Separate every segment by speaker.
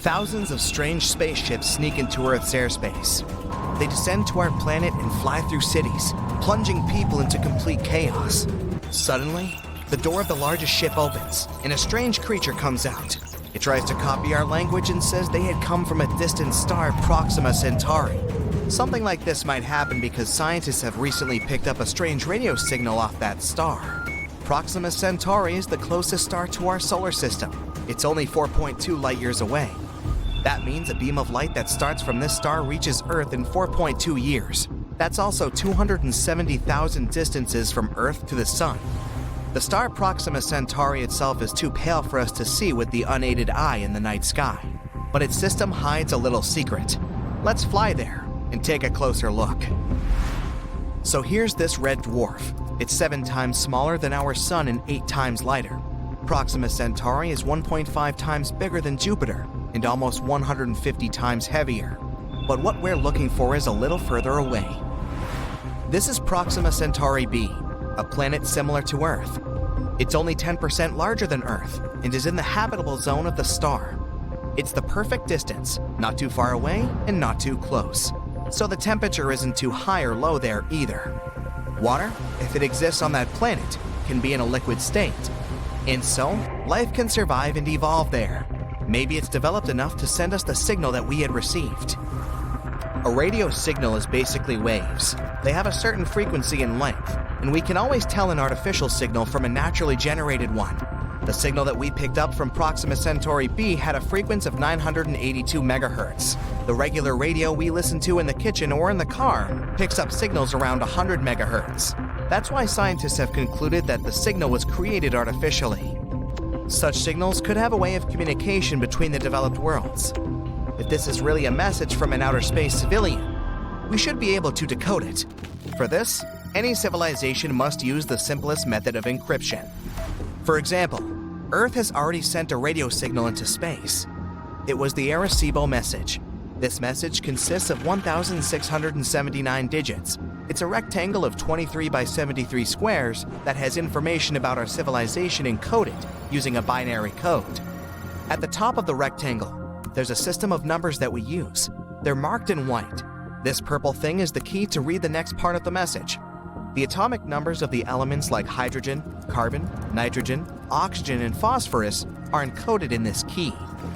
Speaker 1: Thousands of strange spaceships sneak into Earth's airspace. They descend to our planet and fly through cities, plunging people into complete chaos. Suddenly, the door of the largest ship opens, and a strange creature comes out. It tries to copy our language and says they had come from a distant star, Proxima Centauri. Something like this might happen because scientists have recently picked up a strange radio signal off that star. Proxima Centauri is the closest star to our solar system. It's only 4.2 light years away. That means a beam of light that starts from this star reaches Earth in 4.2 years. That's also 270,000 distances from Earth to the Sun. The star Proxima Centauri itself is too pale for us to see with the unaided eye in the night sky. But its system hides a little secret. Let's fly there and take a closer look. So here's this red dwarf. It's 7 times smaller than our Sun and 8 times lighter. Proxima Centauri is 1.5 times bigger than Jupiter and almost 150 times heavier. But what we're looking for is a little further away. This is Proxima Centauri b, a planet similar to Earth. It's only 10% larger than Earth and is in the habitable zone of the star. It's the perfect distance, not too far away and not too close. So the temperature isn't too high or low there either. Water, if it exists on that planet, can be in a liquid state. And so, life can survive and evolve there. Maybe it's developed enough to send us the signal that we had received. A radio signal is basically waves. They have a certain frequency and length, and we can always tell an artificial signal from a naturally generated one. The signal that we picked up from Proxima Centauri b had a frequency of 982 megahertz. The regular radio we listen to in the kitchen or in the car picks up signals around 100 megahertz. That's why scientists have concluded that the signal was created artificially. Such signals could have a way of communication between the developed worlds. If this is really a message from an outer space civilian, we should be able to decode it. For this, any civilization must use the simplest method of encryption. For example, Earth has already sent a radio signal into space. It was the Arecibo message. This message consists of 1,679 digits. It's a rectangle of 23 by 73 squares that has information about our civilization encoded using a binary code. At the top of the rectangle, there's a system of numbers that we use. They're marked in white. This purple thing is the key to read the next part of the message. The atomic numbers of the elements like hydrogen, carbon, nitrogen, oxygen, and phosphorus are encoded in this key.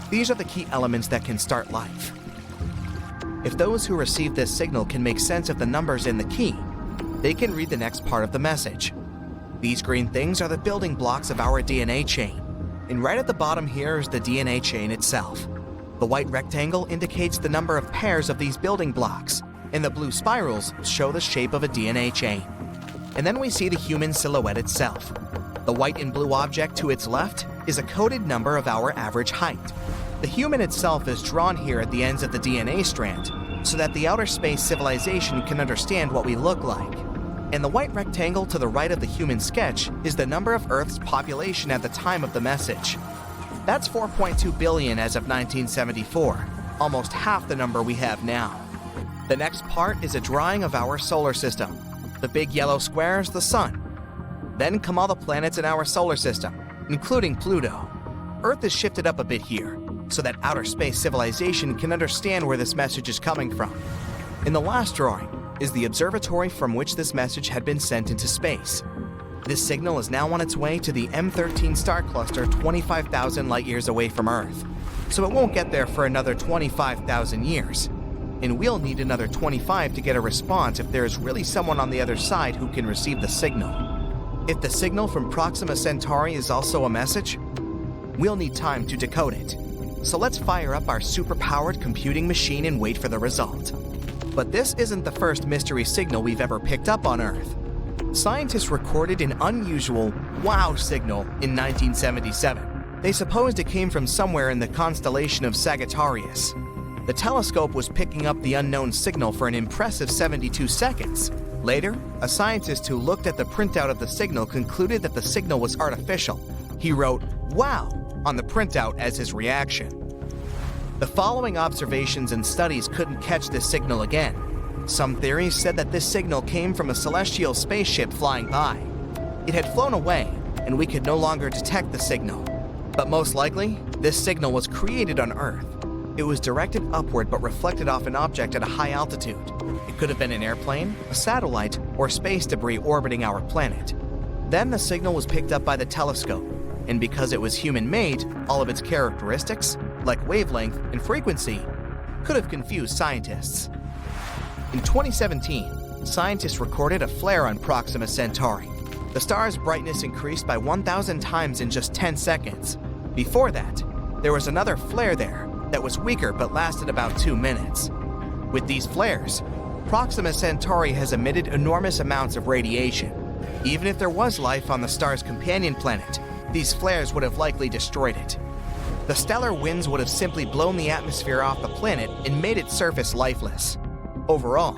Speaker 1: These are the key elements that can start life. If those who receive this signal can make sense of the numbers in the key, they can read the next part of the message. These green things are the building blocks of our DNA chain. And right at the bottom here is the DNA chain itself. The white rectangle indicates the number of pairs of these building blocks, and the blue spirals show the shape of a DNA chain. And then we see the human silhouette itself. The white and blue object to its left is a coded number of our average height. The human itself is drawn here at the ends of the DNA strand, so that the outer space civilization can understand what we look like. And the white rectangle to the right of the human sketch is the number of Earth's population at the time of the message. That's 4.2 billion as of 1974, almost half the number we have now. The next part is a drawing of our solar system. The big yellow square is the Sun. Then come all the planets in our solar system, including Pluto. Earth is shifted up a bit here, so that outer space civilization can understand where this message is coming from. In the last drawing is the observatory from which this message had been sent into space. This signal is now on its way to the M13 star cluster 25,000 light years away from Earth, so it won't get there for another 25,000 years. And we'll need another 25 to get a response if there is really someone on the other side who can receive the signal. If the signal from Proxima Centauri is also a message, we'll need time to decode it. So let's fire up our super-powered computing machine and wait for the result. But this isn't the first mystery signal we've ever picked up on Earth. Scientists recorded an unusual wow signal in 1977. They supposed it came from somewhere in the constellation of Sagittarius. The telescope was picking up the unknown signal for an impressive 72 seconds. Later, a scientist who looked at the printout of the signal concluded that the signal was artificial. He wrote, "Wow," on the printout as his reaction. The following observations and studies couldn't catch this signal again. Some theories said that this signal came from a celestial spaceship flying by. It had flown away, and we could no longer detect the signal. But most likely, this signal was created on Earth. It was directed upward but reflected off an object at a high altitude. It could have been an airplane, a satellite, or space debris orbiting our planet. Then the signal was picked up by the telescope, and because it was human-made, all of its characteristics, like wavelength and frequency, could have confused scientists. In 2017, scientists recorded a flare on Proxima Centauri. The star's brightness increased by 1,000 times in just 10 seconds. Before that, there was another flare there that was weaker but lasted about 2 minutes. With these flares, Proxima Centauri has emitted enormous amounts of radiation. Even if there was life on the star's companion planet, these flares would have likely destroyed it. The stellar winds would have simply blown the atmosphere off the planet and made its surface lifeless. Overall,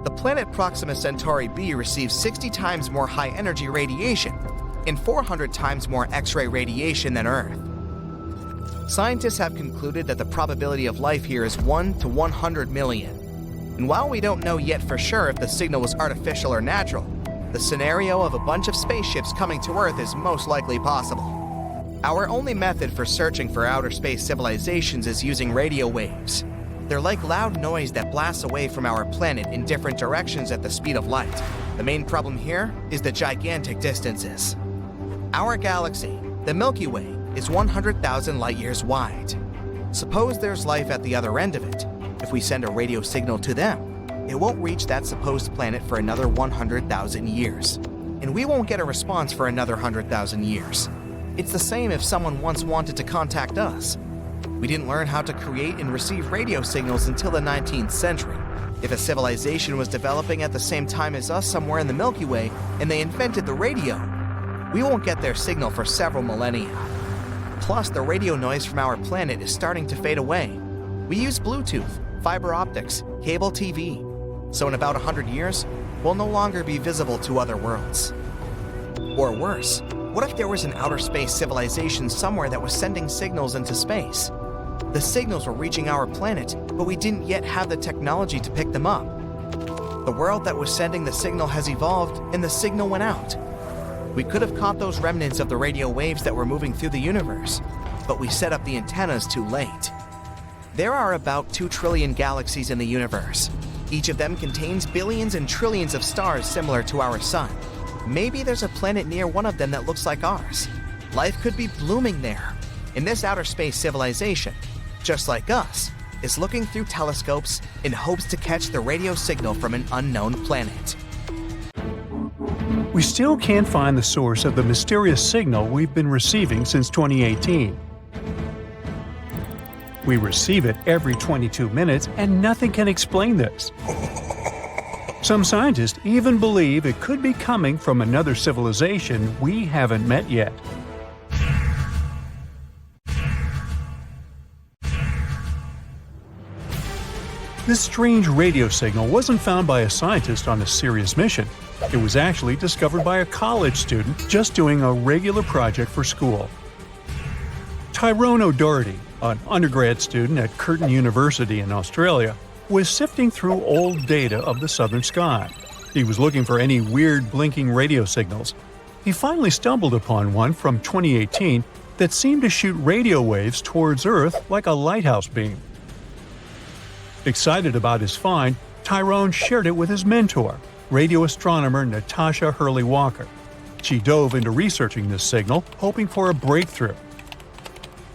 Speaker 1: the planet Proxima Centauri b receives 60 times more high-energy radiation and 400 times more X-ray radiation than Earth. Scientists have concluded that the probability of life here is 1 to 100 million. And while we don't know yet for sure if the signal was artificial or natural, the scenario of a bunch of spaceships coming to Earth is most likely possible. Our only method for searching for outer space civilizations is using radio waves. They're like loud noise that blasts away from our planet in different directions at the speed of light. The main problem here is the gigantic distances. Our galaxy, the Milky Way, is 100,000 light-years wide. Suppose there's life at the other end of it. If we send a radio signal to them, it won't reach that supposed planet for another 100,000 years. And we won't get a response for another 100,000 years. It's the same if someone once wanted to contact us. We didn't learn how to create and receive radio signals until the 19th century. If a civilization was developing at the same time as us somewhere in the Milky Way and they invented the radio, we won't get their signal for several millennia. Plus, the radio noise from our planet is starting to fade away. We use Bluetooth, fiber optics, cable TV. So in about 100 years, we'll no longer be visible to other worlds. Or worse, what if there was an outer space civilization somewhere that was sending signals into space? The signals were reaching our planet, but we didn't yet have the technology to pick them up. The world that was sending the signal has evolved, and the signal went out. We could have caught those remnants of the radio waves that were moving through the universe, but we set up the antennas too late. There are about 2 trillion galaxies in the universe. Each of them contains billions and trillions of stars similar to our sun. Maybe there's a planet near one of them that looks like ours. Life could be blooming there. And this outer space civilization, just like us, is looking through telescopes in hopes to catch the radio signal from an unknown planet.
Speaker 2: We still can't find the source of the mysterious signal we've been receiving since 2018. We receive it every 22 minutes, and nothing can explain this. Some scientists even believe it could be coming from another civilization we haven't met yet. This strange radio signal wasn't found by a scientist on a serious mission. It was actually discovered by a college student just doing a regular project for school. Tyrone O'Doherty, an undergrad student at Curtin University in Australia, was sifting through old data of the southern sky. He was looking for any weird blinking radio signals. He finally stumbled upon one from 2018 that seemed to shoot radio waves towards Earth like a lighthouse beam. Excited about his find, Tyrone shared it with his mentor, radio astronomer Natasha Hurley-Walker. She dove into researching this signal, hoping for a breakthrough.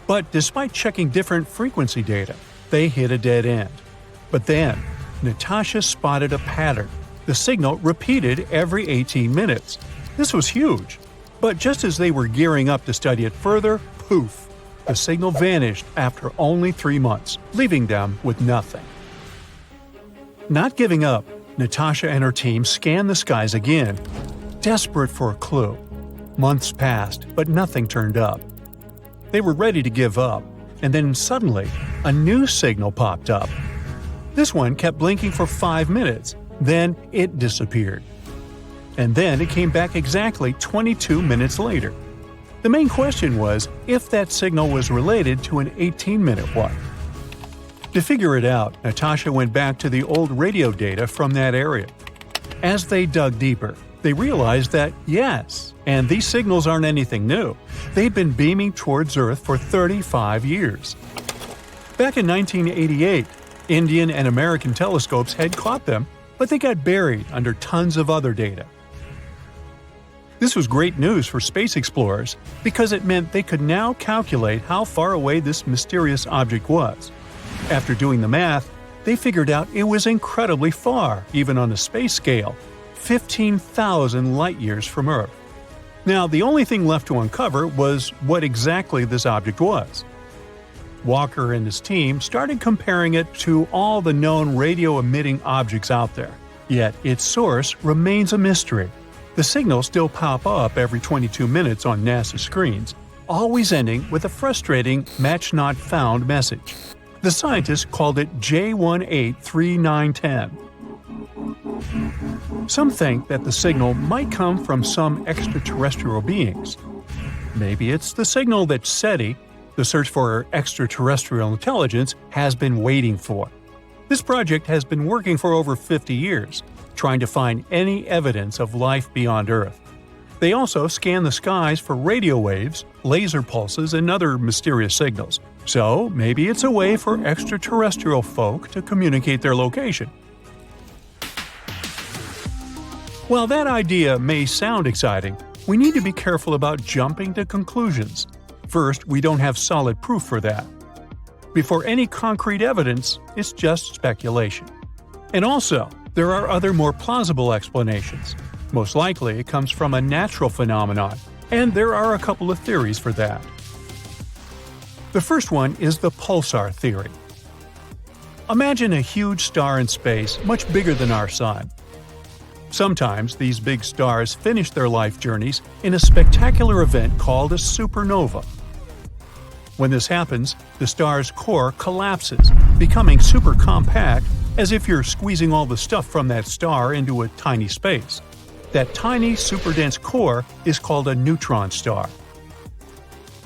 Speaker 2: But despite checking different frequency data, they hit a dead end. But then, Natasha spotted a pattern. The signal repeated every 18 minutes. This was huge. But just as they were gearing up to study it further, poof! The signal vanished after only 3 months, leaving them with nothing. Not giving up, Natasha and her team scanned the skies again, desperate for a clue. Months passed, but nothing turned up. They were ready to give up, and then suddenly, a new signal popped up. This one kept blinking for 5 minutes, then it disappeared. And then it came back exactly 22 minutes later. The main question was if that signal was related to an 18-minute one. To figure it out, Natasha went back to the old radio data from that area. As they dug deeper, they realized that, yes, and these signals aren't anything new. They've been beaming towards Earth for 35 years. Back in 1988, Indian and American telescopes had caught them, but they got buried under tons of other data. This was great news for space explorers because it meant they could now calculate how far away this mysterious object was. After doing the math, they figured out it was incredibly far, even on a space scale, 15,000 light-years from Earth. Now, the only thing left to uncover was what exactly this object was. Walker and his team started comparing it to all the known radio-emitting objects out there, yet its source remains a mystery. The signals still pop up every 22 minutes on NASA screens, always ending with a frustrating match not found message. The scientists called it J183910. Some think that the signal might come from some extraterrestrial beings. Maybe it's the signal that SETI, the search for extraterrestrial intelligence, has been waiting for. This project has been working for over 50 years, trying to find any evidence of life beyond Earth. They also scan the skies for radio waves, laser pulses, and other mysterious signals. So maybe it's a way for extraterrestrial folk to communicate their location. While that idea may sound exciting, we need to be careful about jumping to conclusions. First, we don't have solid proof for that. Before any concrete evidence, it's just speculation. And also, there are other more plausible explanations. Most likely it comes from a natural phenomenon, and there are a couple of theories for that. The first one is the pulsar theory. Imagine a huge star in space much bigger than our Sun. Sometimes these big stars finish their life journeys in a spectacular event called a supernova. When this happens, the star's core collapses, becoming super compact, as if you're squeezing all the stuff from that star into a tiny space. That tiny, super-dense core is called a neutron star.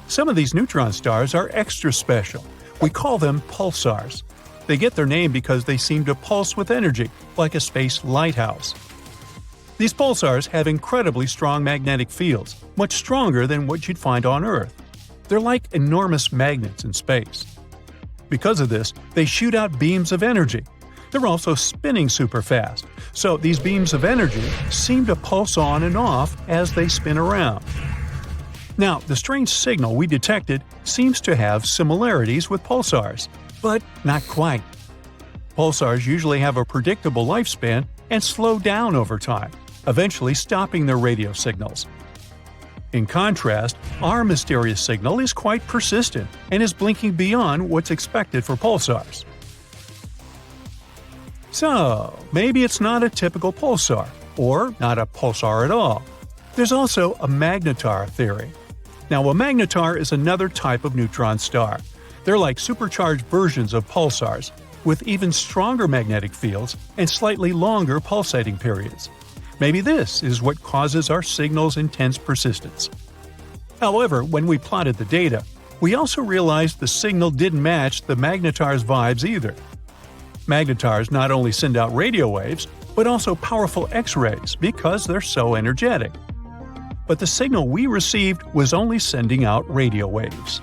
Speaker 2: Some of these neutron stars are extra special. We call them pulsars. They get their name because they seem to pulse with energy, like a space lighthouse. These pulsars have incredibly strong magnetic fields, much stronger than what you'd find on Earth. They're like enormous magnets in space. Because of this, they shoot out beams of energy. They're also spinning super fast, so these beams of energy seem to pulse on and off as they spin around. Now, the strange signal we detected seems to have similarities with pulsars, but not quite. Pulsars usually have a predictable lifespan and slow down over time, eventually stopping their radio signals. In contrast, our mysterious signal is quite persistent and is blinking beyond what's expected for pulsars. So, maybe it's not a typical pulsar, or not a pulsar at all. There's also a magnetar theory. Now, a magnetar is another type of neutron star. They're like supercharged versions of pulsars, with even stronger magnetic fields and slightly longer pulsating periods. Maybe this is what causes our signal's intense persistence. However, when we plotted the data, we also realized the signal didn't match the magnetar's vibes either. Magnetars not only send out radio waves, but also powerful X-rays because they're so energetic. But the signal we received was only sending out radio waves.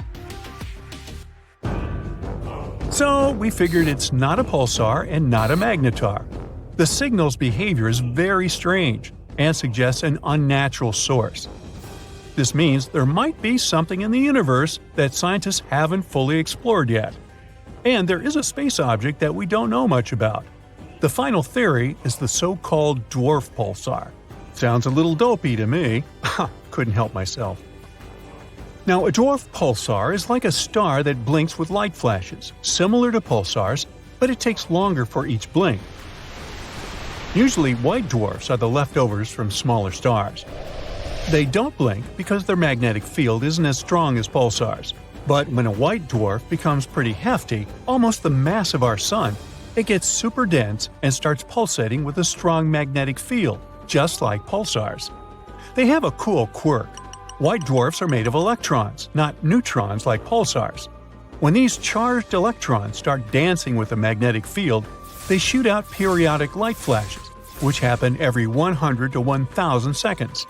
Speaker 2: So we figured it's not a pulsar and not a magnetar. The signal's behavior is very strange and suggests an unnatural source. This means there might be something in the universe that scientists haven't fully explored yet. And there is a space object that we don't know much about. The final theory is the so-called dwarf pulsar. Sounds a little dopey to me. Couldn't help myself. Now, a dwarf pulsar is like a star that blinks with light flashes, similar to pulsars, but it takes longer for each blink. Usually, white dwarfs are the leftovers from smaller stars. They don't blink because their magnetic field isn't as strong as pulsars. But when a white dwarf becomes pretty hefty, almost the mass of our Sun, it gets super dense and starts pulsating with a strong magnetic field, just like pulsars. They have a cool quirk. White dwarfs are made of electrons, not neutrons like pulsars. When these charged electrons start dancing with a magnetic field, they shoot out periodic light flashes, which happen every 100 to 1,000 seconds.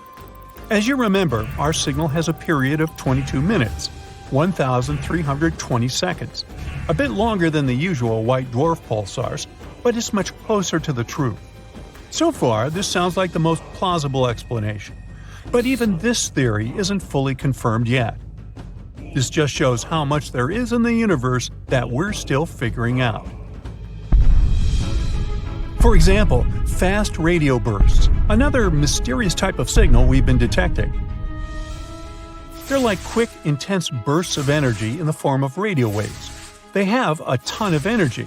Speaker 2: As you remember, our signal has a period of 22 minutes. 1,320 seconds, a bit longer than the usual white dwarf pulsars, but it's much closer to the truth. So far, this sounds like the most plausible explanation, but even this theory isn't fully confirmed yet. This just shows how much there is in the universe that we're still figuring out. For example, fast radio bursts, another mysterious type of signal we've been detecting. They're like quick, intense bursts of energy in the form of radio waves. They have a ton of energy.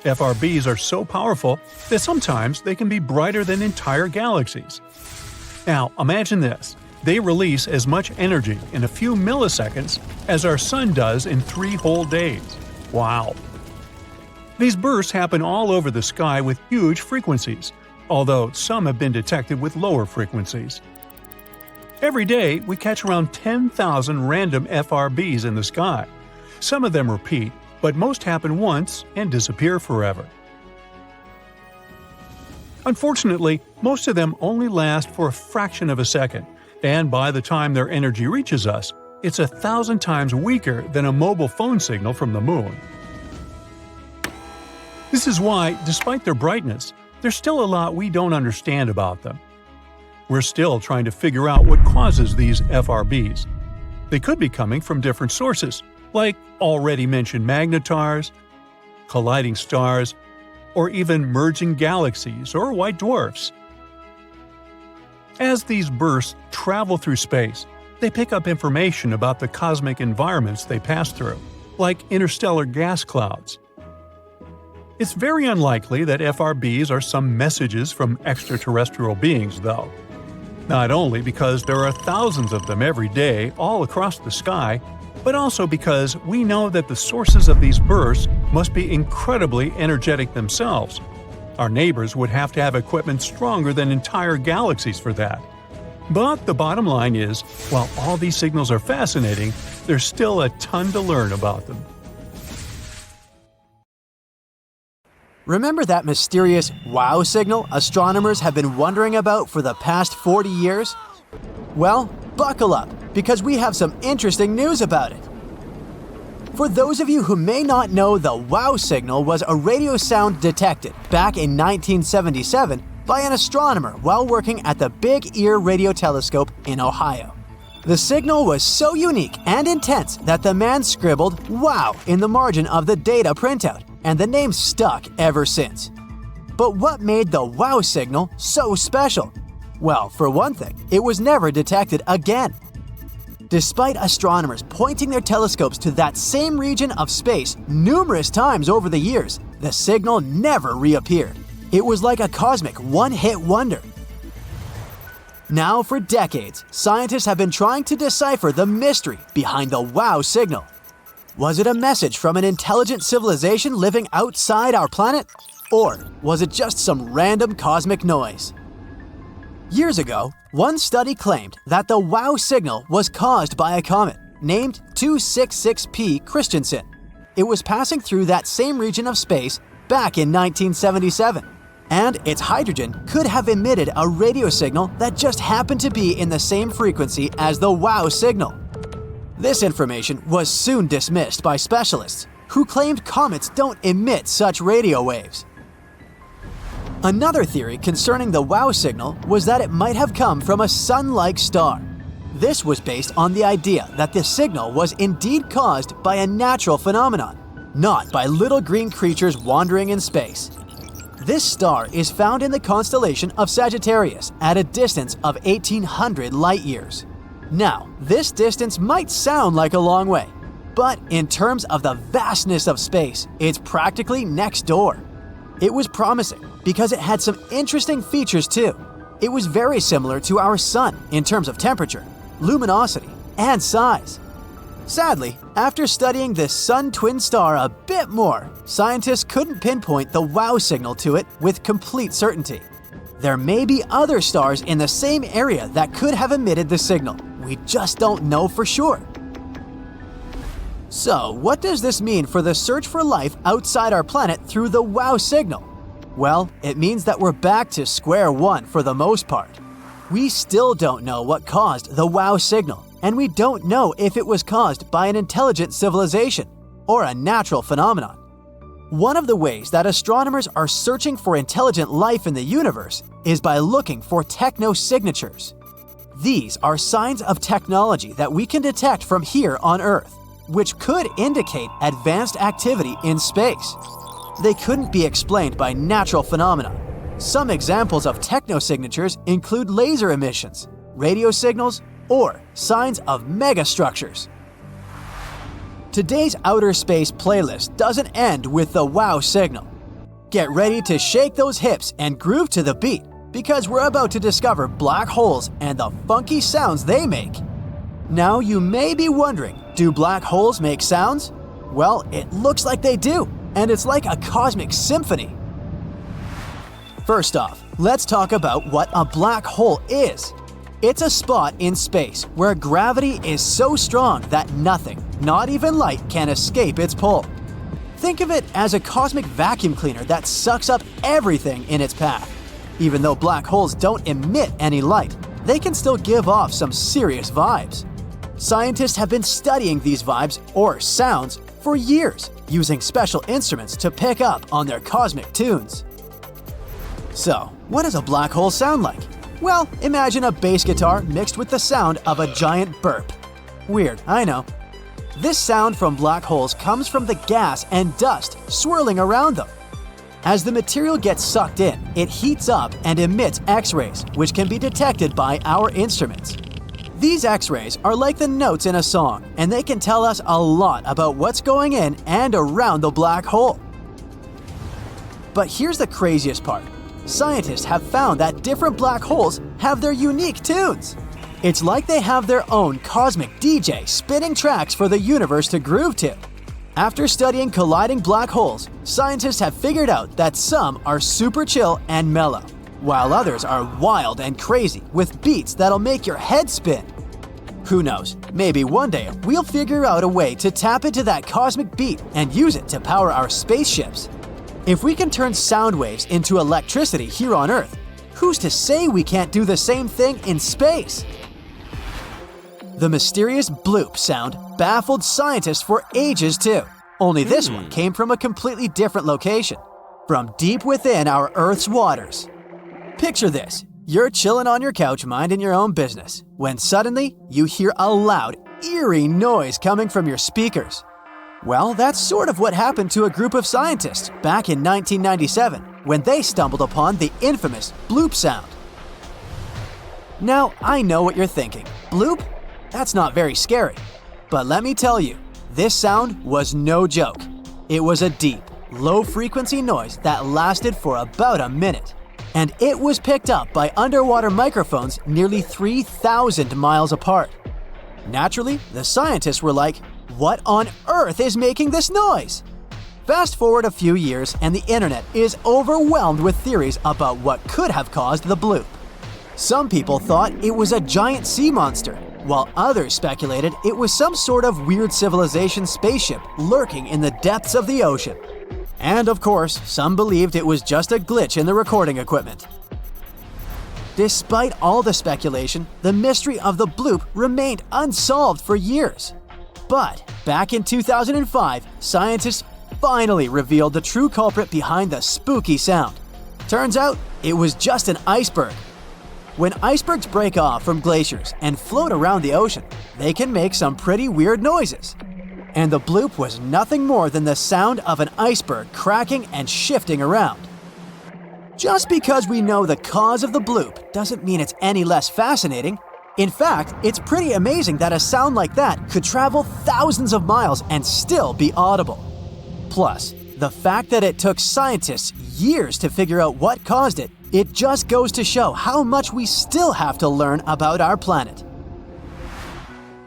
Speaker 2: FRBs are so powerful that sometimes they can be brighter than entire galaxies. Now, imagine this. They release as much energy in a few milliseconds as our sun does in 3 whole days. Wow! These bursts happen all over the sky with huge frequencies, although some have been detected with lower frequencies. Every day, we catch around 10,000 random FRBs in the sky. Some of them repeat, but most happen once and disappear forever. Unfortunately, most of them only last for a fraction of a second, and by the time their energy reaches us, it's 1,000 times weaker than a mobile phone signal from the moon. This is why, despite their brightness, there's still a lot we don't understand about them. We're still trying to figure out what causes these FRBs. They could be coming from different sources, like already mentioned magnetars, colliding stars, or even merging galaxies or white dwarfs. As these bursts travel through space, they pick up information about the cosmic environments they pass through, like interstellar gas clouds. It's very unlikely that FRBs are some messages from extraterrestrial beings, though. Not only because there are thousands of them every day all across the sky, but also because we know that the sources of these bursts must be incredibly energetic themselves. Our neighbors would have to have equipment stronger than entire galaxies for that. But the bottom line is, while all these signals are fascinating, there's still a ton to learn about them.
Speaker 3: Remember that mysterious wow signal astronomers have been wondering about for the past 40 years? Well, buckle up, because we have some interesting news about it. For those of you who may not know, the wow signal was a radio sound detected back in 1977 by an astronomer while working at the Big Ear Radio Telescope in Ohio. The signal was so unique and intense that the man scribbled "wow" in the margin of the data printout, and the name stuck ever since. But what made the wow signal so special? Well, for one thing, it was never detected again. Despite astronomers pointing their telescopes to that same region of space numerous times over the years, the signal never reappeared. It was like a cosmic one-hit wonder. Now, for decades, scientists have been trying to decipher the mystery behind the wow signal. Was it a message from an intelligent civilization living outside our planet? Or was it just some random cosmic noise? Years ago, one study claimed that the wow signal was caused by a comet named 266P Christensen. It was passing through that same region of space back in 1977, and its hydrogen could have emitted a radio signal that just happened to be in the same frequency as the wow signal. This information was soon dismissed by specialists, who claimed comets don't emit such radio waves. Another theory concerning the wow signal was that it might have come from a sun-like star. This was based on the idea that the signal was indeed caused by a natural phenomenon, not by little green creatures wandering in space. This star is found in the constellation of Sagittarius at a distance of 1,800 light-years. Now, this distance might sound like a long way, but in terms of the vastness of space, it's practically next door. It was promising because it had some interesting features too. It was very similar to our sun in terms of temperature, luminosity, and size. Sadly, after studying this sun twin star a bit more, scientists couldn't pinpoint the wow signal to it with complete certainty. There may be other stars in the same area that could have emitted the signal. We just don't know for sure. So, what does this mean for the search for life outside our planet through the wow signal? Well, it means that we're back to square one for the most part. We still don't know what caused the wow signal, and we don't know if it was caused by an intelligent civilization or a natural phenomenon. One of the ways that astronomers are searching for intelligent life in the universe is by looking for technosignatures. These are signs of technology that we can detect from here on Earth, which could indicate advanced activity in space. They couldn't be explained by natural phenomena. Some examples of technosignatures include laser emissions, radio signals, or signs of megastructures. Today's outer space playlist doesn't end with the wow signal. Get ready to shake those hips and groove to the beat, because we're about to discover black holes and the funky sounds they make. Now you may be wondering, do black holes make sounds? Well, it looks like they do, and it's like a cosmic symphony. First off, let's talk about what a black hole is. It's a spot in space where gravity is so strong that nothing, not even light, can escape its pull. Think of it as a cosmic vacuum cleaner that sucks up everything in its path. Even though black holes don't emit any light, they can still give off some serious vibes. Scientists have been studying these vibes, or sounds, for years, using special instruments to pick up on their cosmic tunes. So, what does a black hole sound like? Well, imagine a bass guitar mixed with the sound of a giant burp. Weird, I know. This sound from black holes comes from the gas and dust swirling around them. As the material gets sucked in, it heats up and emits X-rays, which can be detected by our instruments. These X-rays are like the notes in a song, and they can tell us a lot about what's going in and around the black hole. But here's the craziest part. Scientists have found that different black holes have their unique tunes. It's like they have their own cosmic DJ spinning tracks for the universe to groove to. After studying colliding black holes, scientists have figured out that some are super chill and mellow, while others are wild and crazy with beats that'll make your head spin. Who knows, maybe one day we'll figure out a way to tap into that cosmic beat and use it to power our spaceships. If we can turn sound waves into electricity here on Earth, who's to say we can't do the same thing in space? The mysterious bloop sound baffled scientists for ages too, only this one came from a completely different location, from deep within our Earth's waters. Picture this, you're chilling on your couch minding your own business, when suddenly you hear a loud, eerie noise coming from your speakers. Well, that's sort of what happened to a group of scientists back in 1997 when they stumbled upon the infamous bloop sound. Now, I know what you're thinking. Bloop? That's not very scary. But let me tell you, this sound was no joke. It was a deep, low-frequency noise that lasted for about a minute. And it was picked up by underwater microphones nearly 3,000 miles apart. Naturally, the scientists were like, what on earth is making this noise? Fast forward a few years and the internet is overwhelmed with theories about what could have caused the bloop. Some people thought it was a giant sea monster, while others speculated it was some sort of weird civilization spaceship lurking in the depths of the ocean. And of course, some believed it was just a glitch in the recording equipment. Despite all the speculation, the mystery of the bloop remained unsolved for years. But back in 2005, scientists finally revealed the true culprit behind the spooky sound. Turns out, it was just an iceberg. When icebergs break off from glaciers and float around the ocean, they can make some pretty weird noises. And the bloop was nothing more than the sound of an iceberg cracking and shifting around. Just because we know the cause of the bloop doesn't mean it's any less fascinating. In fact, it's pretty amazing that a sound like that could travel thousands of miles and still be audible. Plus, the fact that it took scientists years to figure out what caused it, it just goes to show how much we still have to learn about our planet.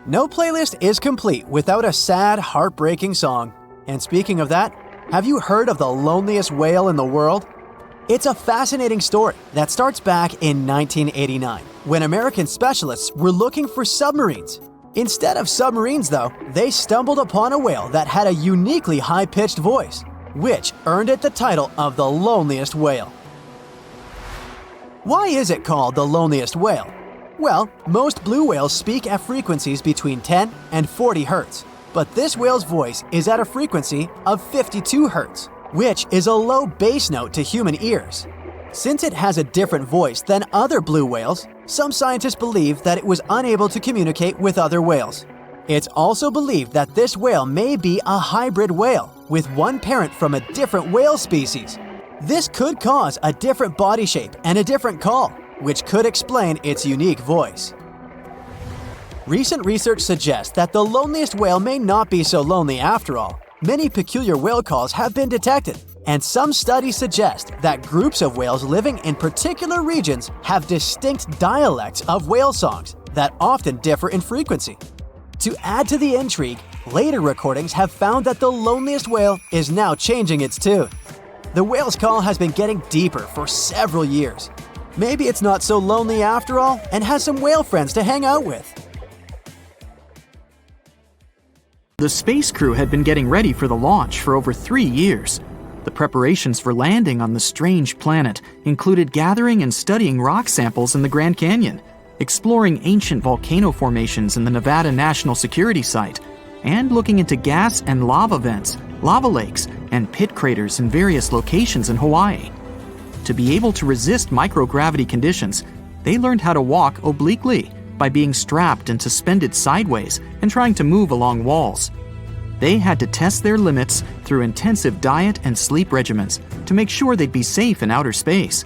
Speaker 3: No playlist is complete without a sad, heartbreaking song. And speaking of that, have you heard of the loneliest whale in the world? It's a fascinating story that starts back in 1989, when American specialists were looking for submarines. Instead of submarines, though, they stumbled upon a whale that had a uniquely high-pitched voice, which earned it the title of the loneliest whale. Why is it called the loneliest whale? Well, most blue whales speak at frequencies between 10 and 40 hertz, but this whale's voice is at a frequency of 52 hertz, which is a low bass note to human ears. Since it has a different voice than other blue whales, some scientists believe that it was unable to communicate with other whales. It's also believed that this whale may be a hybrid whale with one parent from a different whale species. This could cause a different body shape and a different call, which could explain its unique voice. Recent research suggests that the loneliest whale may not be so lonely after all. Many peculiar whale calls have been detected, and some studies suggest that groups of whales living in particular regions have distinct dialects of whale songs that often differ in frequency. To add to the intrigue, later recordings have found that the loneliest whale is now changing its tune. The whale's call has been getting deeper for several years. Maybe it's not so lonely after all and has some whale friends to hang out with.
Speaker 4: The space crew had been getting ready for the launch for over 3 years. The preparations for landing on the strange planet included gathering and studying rock samples in the Grand Canyon, exploring ancient volcano formations in the Nevada National Security Site, and looking into gas and lava vents, lava lakes, and pit craters in various locations in Hawaii. To be able to resist microgravity conditions, they learned how to walk obliquely by being strapped and suspended sideways and trying to move along walls. They had to test their limits through intensive diet and sleep regimens to make sure they'd be safe in outer space.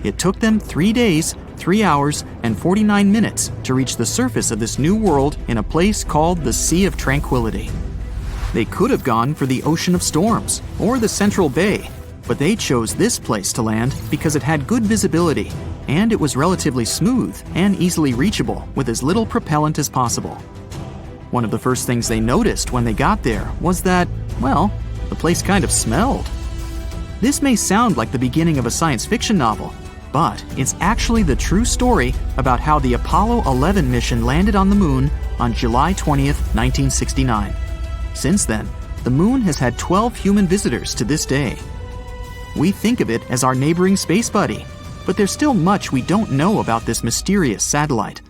Speaker 4: It took them 3 days, 3 hours, and 49 minutes to reach the surface of this new world in a place called the Sea of Tranquility. They could have gone for the Ocean of Storms or the Central Bay, but they chose this place to land because it had good visibility and it was relatively smooth and easily reachable with as little propellant as possible. One of the first things they noticed when they got there was that, well, the place kind of smelled. This may sound like the beginning of a science fiction novel, but it's actually the true story about how the Apollo 11 mission landed on the moon on July 20th, 1969. Since then, the moon has had 12 human visitors to this day. We think of it as our neighboring space buddy, but there's still much we don't know about this mysterious satellite.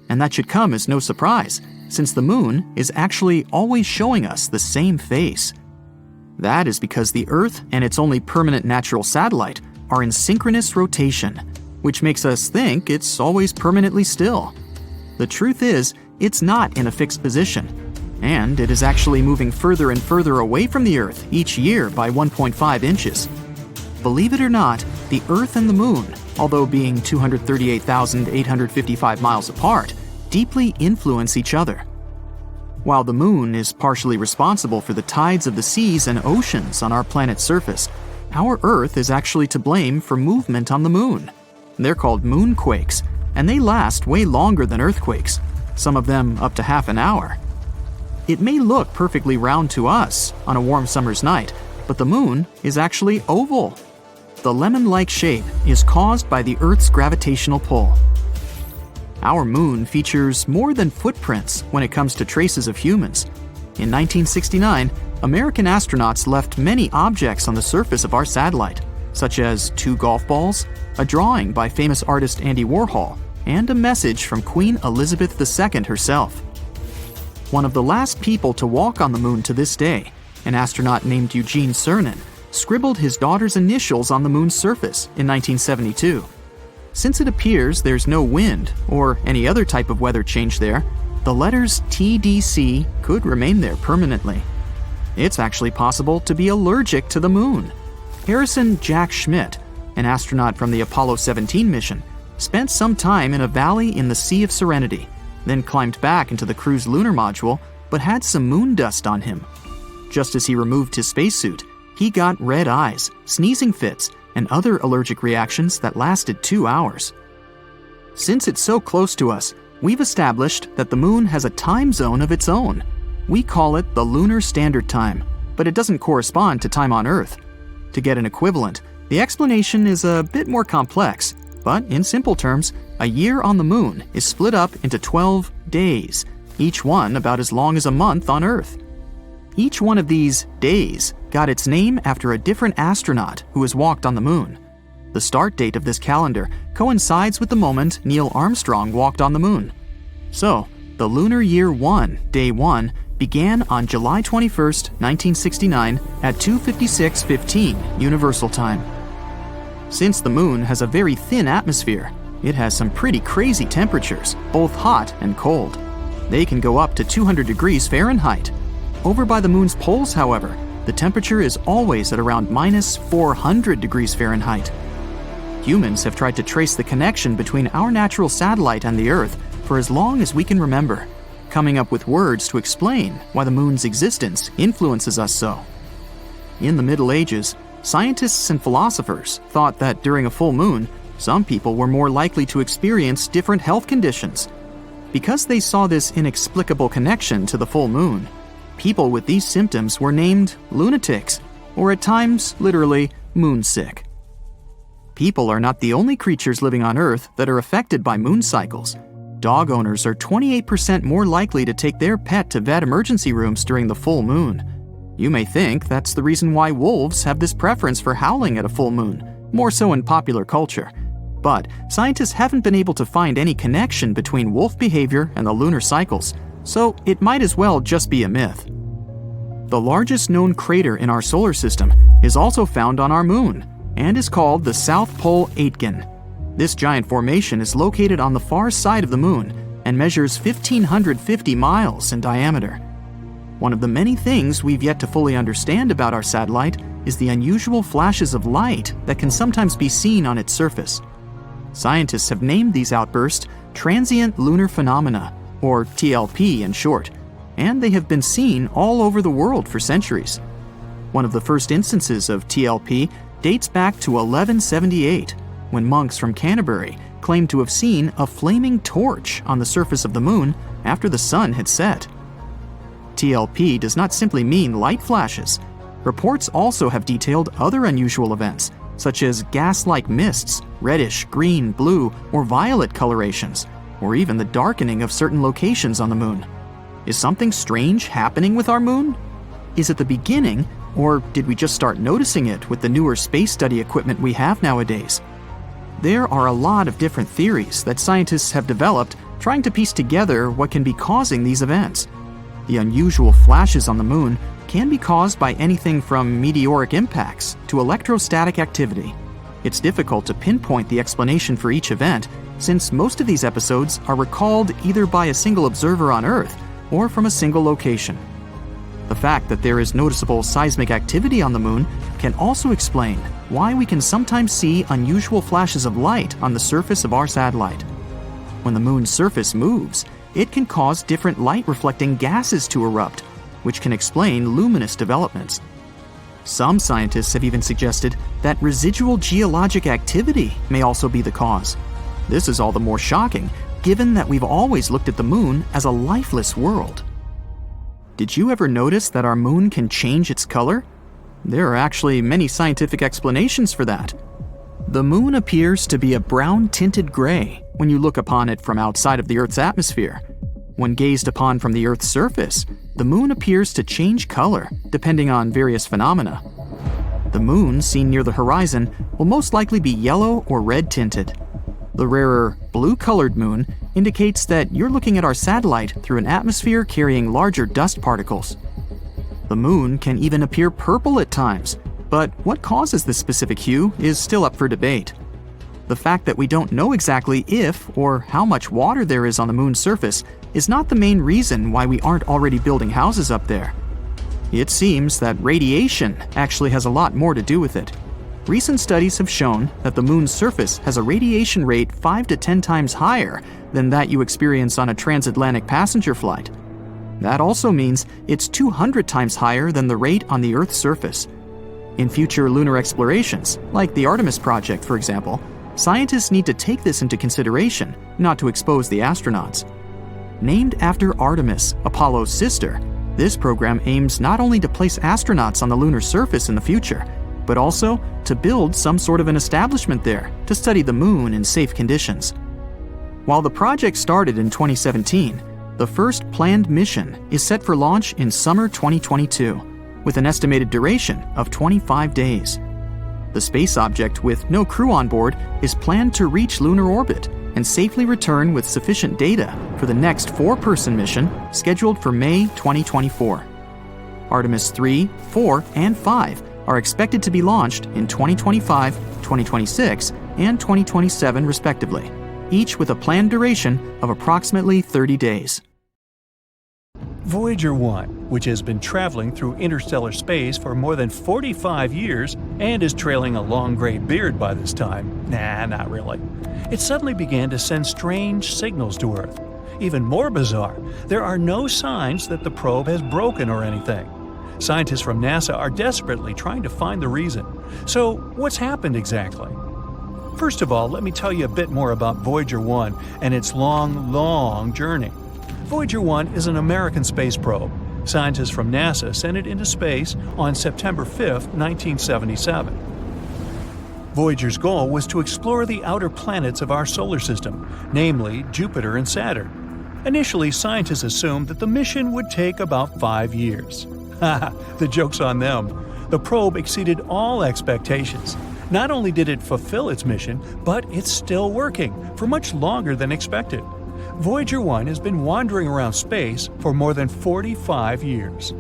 Speaker 4: And that should come as no surprise, since the moon is actually always showing us the same face. That is because the Earth and its only permanent natural satellite are in synchronous rotation, which makes us think it's always permanently still. The truth is, it's not in a fixed position, and it is actually moving further and further away from the Earth each year by 1.5 inches. Believe it or not, the Earth and the Moon, although being 238,855 miles apart, deeply influence each other. While the Moon is partially responsible for the tides of the seas and oceans on our planet's surface, our Earth is actually to blame for movement on the Moon. They're called moonquakes, and they last way longer than earthquakes, some of them up to half an hour. It may look perfectly round to us on a warm summer's night, but the Moon is actually oval. The lemon-like shape is caused by the Earth's gravitational pull. Our moon features more than footprints when it comes to traces of humans. In 1969, American astronauts left many objects on the surface of our satellite, such as 2 golf balls, a drawing by famous artist Andy Warhol, and a message from Queen Elizabeth II herself. One of the last people to walk on the moon to this day, an astronaut named Eugene Cernan, scribbled his daughter's initials on the moon's surface in 1972. Since it appears there's no wind or any other type of weather change there, the letters TDC could remain there permanently. It's actually possible to be allergic to the moon. Harrison Jack Schmitt, an astronaut from the Apollo 17 mission, spent some time in a valley in the Sea of Serenity, then climbed back into the crew's lunar module, but had some moon dust on him. Just as he removed his spacesuit, he got red eyes, sneezing fits, and other allergic reactions that lasted 2 hours. Since it's so close to us, we've established that the moon has a time zone of its own. We call it the Lunar Standard Time, but it doesn't correspond to time on Earth. To get an equivalent, the explanation is a bit more complex, but in simple terms, a year on the moon is split up into 12 days, each one about as long as a month on Earth. Each one of these days got its name after a different astronaut who has walked on the moon. The start date of this calendar coincides with the moment Neil Armstrong walked on the moon. So, the lunar year 1, day 1, began on July 21st, 1969 at 2:56:15 Universal Time. Since the moon has a very thin atmosphere, it has some pretty crazy temperatures, both hot and cold. They can go up to 200 degrees Fahrenheit. Over by the moon's poles, however, the temperature is always at around minus 400 degrees Fahrenheit. Humans have tried to trace the connection between our natural satellite and the Earth for as long as we can remember, coming up with words to explain why the moon's existence influences us so. In the Middle Ages, scientists and philosophers thought that during a full moon, some people were more likely to experience different health conditions. Because they saw this inexplicable connection to the full moon, people with these symptoms were named lunatics, or at times, literally, moonsick. People are not the only creatures living on Earth that are affected by moon cycles. Dog owners are 28% more likely to take their pet to vet emergency rooms during the full moon. You may think that's the reason why wolves have this preference for howling at a full moon, more so in popular culture. But scientists haven't been able to find any connection between wolf behavior and the lunar cycles, so it might as well just be a myth. The largest known crater in our solar system is also found on our moon, and is called the South Pole Aitken. This giant formation is located on the far side of the moon and measures 1,550 miles in diameter. One of the many things we've yet to fully understand about our satellite is the unusual flashes of light that can sometimes be seen on its surface. Scientists have named these outbursts transient lunar phenomena, or TLP in short, and they have been seen all over the world for centuries. One of the first instances of TLP dates back to 1178, when monks from Canterbury claimed to have seen a flaming torch on the surface of the moon after the sun had set. TLP does not simply mean light flashes. Reports also have detailed other unusual events, such as gas-like mists, reddish, green, blue, or violet colorations, or even the darkening of certain locations on the moon. Is something strange happening with our moon? Is it the beginning, or did we just start noticing it with the newer space study equipment we have nowadays? There are a lot of different theories that scientists have developed trying to piece together what can be causing these events. The unusual flashes on the moon can be caused by anything from meteoric impacts to electrostatic activity. It's difficult to pinpoint the explanation for each event, since most of these episodes are recalled either by a single observer on Earth or from a single location. The fact that there is noticeable seismic activity on the moon can also explain why we can sometimes see unusual flashes of light on the surface of our satellite. When the moon's surface moves, it can cause different light-reflecting gases to erupt, which can explain luminous developments. Some scientists have even suggested that residual geologic activity may also be the cause. This is all the more shocking, given that we've always looked at the moon as a lifeless world. Did you ever notice that our moon can change its color? There are actually many scientific explanations for that. The moon appears to be a brown-tinted gray when you look upon it from outside of the Earth's atmosphere. When gazed upon from the Earth's surface, the moon appears to change color depending on various phenomena. The moon seen near the horizon will most likely be yellow or red-tinted. The rarer, blue-colored moon indicates that you're looking at our satellite through an atmosphere carrying larger dust particles. The moon can even appear purple at times, but what causes this specific hue is still up for debate. The fact that we don't know exactly if or how much water there is on the moon's surface is not the main reason why we aren't already building houses up there. It seems that radiation actually has a lot more to do with it. Recent studies have shown that the moon's surface has a radiation rate 5 to 10 times higher than that you experience on a transatlantic passenger flight. That also means it's 200 times higher than the rate on the Earth's surface. In future lunar explorations, like the Artemis project for example, scientists need to take this into consideration, not to expose the astronauts. Named after Artemis, Apollo's sister, this program aims not only to place astronauts on the lunar surface in the future, but also to build some sort of an establishment there to study the moon in safe conditions. While the project started in 2017, the first planned mission is set for launch in summer 2022, with an estimated duration of 25 days. The space object, with no crew on board, is planned to reach lunar orbit and safely return with sufficient data for the next 4-person mission scheduled for May 2024. Artemis 3, 4, and 5 are expected to be launched in 2025, 2026, and 2027 respectively, each with a planned duration of approximately 30 days.
Speaker 2: Voyager 1, which has been traveling through interstellar space for more than 45 years and is trailing a long gray beard by this time, not really, it suddenly began to send strange signals to Earth. Even more bizarre, there are no signs that the probe has broken or anything. Scientists from NASA are desperately trying to find the reason. So, what's happened exactly? First of all, let me tell you a bit more about Voyager 1 and its long journey. Voyager 1 is an American space probe. Scientists from NASA sent it into space on September 5, 1977. Voyager's goal was to explore the outer planets of our solar system, namely Jupiter and Saturn. Initially, scientists assumed that the mission would take about 5 years. The joke's on them. The probe exceeded all expectations. Not only did it fulfill its mission, but it's still working for much longer than expected. Voyager 1 has been wandering around space for more than 45 years.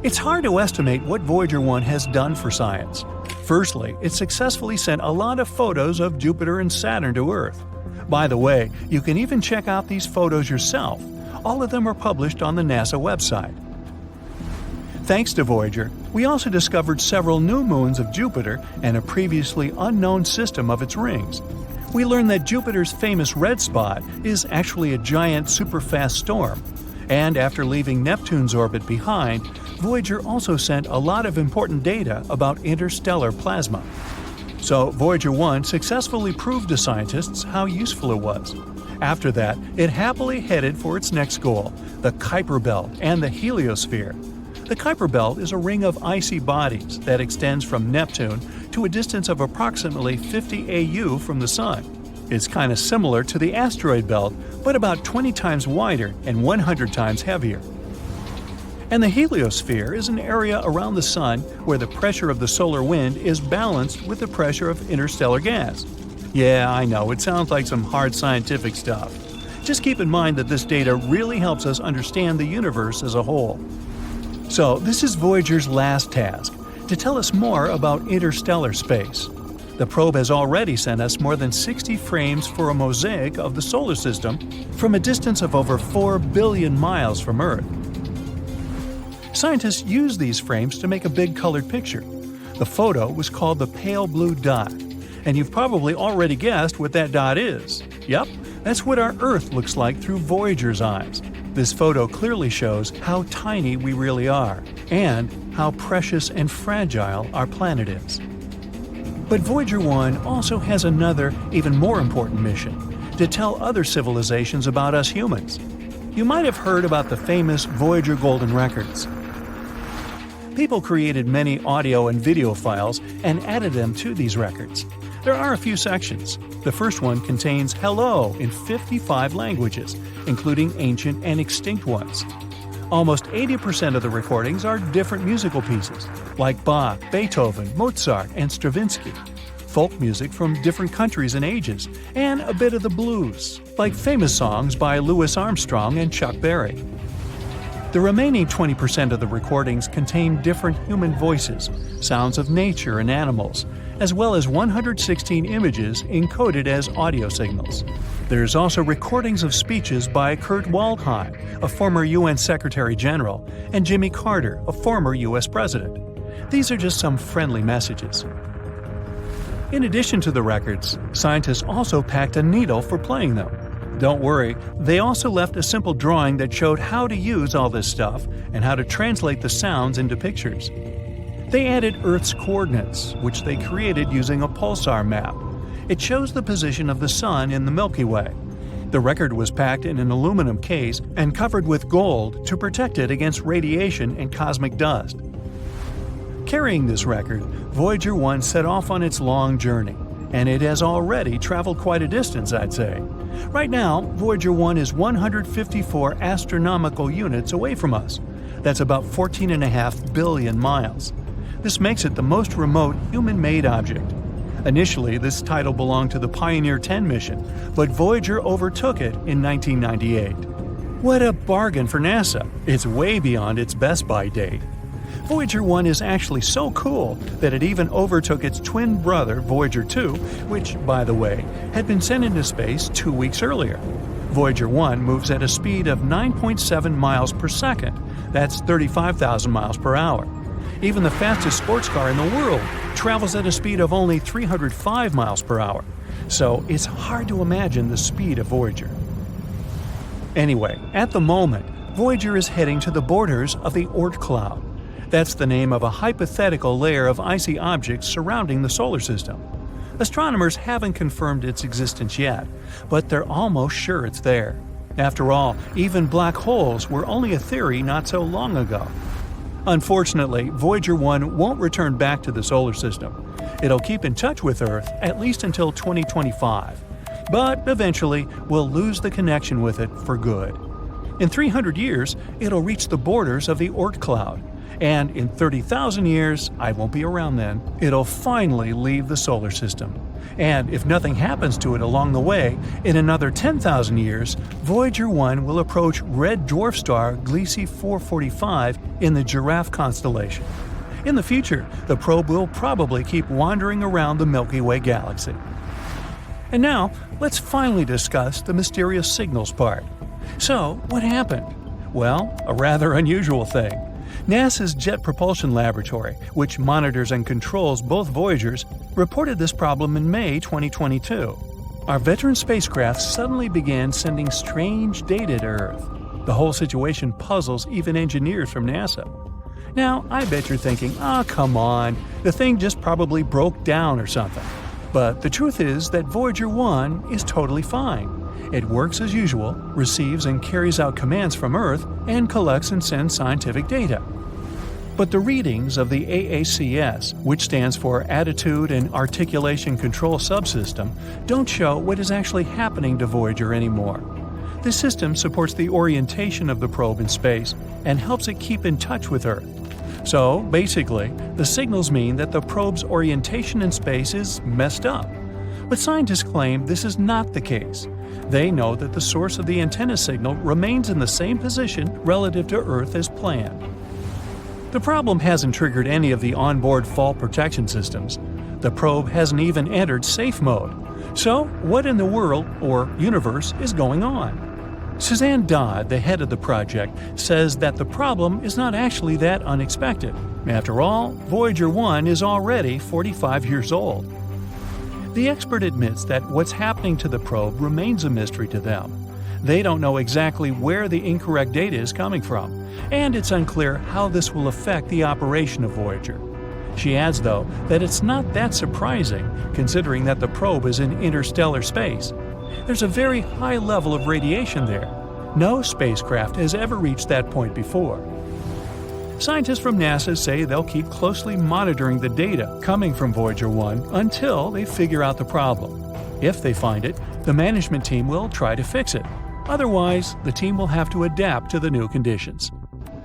Speaker 2: It's hard to estimate what Voyager 1 has done for science. Firstly, it successfully sent a lot of photos of Jupiter and Saturn to Earth. By the way, you can even check out these photos yourself. All of them are published on the NASA website. Thanks to Voyager, we also discovered several new moons of Jupiter and a previously unknown system of its rings. We learned that Jupiter's famous red spot is actually a giant superfast storm. And after leaving Neptune's orbit behind, Voyager also sent a lot of important data about interstellar plasma. So Voyager 1 successfully proved to scientists how useful it was. After that, it happily headed for its next goal, the Kuiper Belt and the heliosphere. The Kuiper Belt is a ring of icy bodies that extends from Neptune to a distance of approximately 50 AU from the Sun. It's kind of similar to the asteroid belt, but about 20 times wider and 100 times heavier. And the heliosphere is an area around the Sun where the pressure of the solar wind is balanced with the pressure of interstellar gas. Yeah, I know, it sounds like some hard scientific stuff. Just keep in mind that this data really helps us understand the universe as a whole. So, this is Voyager's last task, to tell us more about interstellar space. The probe has already sent us more than 60 frames for a mosaic of the solar system from a distance of over 4 billion miles from Earth. Scientists used these frames to make a big colored picture. The photo was called the pale blue dot, and you've probably already guessed what that dot is. Yep, that's what our Earth looks like through Voyager's eyes. This photo clearly shows how tiny we really are, and how precious and fragile our planet is. But Voyager 1 also has another, even more important mission, to tell other civilizations about us humans. You might have heard about the famous Voyager Golden Records. People created many audio and video files and added them to these records. There are a few sections. The first one contains hello in 55 languages, including ancient and extinct ones. Almost 80% of the recordings are different musical pieces, like Bach, Beethoven, Mozart, and Stravinsky. Folk music from different countries and ages, and a bit of the blues, like famous songs by Louis Armstrong and Chuck Berry. The remaining 20% of the recordings contain different human voices, sounds of nature and animals, as well as 116 images encoded as audio signals. There's also recordings of speeches by Kurt Waldheim, a former UN Secretary General, and Jimmy Carter, a former US President. These are just some friendly messages. In addition to the records, scientists also packed a needle for playing them. Don't worry, they also left a simple drawing that showed how to use all this stuff and how to translate the sounds into pictures. They added Earth's coordinates, which they created using a pulsar map. It shows the position of the Sun in the Milky Way. The record was packed in an aluminum case and covered with gold to protect it against radiation and cosmic dust. Carrying this record, Voyager 1 set off on its long journey, and it has already traveled quite a distance, I'd say. Right now, Voyager 1 is 154 astronomical units away from us. That's about 14.5 billion miles. This makes it the most remote human-made object. Initially, this title belonged to the Pioneer 10 mission, but Voyager overtook it in 1998. What a bargain for NASA! It's way beyond its best-by date. Voyager 1 is actually so cool that it even overtook its twin brother, Voyager 2, which, by the way, had been sent into space 2 weeks earlier. Voyager 1 moves at a speed of 9.7 miles per second. That's 35,000 miles per hour. Even the fastest sports car in the world travels at a speed of only 305 miles per hour. So it's hard to imagine the speed of Voyager. Anyway, at the moment, Voyager is heading to the borders of the Oort cloud. That's the name of a hypothetical layer of icy objects surrounding the solar system. Astronomers haven't confirmed its existence yet, but they're almost sure it's there. After all, even black holes were only a theory not so long ago. Unfortunately, Voyager 1 won't return back to the solar system. It'll keep in touch with Earth at least until 2025. But eventually, we'll lose the connection with it for good. In 300 years, it'll reach the borders of the Oort cloud. And in 30,000 years, I won't be around then, it'll finally leave the solar system. And if nothing happens to it along the way, in another 10,000 years, Voyager 1 will approach red dwarf star Gliese 445 in the Giraffe constellation. In the future, the probe will probably keep wandering around the Milky Way galaxy. And now, let's finally discuss the mysterious signals part. So, what happened? Well, a rather unusual thing. NASA's Jet Propulsion Laboratory, which monitors and controls both Voyagers, reported this problem in May 2022. Our veteran spacecraft suddenly began sending strange data to Earth. The whole situation puzzles even engineers from NASA. Now, I bet you're thinking, come on, the thing just probably broke down or something. But the truth is that Voyager 1 is totally fine. It works as usual, receives and carries out commands from Earth, and collects and sends scientific data. But the readings of the AACS, which stands for Attitude and Articulation Control Subsystem, don't show what is actually happening to Voyager anymore. This system supports the orientation of the probe in space and helps it keep in touch with Earth. So, basically, the signals mean that the probe's orientation in space is messed up. But scientists claim this is not the case. They know that the source of the antenna signal remains in the same position relative to Earth as planned. The problem hasn't triggered any of the onboard fall protection systems. The probe hasn't even entered safe mode. So, what in the world, or universe, is going on? Suzanne Dodd, the head of the project, says that the problem is not actually that unexpected. After all, Voyager 1 is already 45 years old. The expert admits that what's happening to the probe remains a mystery to them. They don't know exactly where the incorrect data is coming from, and it's unclear how this will affect the operation of Voyager. She adds, though, that it's not that surprising, considering that the probe is in interstellar space. There's a very high level of radiation there. No spacecraft has ever reached that point before. Scientists from NASA say they'll keep closely monitoring the data coming from Voyager 1 until they figure out the problem. If they find it, the management team will try to fix it. Otherwise, the team will have to adapt to the new conditions.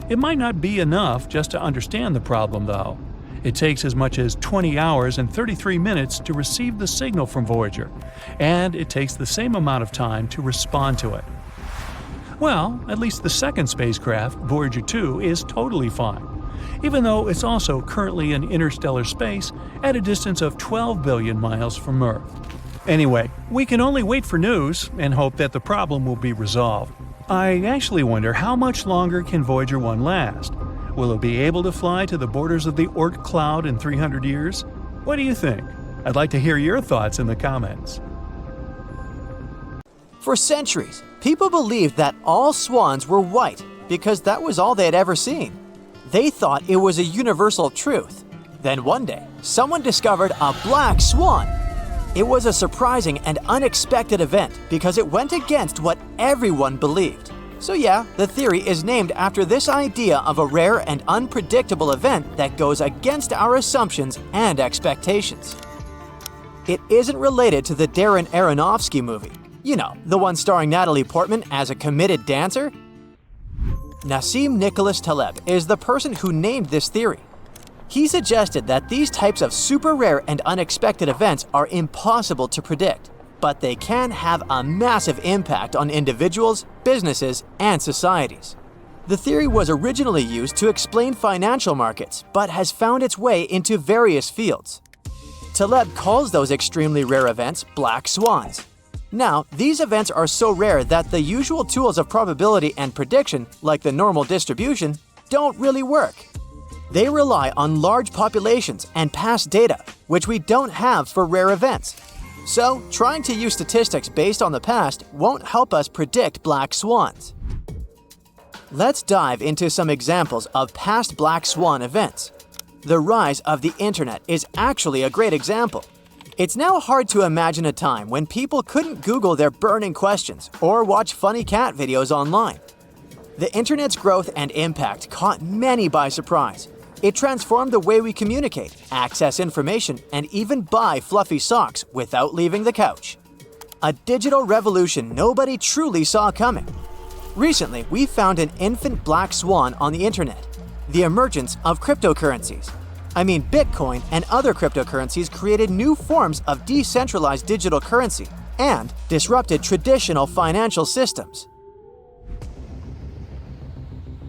Speaker 2: It might not be enough just to understand the problem, though. It takes as much as 20 hours and 33 minutes to receive the signal from Voyager, and it takes the same amount of time to respond to it. Well, at least the second spacecraft, Voyager 2, is totally fine, even though it's also currently in interstellar space at a distance of 12 billion miles from Earth. Anyway, we can only wait for news and hope that the problem will be resolved. I actually wonder how much longer can Voyager 1 last? Will it be able to fly to the borders of the Oort cloud in 300 years? What do you think? I'd like to hear your thoughts in the comments.
Speaker 3: For centuries, people believed that all swans were white because that was all they had ever seen. They thought it was a universal truth. Then one day, someone discovered a black swan. It was a surprising and unexpected event because it went against what everyone believed. So yeah, the theory is named after this idea of a rare and unpredictable event that goes against our assumptions and expectations. It isn't related to the Darren Aronofsky movie. You know, the one starring Natalie Portman as a committed dancer? Nassim Nicholas Taleb is the person who named this theory. He suggested that these types of super rare and unexpected events are impossible to predict, but they can have a massive impact on individuals, businesses, and societies. The theory was originally used to explain financial markets, but has found its way into various fields. Taleb calls those extremely rare events black swans. Now, these events are so rare that the usual tools of probability and prediction, like the normal distribution, don't really work. They rely on large populations and past data, which we don't have for rare events. So, trying to use statistics based on the past won't help us predict black swans. Let's dive into some examples of past black swan events. The rise of the internet is actually a great example. It's now hard to imagine a time when people couldn't Google their burning questions or watch funny cat videos online. The internet's growth and impact caught many by surprise. It transformed the way we communicate, access information, and even buy fluffy socks without leaving the couch. A digital revolution nobody truly saw coming. Recently, we found an infant black swan on the internet: the emergence of cryptocurrencies. Bitcoin and other cryptocurrencies created new forms of decentralized digital currency and disrupted traditional financial systems.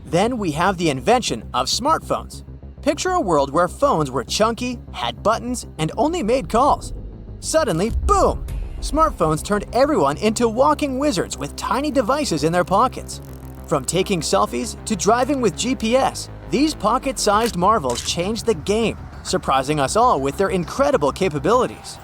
Speaker 3: Then we have the invention of smartphones. Picture a world where phones were chunky, had buttons, and only made calls. Suddenly, boom! Smartphones turned everyone into walking wizards with tiny devices in their pockets. From taking selfies to driving with GPS, these pocket-sized marvels changed the game, surprising us all with their incredible capabilities.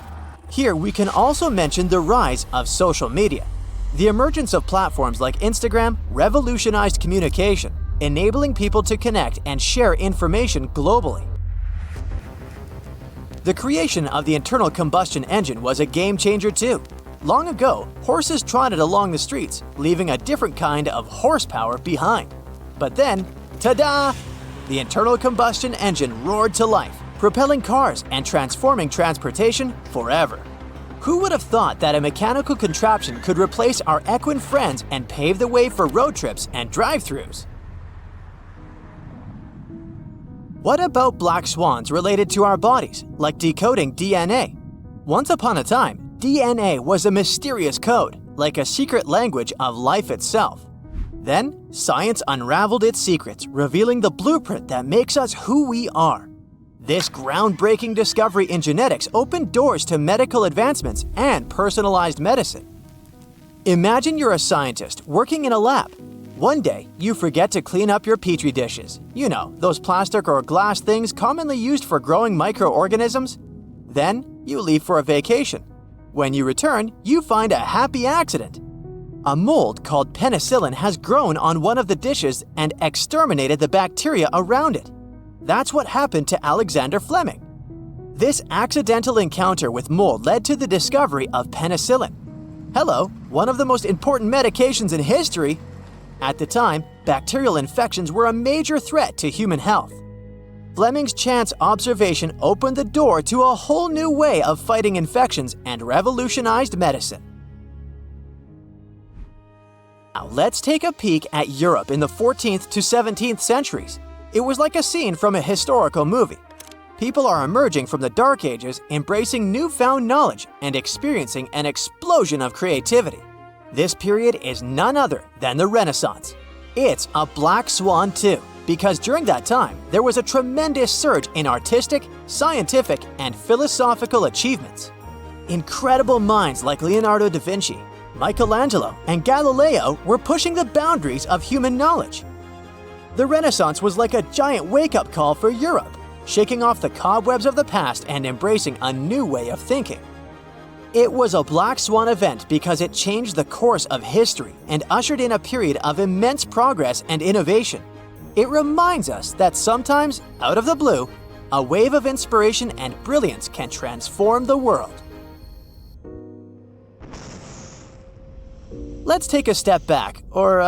Speaker 3: Here we can also mention the rise of social media. The emergence of platforms like Instagram revolutionized communication, enabling people to connect and share information globally. The creation of the internal combustion engine was a game changer too. Long ago, horses trotted along the streets, leaving a different kind of horsepower behind. But then, ta-da! The internal combustion engine roared to life, propelling cars and transforming transportation forever. Who would have thought that a mechanical contraption could replace our equine friends and pave the way for road trips and drive-thrus? What about black swans related to our bodies, like decoding DNA? Once upon a time, DNA was a mysterious code, like a secret language of life itself. Then, science unraveled its secrets, revealing the blueprint that makes us who we are. This groundbreaking discovery in genetics opened doors to medical advancements and personalized medicine. Imagine you're a scientist working in a lab. One day, you forget to clean up your petri dishes. You know, those plastic or glass things commonly used for growing microorganisms. Then, you leave for a vacation. When you return, you find a happy accident. A mold called penicillin has grown on one of the dishes and exterminated the bacteria around it. That's what happened to Alexander Fleming. This accidental encounter with mold led to the discovery of penicillin. Hello, one of the most important medications in history. At the time, bacterial infections were a major threat to human health. Fleming's chance observation opened the door to a whole new way of fighting infections and revolutionized medicine. Now let's take a peek at Europe in the 14th to 17th centuries. It was like a scene from a historical movie. People are emerging from the Dark Ages, embracing newfound knowledge and experiencing an explosion of creativity. This period is none other than the Renaissance. It's a black swan too, because during that time, there was a tremendous surge in artistic, scientific, and philosophical achievements. Incredible minds like Leonardo da Vinci, Michelangelo, and Galileo were pushing the boundaries of human knowledge. The Renaissance was like a giant wake-up call for Europe, shaking off the cobwebs of the past and embracing a new way of thinking. It was a black swan event because it changed the course of history and ushered in a period of immense progress and innovation. It reminds us that sometimes, out of the blue, a wave of inspiration and brilliance can transform the world. Let's take a step back, or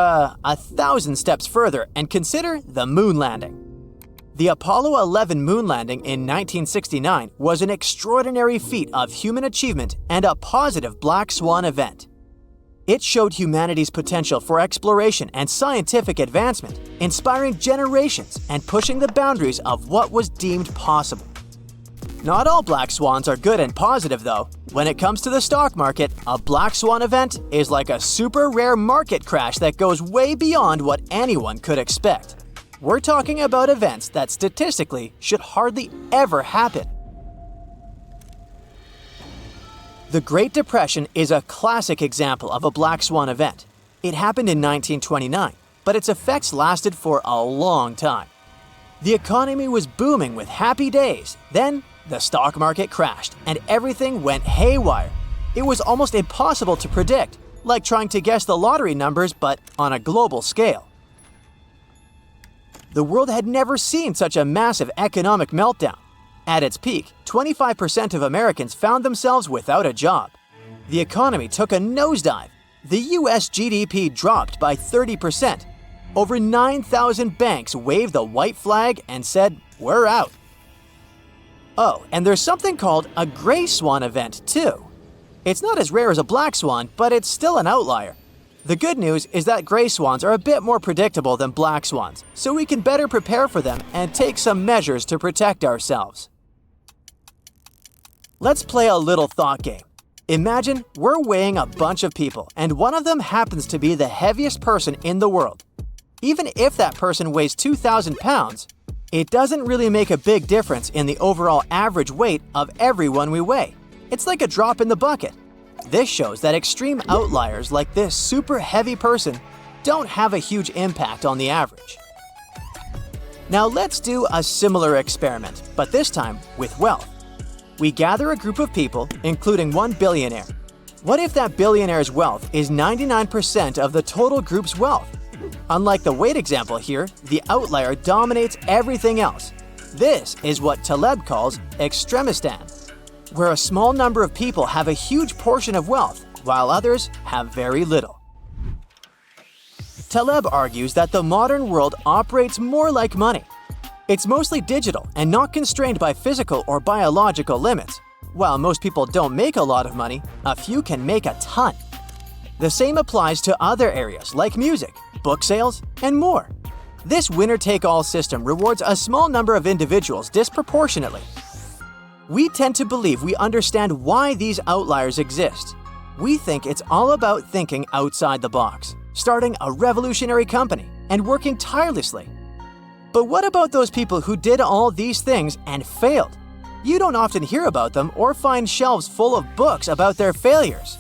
Speaker 3: 1,000 steps further, and consider the moon landing. The Apollo 11 moon landing in 1969 was an extraordinary feat of human achievement and a positive black swan event. It showed humanity's potential for exploration and scientific advancement, inspiring generations and pushing the boundaries of what was deemed possible. Not all black swans are good and positive, though. When it comes to the stock market, a black swan event is like a super rare market crash that goes way beyond what anyone could expect. We're talking about events that statistically should hardly ever happen. The Great Depression is a classic example of a black swan event. It happened in 1929, but its effects lasted for a long time. The economy was booming with happy days. Then, the stock market crashed and everything went haywire. It was almost impossible to predict, like trying to guess the lottery numbers but on a global scale. The world had never seen such a massive economic meltdown. At its peak, 25% of Americans found themselves without a job. The economy took a nosedive. The US GDP dropped by 30%. Over 9,000 banks waved the white flag and said, "We're out." Oh, and there's something called a gray swan event, too. It's not as rare as a black swan, but it's still an outlier. The good news is that gray swans are a bit more predictable than black swans, so we can better prepare for them and take some measures to protect ourselves. Let's play a little thought game. Imagine we're weighing a bunch of people, and one of them happens to be the heaviest person in the world. Even if that person weighs 2,000 pounds, it doesn't really make a big difference in the overall average weight of everyone we weigh. It's like a drop in the bucket. This shows that extreme outliers like this super heavy person don't have a huge impact on the average. Now let's do a similar experiment, but this time with wealth. We gather a group of people, including one billionaire. What if that billionaire's wealth is 99% of the total group's wealth? Unlike the weight example here, the outlier dominates everything else. This is what Taleb calls extremistan, where a small number of people have a huge portion of wealth, while others have very little. Taleb argues that the modern world operates more like money. It's mostly digital and not constrained by physical or biological limits. While most people don't make a lot of money, a few can make a ton. The same applies to other areas like music, book sales, and more. This winner-take-all system rewards a small number of individuals disproportionately. We tend to believe we understand why these outliers exist. We think it's all about thinking outside the box, starting a revolutionary company, and working tirelessly. But what about those people who did all these things and failed? You don't often hear about them or find shelves full of books about their failures.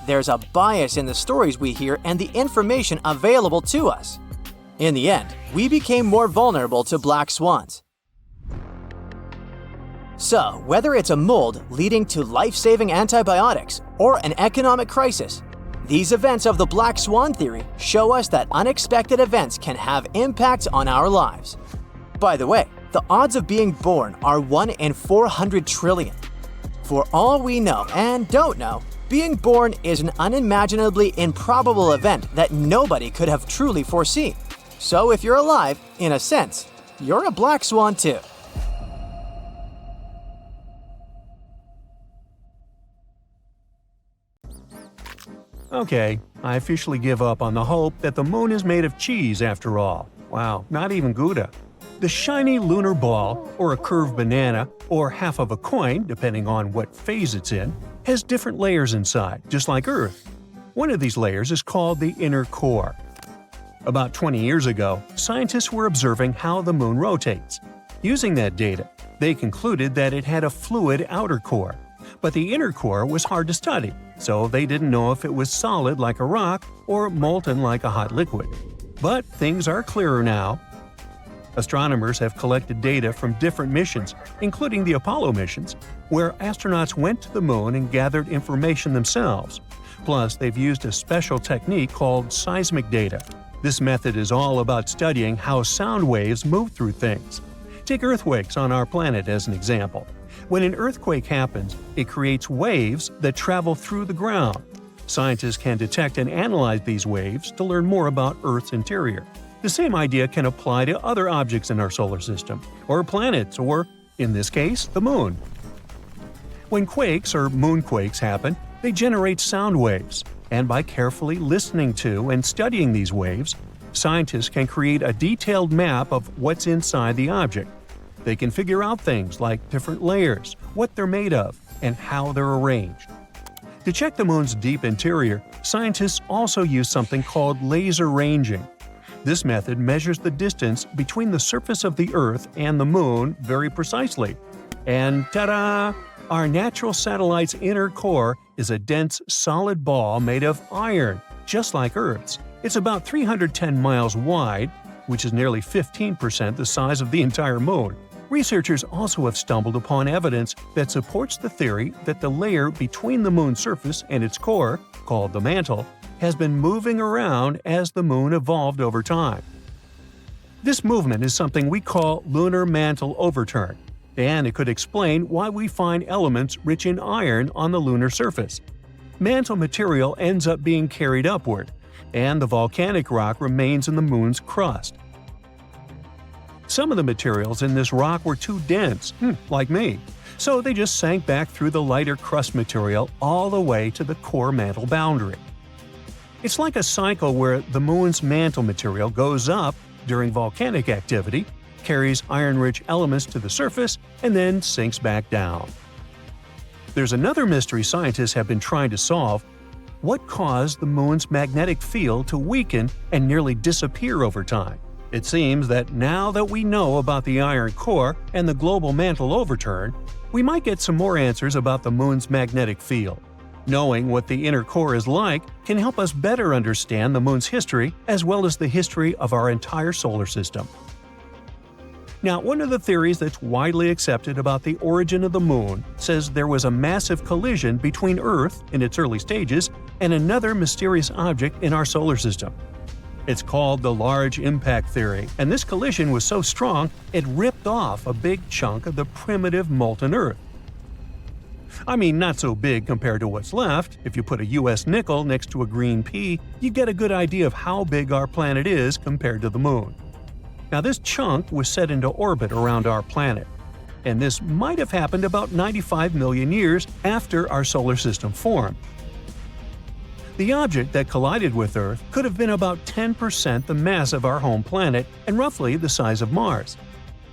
Speaker 3: There's a bias in the stories we hear and the information available to us. In the end, we became more vulnerable to black swans. So, whether it's a mold leading to life-saving antibiotics or an economic crisis, these events of the black swan theory show us that unexpected events can have impacts on our lives. By the way, the odds of being born are 1 in 400 trillion. For all we know and don't know, being born is an unimaginably improbable event that nobody could have truly foreseen. So if you're alive, in a sense, you're a black swan too.
Speaker 2: Okay, I officially give up on the hope that the moon is made of cheese after all. Wow, not even Gouda. The shiny lunar ball, or a curved banana, or half of a coin, depending on what phase it's in, has different layers inside, just like Earth. One of these layers is called the inner core. About 20 years ago, scientists were observing how the moon rotates. Using that data, they concluded that it had a fluid outer core. But the inner core was hard to study, so they didn't know if it was solid like a rock or molten like a hot liquid. But things are clearer now. Astronomers have collected data from different missions, including the Apollo missions, where astronauts went to the moon and gathered information themselves. Plus, they've used a special technique called seismic data. This method is all about studying how sound waves move through things. Take earthquakes on our planet as an example. When an earthquake happens, it creates waves that travel through the ground. Scientists can detect and analyze these waves to learn more about Earth's interior. The same idea can apply to other objects in our solar system, or planets, or, in this case, the moon. When quakes or moonquakes happen, they generate sound waves. And by carefully listening to and studying these waves, scientists can create a detailed map of what's inside the object. They can figure out things like different layers, what they're made of, and how they're arranged. To check the moon's deep interior, scientists also use something called laser ranging. This method measures the distance between the surface of the Earth and the moon very precisely. And ta-da! Our natural satellite's inner core is a dense, solid ball made of iron, just like Earth's. It's about 310 miles wide, which is nearly 15% the size of the entire moon. Researchers also have stumbled upon evidence that supports the theory that the layer between the moon's surface and its core, called the mantle, has been moving around as the moon evolved over time. This movement is something we call lunar mantle overturn, and it could explain why we find elements rich in iron on the lunar surface. Mantle material ends up being carried upward, and the volcanic rock remains in the moon's crust. Some of the materials in this rock were too dense, like me, so they just sank back through the lighter crust material all the way to the core mantle boundary. It's like a cycle where the moon's mantle material goes up during volcanic activity, carries iron-rich elements to the surface, and then sinks back down. There's another mystery scientists have been trying to solve. What caused the moon's magnetic field to weaken and nearly disappear over time? It seems that now that we know about the iron core and the global mantle overturn, we might get some more answers about the moon's magnetic field. Knowing what the inner core is like can help us better understand the moon's history as well as the history of our entire solar system. Now, one of the theories that's widely accepted about the origin of the moon says there was a massive collision between Earth in its early stages and another mysterious object in our solar system. It's called the Large Impact Theory, and this collision was so strong it ripped off a big chunk of the primitive molten Earth. I mean, not so big compared to what's left. If you put a US nickel next to a green pea, you get a good idea of how big our planet is compared to the moon. Now, this chunk was set into orbit around our planet, and this might have happened about 95 million years after our solar system formed. The object that collided with Earth could have been about 10% the mass of our home planet and roughly the size of Mars.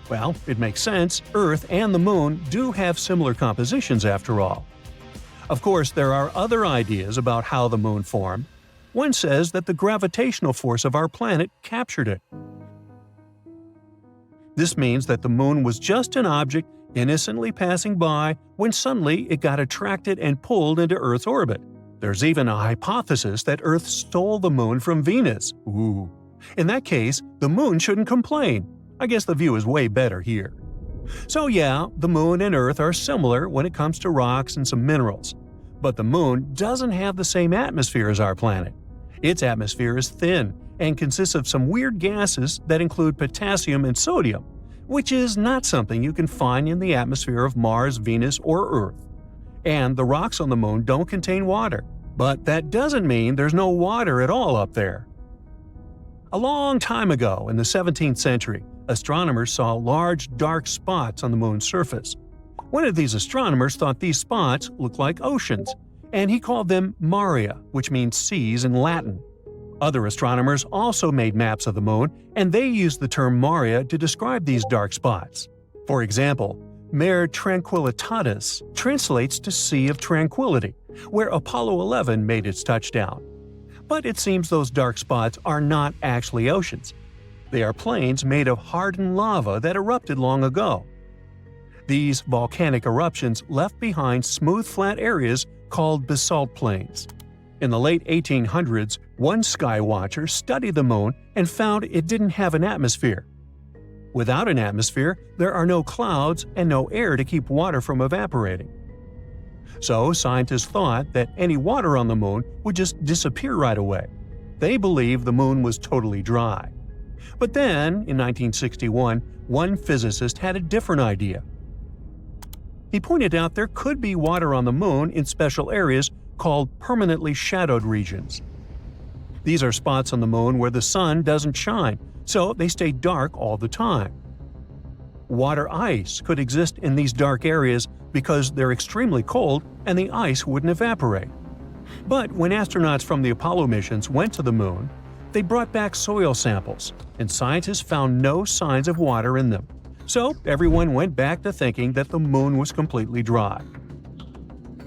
Speaker 2: Well, it makes sense. Earth and the Moon do have similar compositions after all. Of course, there are other ideas about how the Moon formed. One says that the gravitational force of our planet captured it. This means that the Moon was just an object innocently passing by when suddenly it got attracted and pulled into Earth's orbit. There's even a hypothesis that Earth stole the Moon from Venus. Ooh. In that case, the Moon shouldn't complain. I guess the view is way better here. So yeah, the Moon and Earth are similar when it comes to rocks and some minerals. But the Moon doesn't have the same atmosphere as our planet. Its atmosphere is thin and consists of some weird gases that include potassium and sodium, which is not something you can find in the atmosphere of Mars, Venus, or Earth. And the rocks on the Moon don't contain water. But that doesn't mean there's no water at all up there. A long time ago, in the 17th century, astronomers saw large dark spots on the Moon's surface. One of these astronomers thought these spots looked like oceans, and he called them maria, which means seas in Latin. Other astronomers also made maps of the Moon, and they used the term maria to describe these dark spots. For example, Mare Tranquillitatis translates to Sea of Tranquility, where Apollo 11 made its touchdown. But it seems those dark spots are not actually oceans. They are plains made of hardened lava that erupted long ago. These volcanic eruptions left behind smooth flat areas called basalt plains. In the late 1800s, one sky watcher studied the Moon and found it didn't have an atmosphere. Without an atmosphere, there are no clouds and no air to keep water from evaporating. So scientists thought that any water on the Moon would just disappear right away. They believed the Moon was totally dry. But then, in 1961, one physicist had a different idea. He pointed out there could be water on the Moon in special areas called permanently shadowed regions. These are spots on the Moon where the sun doesn't shine, so they stay dark all the time. Water ice could exist in these dark areas because they're extremely cold and the ice wouldn't evaporate. But when astronauts from the Apollo missions went to the moon, they brought back soil samples, and scientists found no signs of water in them. So everyone went back to thinking that the moon was completely dry.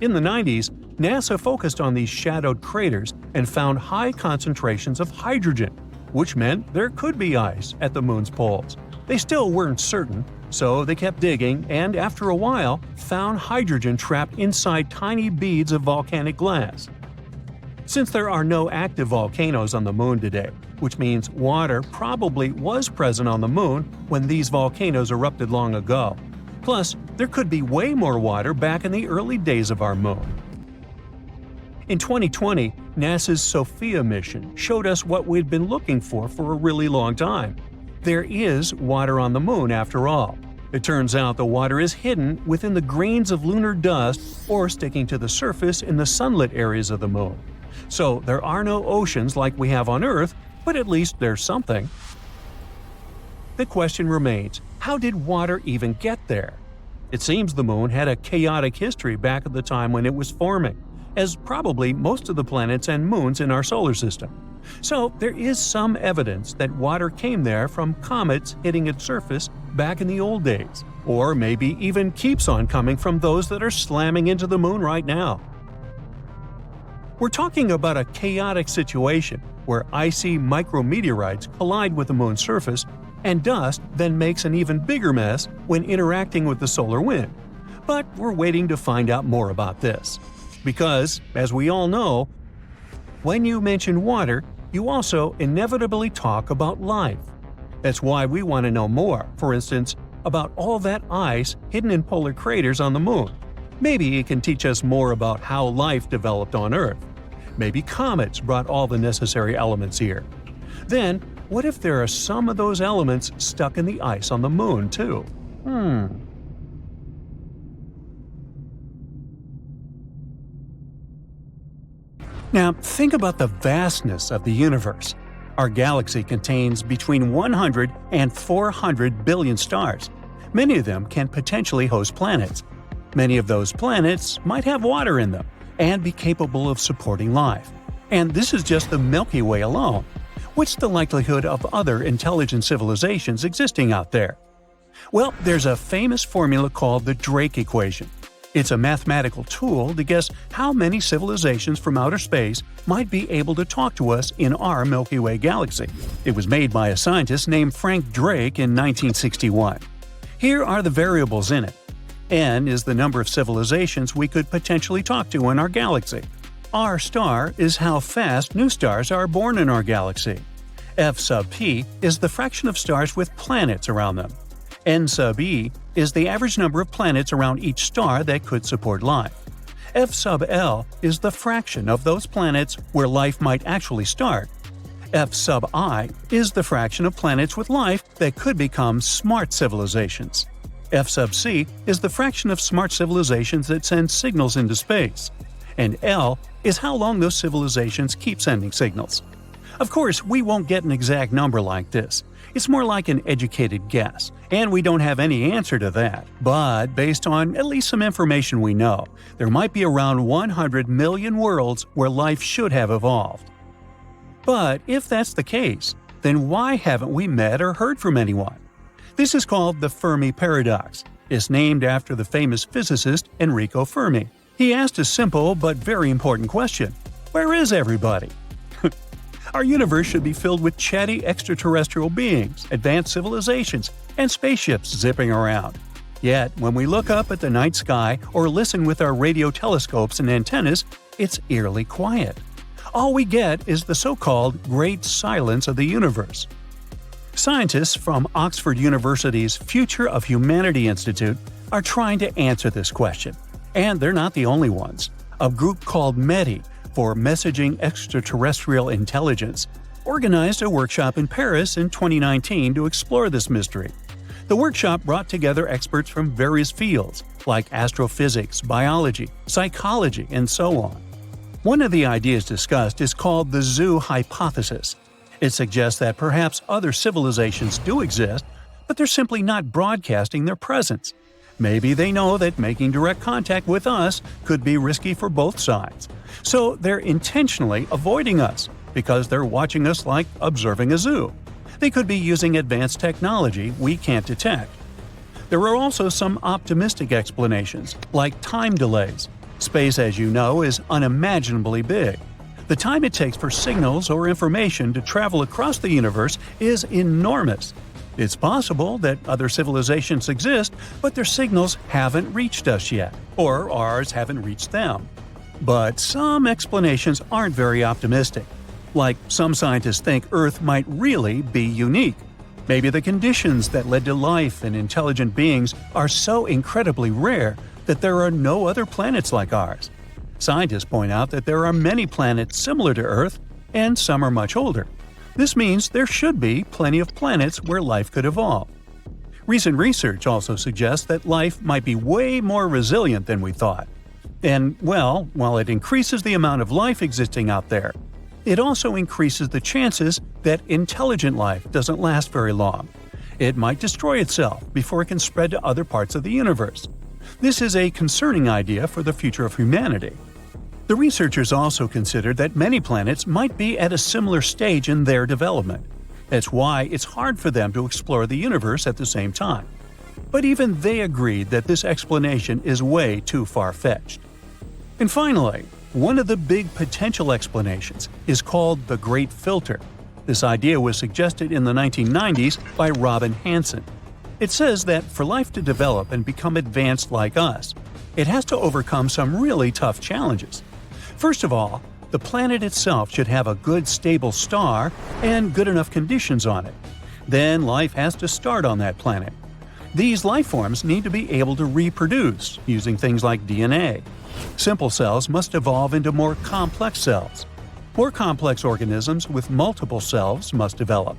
Speaker 2: In the 90s, NASA focused on these shadowed craters and found high concentrations of hydrogen, which meant there could be ice at the moon's poles. They still weren't certain, so they kept digging and, after a while, found hydrogen trapped inside tiny beads of volcanic glass. Since there are no active volcanoes on the moon today, which means water probably was present on the moon when these volcanoes erupted long ago. Plus, there could be way more water back in the early days of our moon. In 2020, NASA's SOFIA mission showed us what we'd been looking for a really long time. There is water on the moon after all. It turns out the water is hidden within the grains of lunar dust or sticking to the surface in the sunlit areas of the moon. So there are no oceans like we have on Earth, but at least there's something. The question remains, how did water even get there? It seems the moon had a chaotic history back at the time when it was forming, as probably most of the planets and moons in our solar system. So there is some evidence that water came there from comets hitting its surface back in the old days, or maybe even keeps on coming from those that are slamming into the moon right now. We're talking about a chaotic situation where icy micrometeorites collide with the moon's surface, and dust then makes an even bigger mess when interacting with the solar wind. But we're waiting to find out more about this. Because, as we all know, when you mention water, you also inevitably talk about life. That's why we want to know more, for instance, about all that ice hidden in polar craters on the moon. Maybe it can teach us more about how life developed on Earth. Maybe comets brought all the necessary elements here. Then, what if there are some of those elements stuck in the ice on the moon, too? Now, think about the vastness of the universe. Our galaxy contains between 100 and 400 billion stars. Many of them can potentially host planets. Many of those planets might have water in them and be capable of supporting life. And this is just the Milky Way alone. What's the likelihood of other intelligent civilizations existing out there? Well, there's a famous formula called the Drake equation. It's a mathematical tool to guess how many civilizations from outer space might be able to talk to us in our Milky Way galaxy. It was made by a scientist named Frank Drake in 1961. Here are the variables in it. N is the number of civilizations we could potentially talk to in our galaxy. R star is how fast new stars are born in our galaxy. F sub p is the fraction of stars with planets around them. N sub e is the average number of planets around each star that could support life. F sub L is the fraction of those planets where life might actually start. F sub I is the fraction of planets with life that could become smart civilizations. F sub c is the fraction of smart civilizations that send signals into space. And L is how long those civilizations keep sending signals. Of course, we won't get an exact number like this. It's more like an educated guess, and we don't have any answer to that. But based on at least some information we know, there might be around 100 million worlds where life should have evolved. But if that's the case, then why haven't we met or heard from anyone? This is called the Fermi paradox. It's named after the famous physicist Enrico Fermi. He asked a simple but very important question: where is everybody? Our universe should be filled with chatty extraterrestrial beings, advanced civilizations, and spaceships zipping around. Yet, when we look up at the night sky or listen with our radio telescopes and antennas, it's eerily quiet. All we get is the so-called Great Silence of the universe. Scientists from Oxford University's Future of Humanity Institute are trying to answer this question. And they're not the only ones. A group called METI, for Messaging Extraterrestrial Intelligence, organized a workshop in Paris in 2019 to explore this mystery. The workshop brought together experts from various fields, like astrophysics, biology, psychology, and so on. One of the ideas discussed is called the zoo hypothesis. It suggests that perhaps other civilizations do exist, but they're simply not broadcasting their presence. Maybe they know that making direct contact with us could be risky for both sides. So they're intentionally avoiding us because they're watching us like observing a zoo. They could be using advanced technology we can't detect. There are also some optimistic explanations, like time delays. Space, as you know, is unimaginably big. The time it takes for signals or information to travel across the universe is enormous. It's possible that other civilizations exist, but their signals haven't reached us yet, or ours haven't reached them. But some explanations aren't very optimistic. Like, some scientists think Earth might really be unique. Maybe the conditions that led to life and intelligent beings are so incredibly rare that there are no other planets like ours. Scientists point out that there are many planets similar to Earth, and some are much older. This means there should be plenty of planets where life could evolve. Recent research also suggests that life might be way more resilient than we thought. And, well, while it increases the amount of life existing out there, it also increases the chances that intelligent life doesn't last very long. It might destroy itself before it can spread to other parts of the universe. This is a concerning idea for the future of humanity. The researchers also considered that many planets might be at a similar stage in their development. That's why it's hard for them to explore the universe at the same time. But even they agreed that this explanation is way too far-fetched. And finally, one of the big potential explanations is called the Great Filter. This idea was suggested in the 1990s by Robin Hanson. It says that for life to develop and become advanced like us, it has to overcome some really tough challenges. First of all, the planet itself should have a good stable star and good enough conditions on it. Then life has to start on that planet. These life forms need to be able to reproduce using things like DNA. Simple cells must evolve into more complex cells. More complex organisms with multiple cells must develop.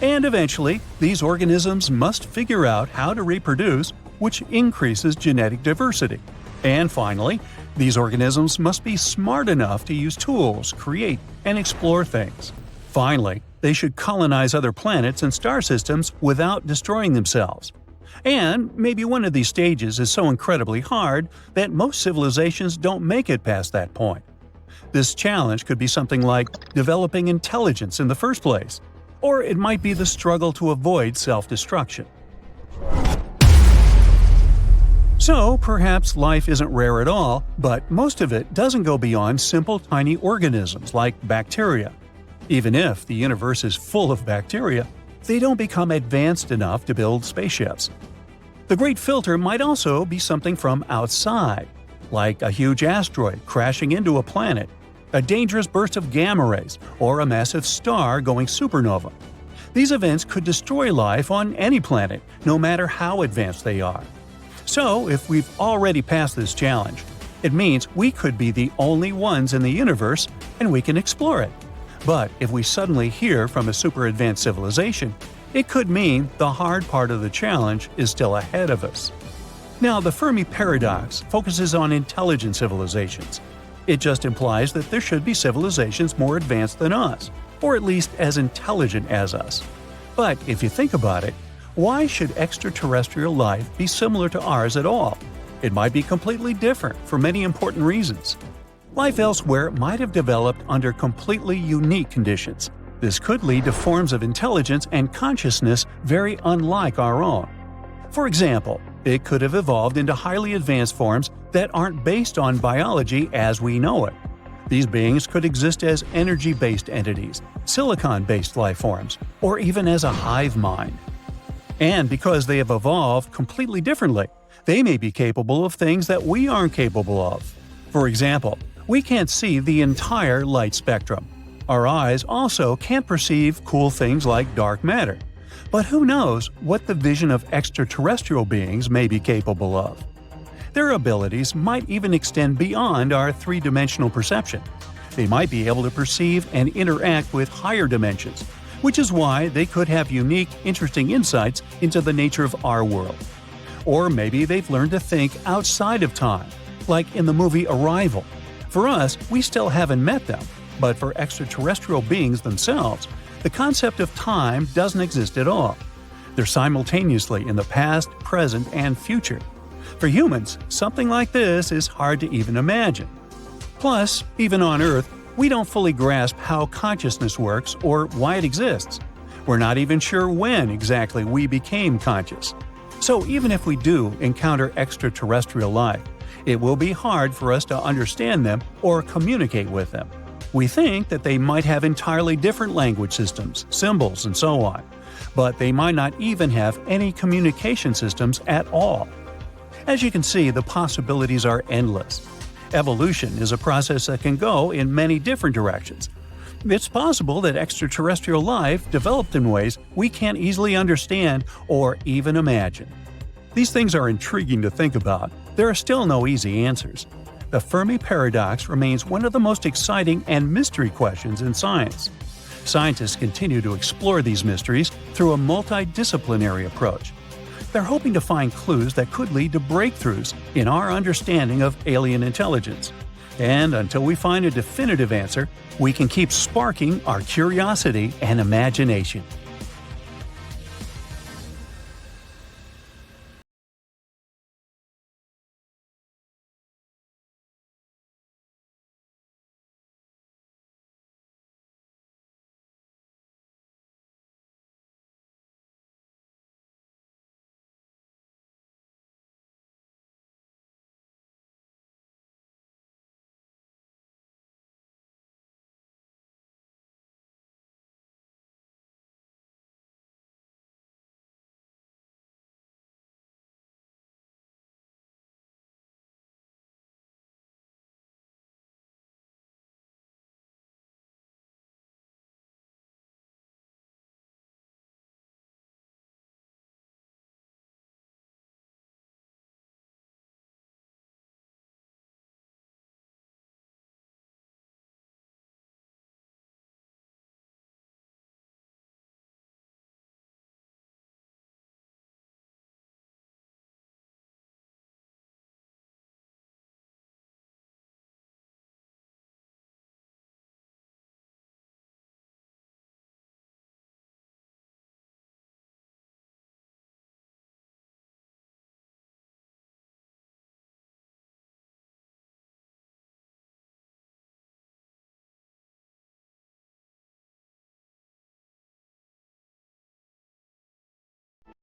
Speaker 2: And eventually, these organisms must figure out how to reproduce, which increases genetic diversity. And finally, these organisms must be smart enough to use tools, create, and explore things. Finally, they should colonize other planets and star systems without destroying themselves. And maybe one of these stages is so incredibly hard that most civilizations don't make it past that point. This challenge could be something like developing intelligence in the first place, or it might be the struggle to avoid self-destruction. So, perhaps life isn't rare at all, but most of it doesn't go beyond simple tiny organisms like bacteria. Even if the universe is full of bacteria, they don't become advanced enough to build spaceships. The Great Filter might also be something from outside, like a huge asteroid crashing into a planet, a dangerous burst of gamma rays, or a massive star going supernova. These events could destroy life on any planet, no matter how advanced they are. So, if we've already passed this challenge, it means we could be the only ones in the universe and we can explore it. But if we suddenly hear from a super advanced civilization, it could mean the hard part of the challenge is still ahead of us. Now, the Fermi paradox focuses on intelligent civilizations. It just implies that there should be civilizations more advanced than us, or at least as intelligent as us. But if you think about it, why should extraterrestrial life be similar to ours at all? It might be completely different for many important reasons. Life elsewhere might have developed under completely unique conditions. This could lead to forms of intelligence and consciousness very unlike our own. For example, it could have evolved into highly advanced forms that aren't based on biology as we know it. These beings could exist as energy-based entities, silicon-based life forms, or even as a hive mind. And because they have evolved completely differently, they may be capable of things that we aren't capable of. For example, we can't see the entire light spectrum. Our eyes also can't perceive cool things like dark matter. But who knows what the vision of extraterrestrial beings may be capable of? Their abilities might even extend beyond our three-dimensional perception. They might be able to perceive and interact with higher dimensions, which is why they could have unique, interesting insights into the nature of our world. Or maybe they've learned to think outside of time, like in the movie Arrival. For us, we still haven't met them, but for extraterrestrial beings themselves, the concept of time doesn't exist at all. They're simultaneously in the past, present, and future. For humans, something like this is hard to even imagine. Plus, even on Earth, we don't fully grasp how consciousness works or why it exists. We're not even sure when exactly we became conscious. So even if we do encounter extraterrestrial life, it will be hard for us to understand them or communicate with them. We think that they might have entirely different language systems, symbols, and so on, but they might not even have any communication systems at all. As you can see, the possibilities are endless. Evolution is a process that can go in many different directions. It's possible that extraterrestrial life developed in ways we can't easily understand or even imagine. These things are intriguing to think about. There are still no easy answers. The Fermi paradox remains one of the most exciting and mystery questions in science. Scientists continue to explore these mysteries through a multidisciplinary approach. They're hoping to find clues that could lead to breakthroughs in our understanding of alien intelligence. And until we find a definitive answer, we can keep sparking our curiosity and imagination.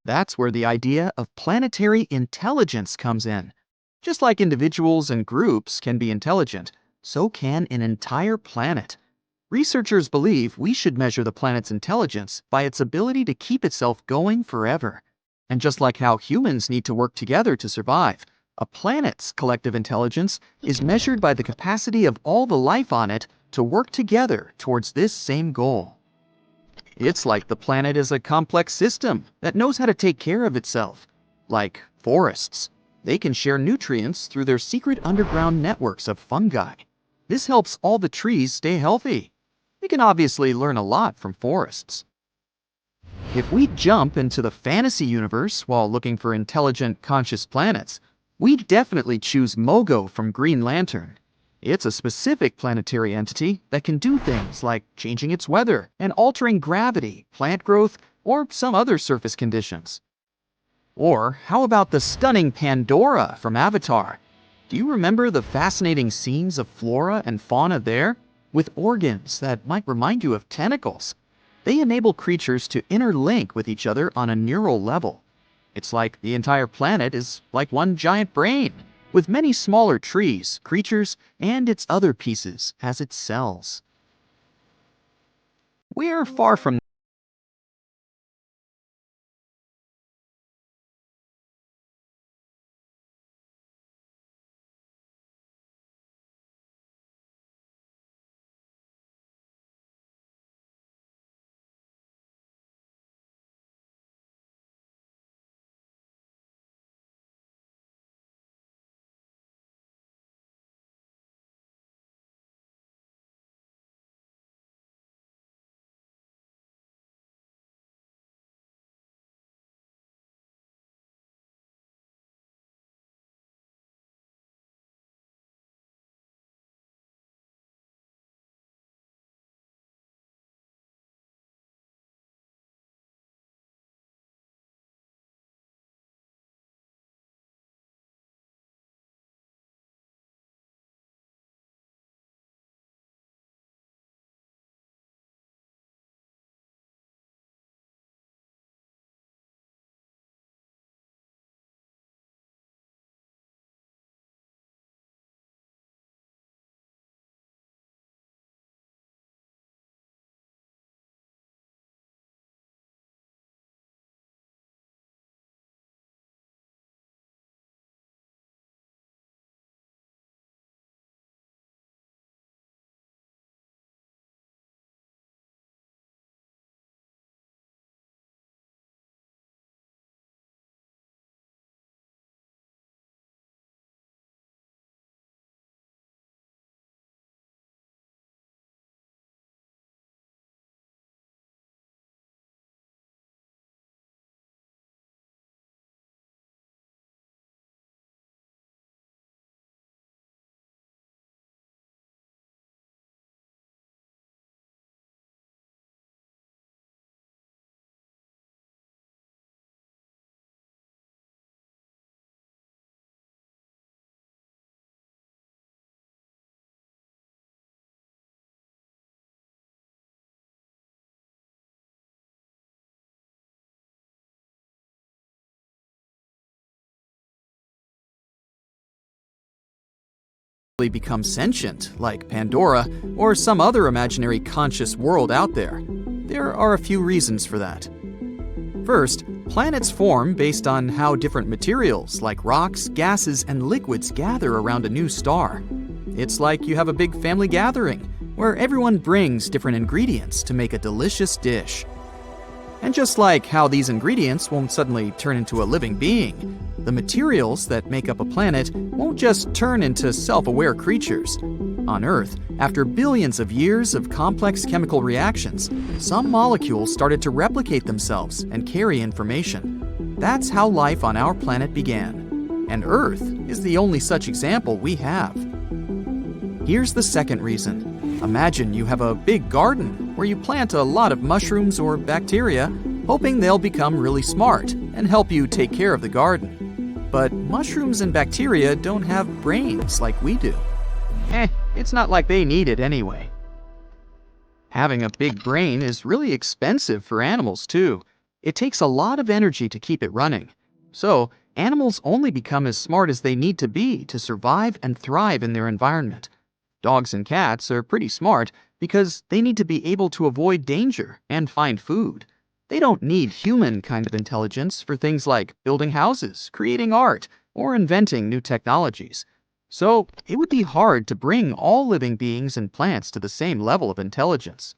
Speaker 4: That's where the idea of planetary intelligence comes in. Just like individuals and groups can be intelligent, so can an entire planet. Researchers believe we should measure the planet's intelligence by its ability to keep itself going forever. And just like how humans need to work together to survive, a planet's collective intelligence is measured by the capacity of all the life on it to work together towards this same goal. It's like the planet is a complex system that knows how to take care of itself. Like forests. They can share nutrients through their secret underground networks of fungi. This helps all the trees stay healthy. We can obviously learn a lot from forests. If we jump into the fantasy universe while looking for intelligent, conscious planets, we'd definitely choose Mogo from Green Lantern. It's a specific planetary entity that can do things like changing its weather and altering gravity, plant growth, or some other surface conditions. Or how about the stunning Pandora from Avatar? Do you remember the fascinating scenes of flora and fauna there? With organs that might remind you of tentacles. They enable creatures to interlink with each other on a neural level. It's like the entire planet is like one giant brain, with many smaller trees, creatures, and its other pieces as its cells. We're far from become sentient, like Pandora or some other imaginary conscious world out there? There are a few reasons for that. First, planets form based on how different materials like rocks, gases, and liquids gather around a new star. It's like you have a big family gathering where everyone brings different ingredients to make a delicious dish. And just like how these ingredients won't suddenly turn into a living being, the materials that make up a planet won't just turn into self-aware creatures. On Earth, after billions of years of complex chemical reactions, some molecules started to replicate themselves and carry information. That's how life on our planet began. And Earth is the only such example we have. Here's the second reason. Imagine you have a big garden where you plant a lot of mushrooms or bacteria, hoping they'll become really smart and help you take care of the garden. But mushrooms and bacteria don't have brains like we do. It's not like they need it anyway. Having a big brain is really expensive for animals too. It takes a lot of energy to keep it running. So, animals only become as smart as they need to be to survive and thrive in their environment. Dogs and cats are pretty smart because they need to be able to avoid danger and find food. They don't need human kind of intelligence for things like building houses, creating art, or inventing new technologies. So, it would be hard to bring all living beings and plants to the same level of intelligence.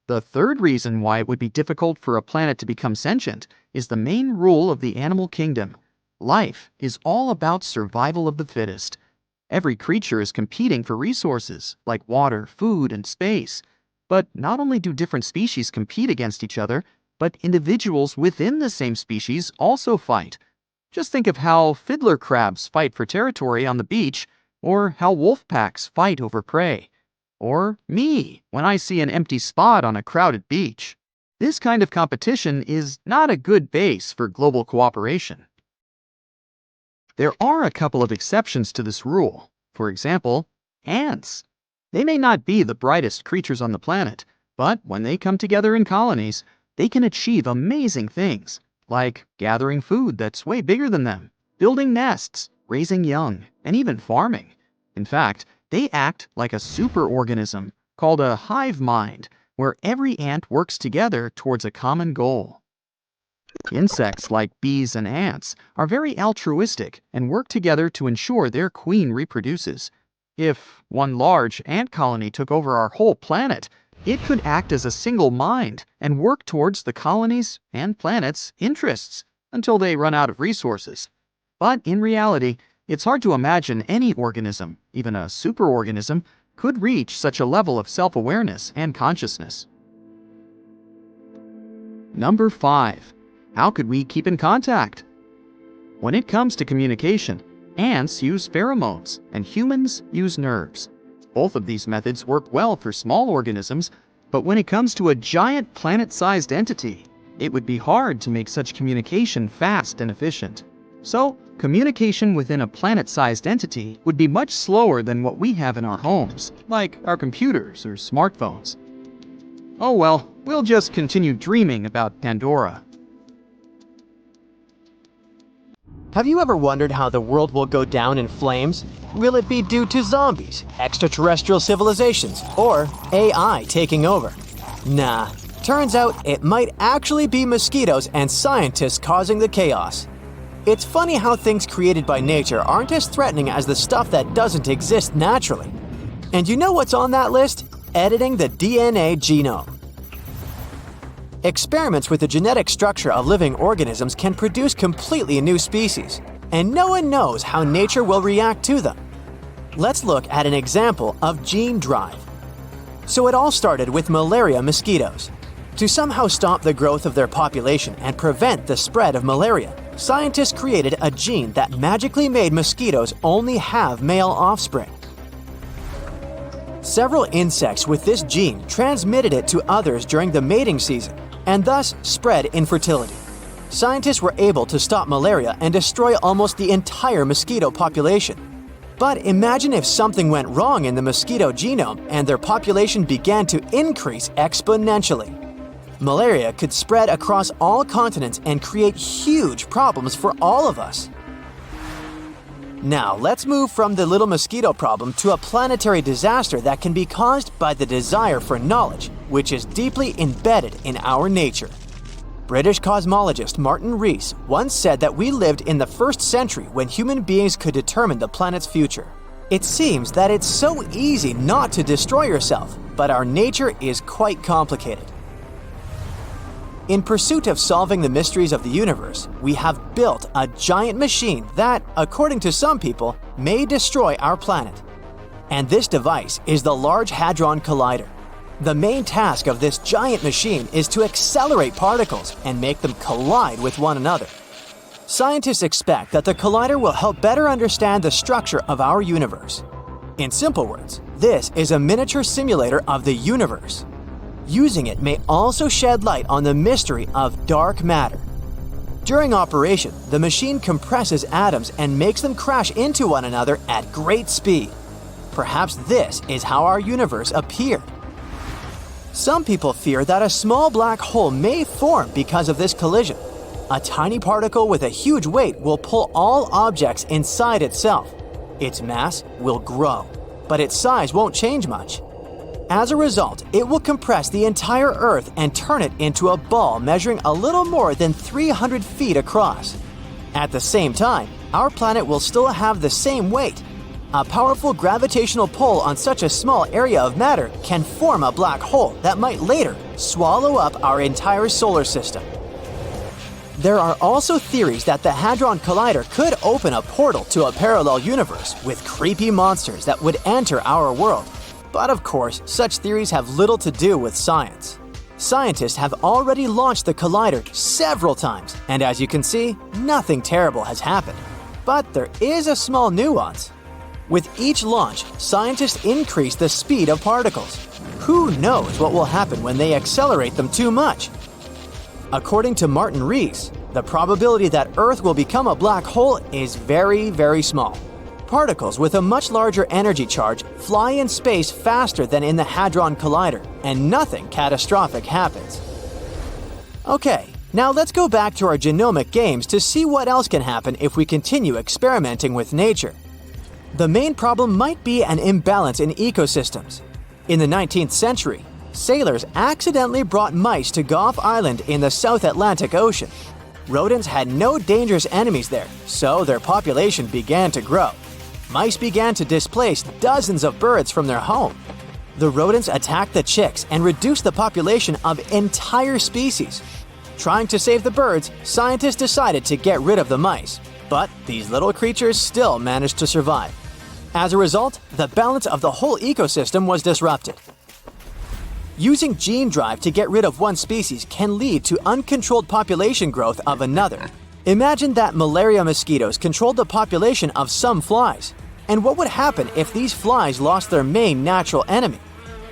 Speaker 4: The third reason why it would be difficult for a planet to become sentient is the main rule of the animal kingdom. Life is all about survival of the fittest. Every creature is competing for resources like water, food, and space. But not only do different species compete against each other, but individuals within the same species also fight. Just think of how fiddler crabs fight for territory on the beach, or how wolf packs fight over prey. Or me, when I see an empty spot on a crowded beach. This kind of competition is not a good base for global cooperation. There are a couple of exceptions to this rule. For example, ants. They may not be the brightest creatures on the planet, but when they come together in colonies, they can achieve amazing things, like gathering food that's way bigger than them, building nests, raising young, and even farming. In fact, they act like a superorganism called a hive mind, where every ant works together towards a common goal. Insects like bees and ants are very altruistic and work together to ensure their queen reproduces. If one large ant colony took over our whole planet, it could act as a single mind and work towards the colony's and planet's interests until they run out of resources. But in reality, it's hard to imagine any organism, even a superorganism, could reach such a level of self-awareness and consciousness. Number 5. How could we keep in contact? When it comes to communication, ants use pheromones and humans use nerves. Both of these methods work well for small organisms, but when it comes to a giant planet-sized entity, it would be hard to make such communication fast and efficient. So, communication within a planet-sized entity would be much slower than what we have in our homes, like our computers or smartphones. Oh well, we'll just continue dreaming about Pandora.
Speaker 3: Have you ever wondered how the world will go down in flames? Will it be due to zombies, extraterrestrial civilizations, or AI taking over? Nah, turns out it might actually be mosquitoes and scientists causing the chaos. It's funny how things created by nature aren't as threatening as the stuff that doesn't exist naturally. And you know what's on that list? Editing the DNA genome. Experiments with the genetic structure of living organisms can produce completely new species, and no one knows how nature will react to them. Let's look at an example of gene drive. So it all started with malaria mosquitoes. To somehow stop the growth of their population and prevent the spread of malaria, scientists created a gene that magically made mosquitoes only have male offspring. Several insects with this gene transmitted it to others during the mating season, and thus spread infertility. Scientists were able to stop malaria and destroy almost the entire mosquito population. But imagine if something went wrong in the mosquito genome and their population began to increase exponentially. Malaria could spread across all continents and create huge problems for all of us. Now, let's move from the little mosquito problem to a planetary disaster that can be caused by the desire for knowledge, which is deeply embedded in our nature. British cosmologist Martin Rees once said that we lived in the 1st century when human beings could determine the planet's future. It seems that it's so easy not to destroy yourself, but our nature is quite complicated. In pursuit of solving the mysteries of the universe, we have built a giant machine that, according to some people, may destroy our planet. And this device is the Large Hadron Collider. The main task of this giant machine is to accelerate particles and make them collide with one another. Scientists expect that the collider will help better understand the structure of our universe. In simple words, this is a miniature simulator of the universe. Using it may also shed light on the mystery of dark matter. During operation, the machine compresses atoms and makes them crash into one another at great speed. Perhaps this is how our universe appeared. Some people fear that a small black hole may form because of this collision. A tiny particle with a huge weight will pull all objects inside itself. Its mass will grow, but its size won't change much. As a result, it will compress the entire Earth and turn it into a ball measuring a little more than 300 feet across. At the same time, our planet will still have the same weight. A powerful gravitational pull on such a small area of matter can form a black hole that might later swallow up our entire solar system. There are also theories that the Hadron Collider could open a portal to a parallel universe with creepy monsters that would enter our world. But of course, such theories have little to do with science. Scientists have already launched the collider several times, and as you can see, nothing terrible has happened. But there is a small nuance. With each launch, scientists increase the speed of particles. Who knows what will happen when they accelerate them too much? According to Martin Rees, the probability that Earth will become a black hole is very, very small. Particles with a much larger energy charge fly in space faster than in the Hadron Collider, and nothing catastrophic happens. Okay, now let's go back to our genomic games to see what else can happen if we continue experimenting with nature. The main problem might be an imbalance in ecosystems. In the 19th century, sailors accidentally brought mice to Gough Island in the South Atlantic Ocean. Rodents had no dangerous enemies there, so their population began to grow. Mice began to displace dozens of birds from their home. The rodents attacked the chicks and reduced the population of entire species. Trying to save the birds, scientists decided to get rid of the mice, but these little creatures still managed to survive. As a result, the balance of the whole ecosystem was disrupted. Using gene drive to get rid of one species can lead to uncontrolled population growth of another. Imagine that malaria mosquitoes controlled the population of some flies. And what would happen if these flies lost their main natural enemy?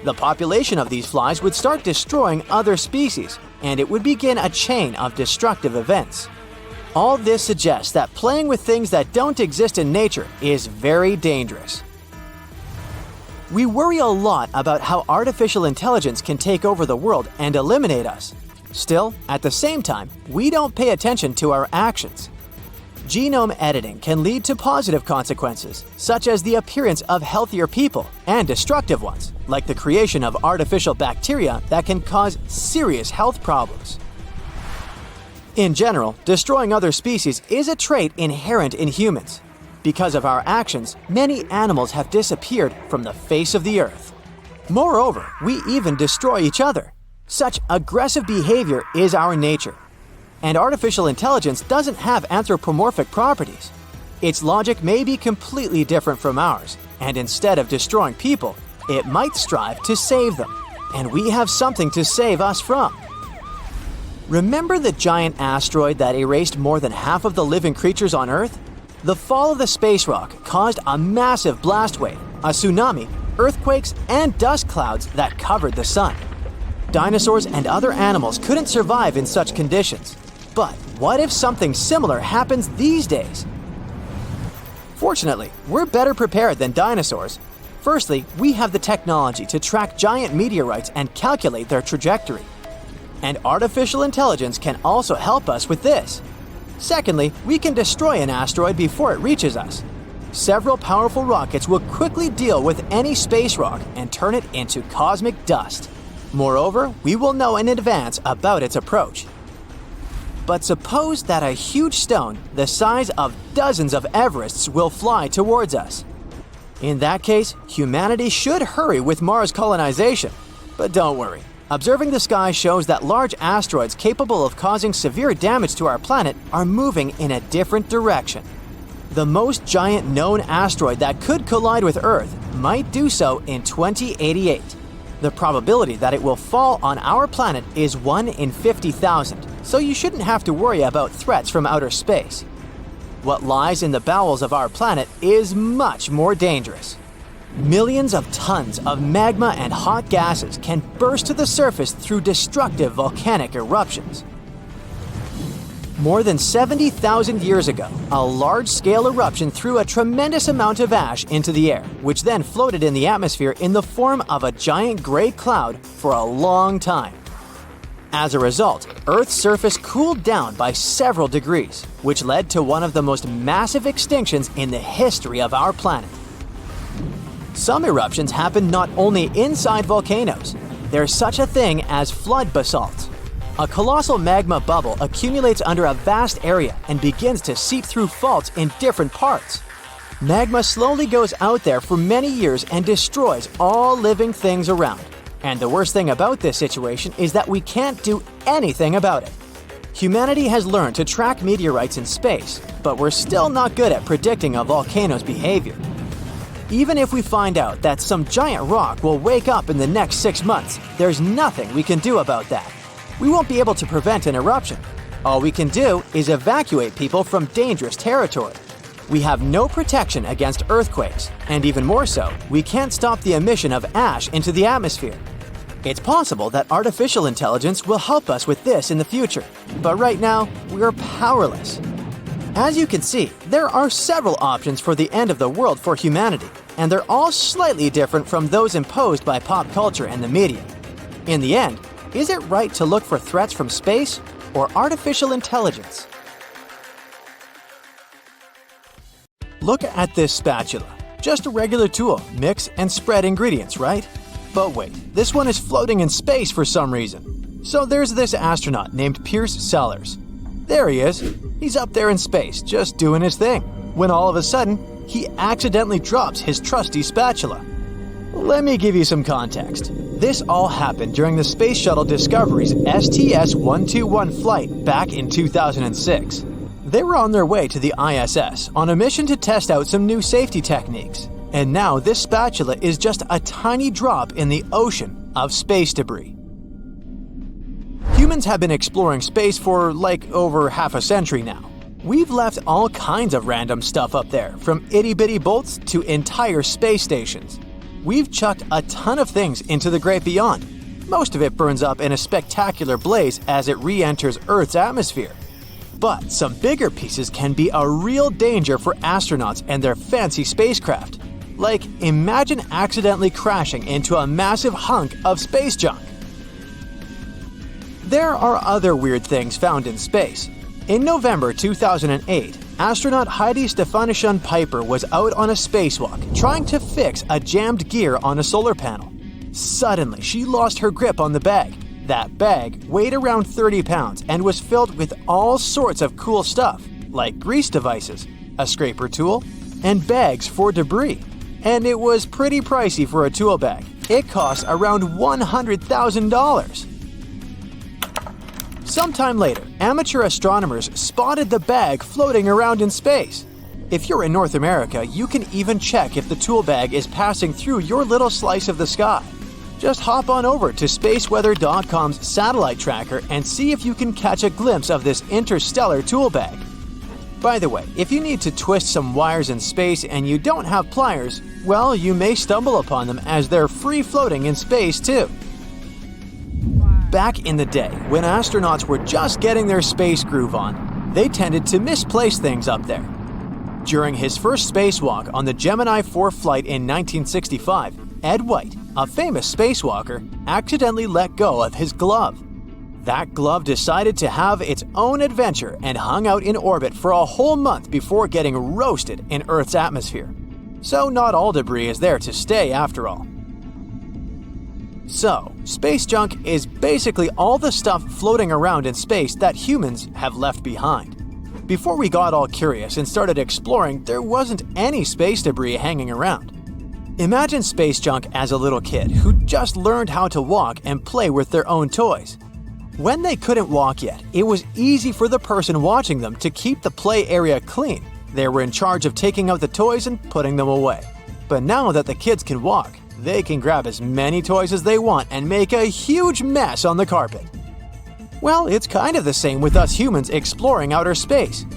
Speaker 3: The population of these flies would start destroying other species, and it would begin a chain of destructive events. All this suggests that playing with things that don't exist in nature is very dangerous. We worry a lot about how artificial intelligence can take over the world and eliminate us. Still, at the same time, we don't pay attention to our actions. Genome editing can lead to positive consequences, such as the appearance of healthier people and destructive ones, like the creation of artificial bacteria that can cause serious health problems. In general, destroying other species is a trait inherent in humans. Because of our actions, many animals have disappeared from the face of the earth. Moreover, we even destroy each other. Such aggressive behavior is our nature. And artificial intelligence doesn't have anthropomorphic properties. Its logic may be completely different from ours, and instead of destroying people, it might strive to save them. And we have something to save us from. Remember the giant asteroid that erased more than half of the living creatures on Earth? The fall of the space rock caused a massive blast wave, a tsunami, earthquakes, and dust clouds that covered the sun. Dinosaurs and other animals couldn't survive in such conditions. But what if something similar happens these days? Fortunately, we're better prepared than dinosaurs. Firstly, we have the technology to track giant meteorites and calculate their trajectory. And artificial intelligence can also help us with this. Secondly, we can destroy an asteroid before it reaches us. several powerful rockets will quickly deal with any space rock and turn it into cosmic dust. Moreover, we will know in advance about its approach. But suppose that a huge stone the size of dozens of Everests will fly towards us. In that case, humanity should hurry with Mars colonization. But don't worry, observing the sky shows that large asteroids capable of causing severe damage to our planet are moving in a different direction. The most giant known asteroid that could collide with Earth might do so in 2088. The probability that it will fall on our planet is 1 in 50,000, so you shouldn't have to worry about threats from outer space. What lies in the bowels of our planet is much more dangerous. Millions of tons of magma and hot gases can burst to the surface through destructive volcanic eruptions. More than 70,000 years ago, a large-scale eruption threw a tremendous amount of ash into the air, which then floated in the atmosphere in the form of a giant gray cloud for a long time. As a result, Earth's surface cooled down by several degrees, which led to one of the most massive extinctions in the history of our planet. Some eruptions happen not only inside volcanoes. There's such a thing as flood basalt. A colossal magma bubble accumulates under a vast area and begins to seep through faults in different parts. Magma slowly goes out there for many years and destroys all living things around. And the worst thing about this situation is that we can't do anything about it. Humanity has learned to track meteorites in space, but we're still not good at predicting a volcano's behavior. Even if we find out that some giant rock will wake up in the next 6 months, there's nothing we can do about that. We won't be able to prevent an eruption. All we can do is evacuate people from dangerous territory. We have no protection against earthquakes, and even more so, we can't stop the emission of ash into the atmosphere. It's possible that artificial intelligence will help us with this in the future, but right now, we're powerless. As you can see, there are several options for the end of the world for humanity, and they're all slightly different from those imposed by pop culture and the media. In the end, is it right to look for threats from space or artificial intelligence? Look at this spatula. Just a regular tool, mix and spread ingredients, right? But wait, this one is floating in space for some reason. So there's this astronaut named Pierce Sellers. There he is. He's up there in space, just doing his thing, when all of a sudden, he accidentally drops his trusty spatula. Let me give you some context. This all happened during the Space Shuttle Discovery's STS-121 flight back in 2006. They were on their way to the ISS on a mission to test out some new safety techniques. And now this spatula is just a tiny drop in the ocean of space debris. Humans have been exploring space for over half a century now. We've left all kinds of random stuff up there, from itty-bitty bolts to entire space stations. We've chucked a ton of things into the great beyond. Most of it burns up in a spectacular blaze as it re-enters Earth's atmosphere. But some bigger pieces can be a real danger for astronauts and their fancy spacecraft. Imagine accidentally crashing into a massive hunk of space junk. There are other weird things found in space. In November 2008, astronaut Heidi Stefanishan Piper was out on a spacewalk trying to fix a jammed gear on a solar panel. Suddenly, she lost her grip on the bag. That bag weighed around 30 pounds and was filled with all sorts of cool stuff, like grease devices, a scraper tool, and bags for debris. And it was pretty pricey for a tool bag. It cost around $100,000. Sometime later, amateur astronomers spotted the bag floating around in space. If you're in North America, you can even check if the tool bag is passing through your little slice of the sky. Just hop on over to spaceweather.com's satellite tracker and see if you can catch a glimpse of this interstellar tool bag. By the way, if you need to twist some wires in space and you don't have pliers, well, you may stumble upon them as they're free-floating in space too. Back in the day, when astronauts were just getting their space groove on, they tended to misplace things up there. During his first spacewalk on the Gemini 4 flight in 1965, Ed White, a famous spacewalker, accidentally let go of his glove. That glove decided to have its own adventure and hung out in orbit for a whole month before getting roasted in Earth's atmosphere. So not all debris is there to stay after all. So, space junk is basically all the stuff floating around in space that humans have left behind. Before we got all curious and started exploring, there wasn't any space debris hanging around. Imagine space junk as a little kid who just learned how to walk and play with their own toys. When they couldn't walk yet, it was easy for the person watching them to keep the play area clean. They were in charge of taking out the toys and putting them away. But now that the kids can walk, they can grab as many toys as they want and make a huge mess on the carpet. Well, it's kind of the same with us humans exploring outer space.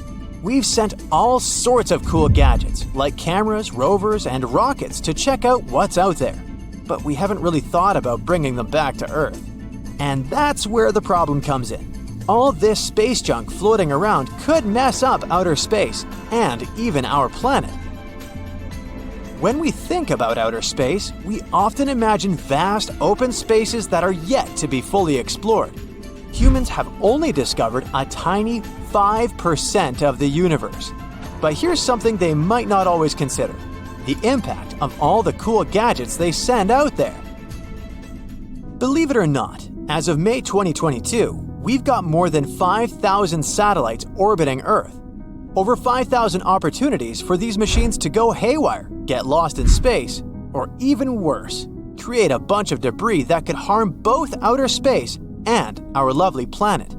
Speaker 3: We've sent all sorts of cool gadgets, like cameras, rovers, and rockets to check out what's out there. But we haven't really thought about bringing them back to Earth. And that's where the problem comes in. All this space junk floating around could mess up outer space and even our planet. When we think about outer space, we often imagine vast open spaces that are yet to be fully explored. Humans have only discovered a tiny 5% of the universe. But here's something they might not always consider: the impact of all the cool gadgets they send out there. Believe it or not, as of May 2022, we've got more than 5,000 satellites orbiting Earth. Over 5,000 opportunities for these machines to go haywire, get lost in space, or even worse, create a bunch of debris that could harm both outer space and our lovely planet.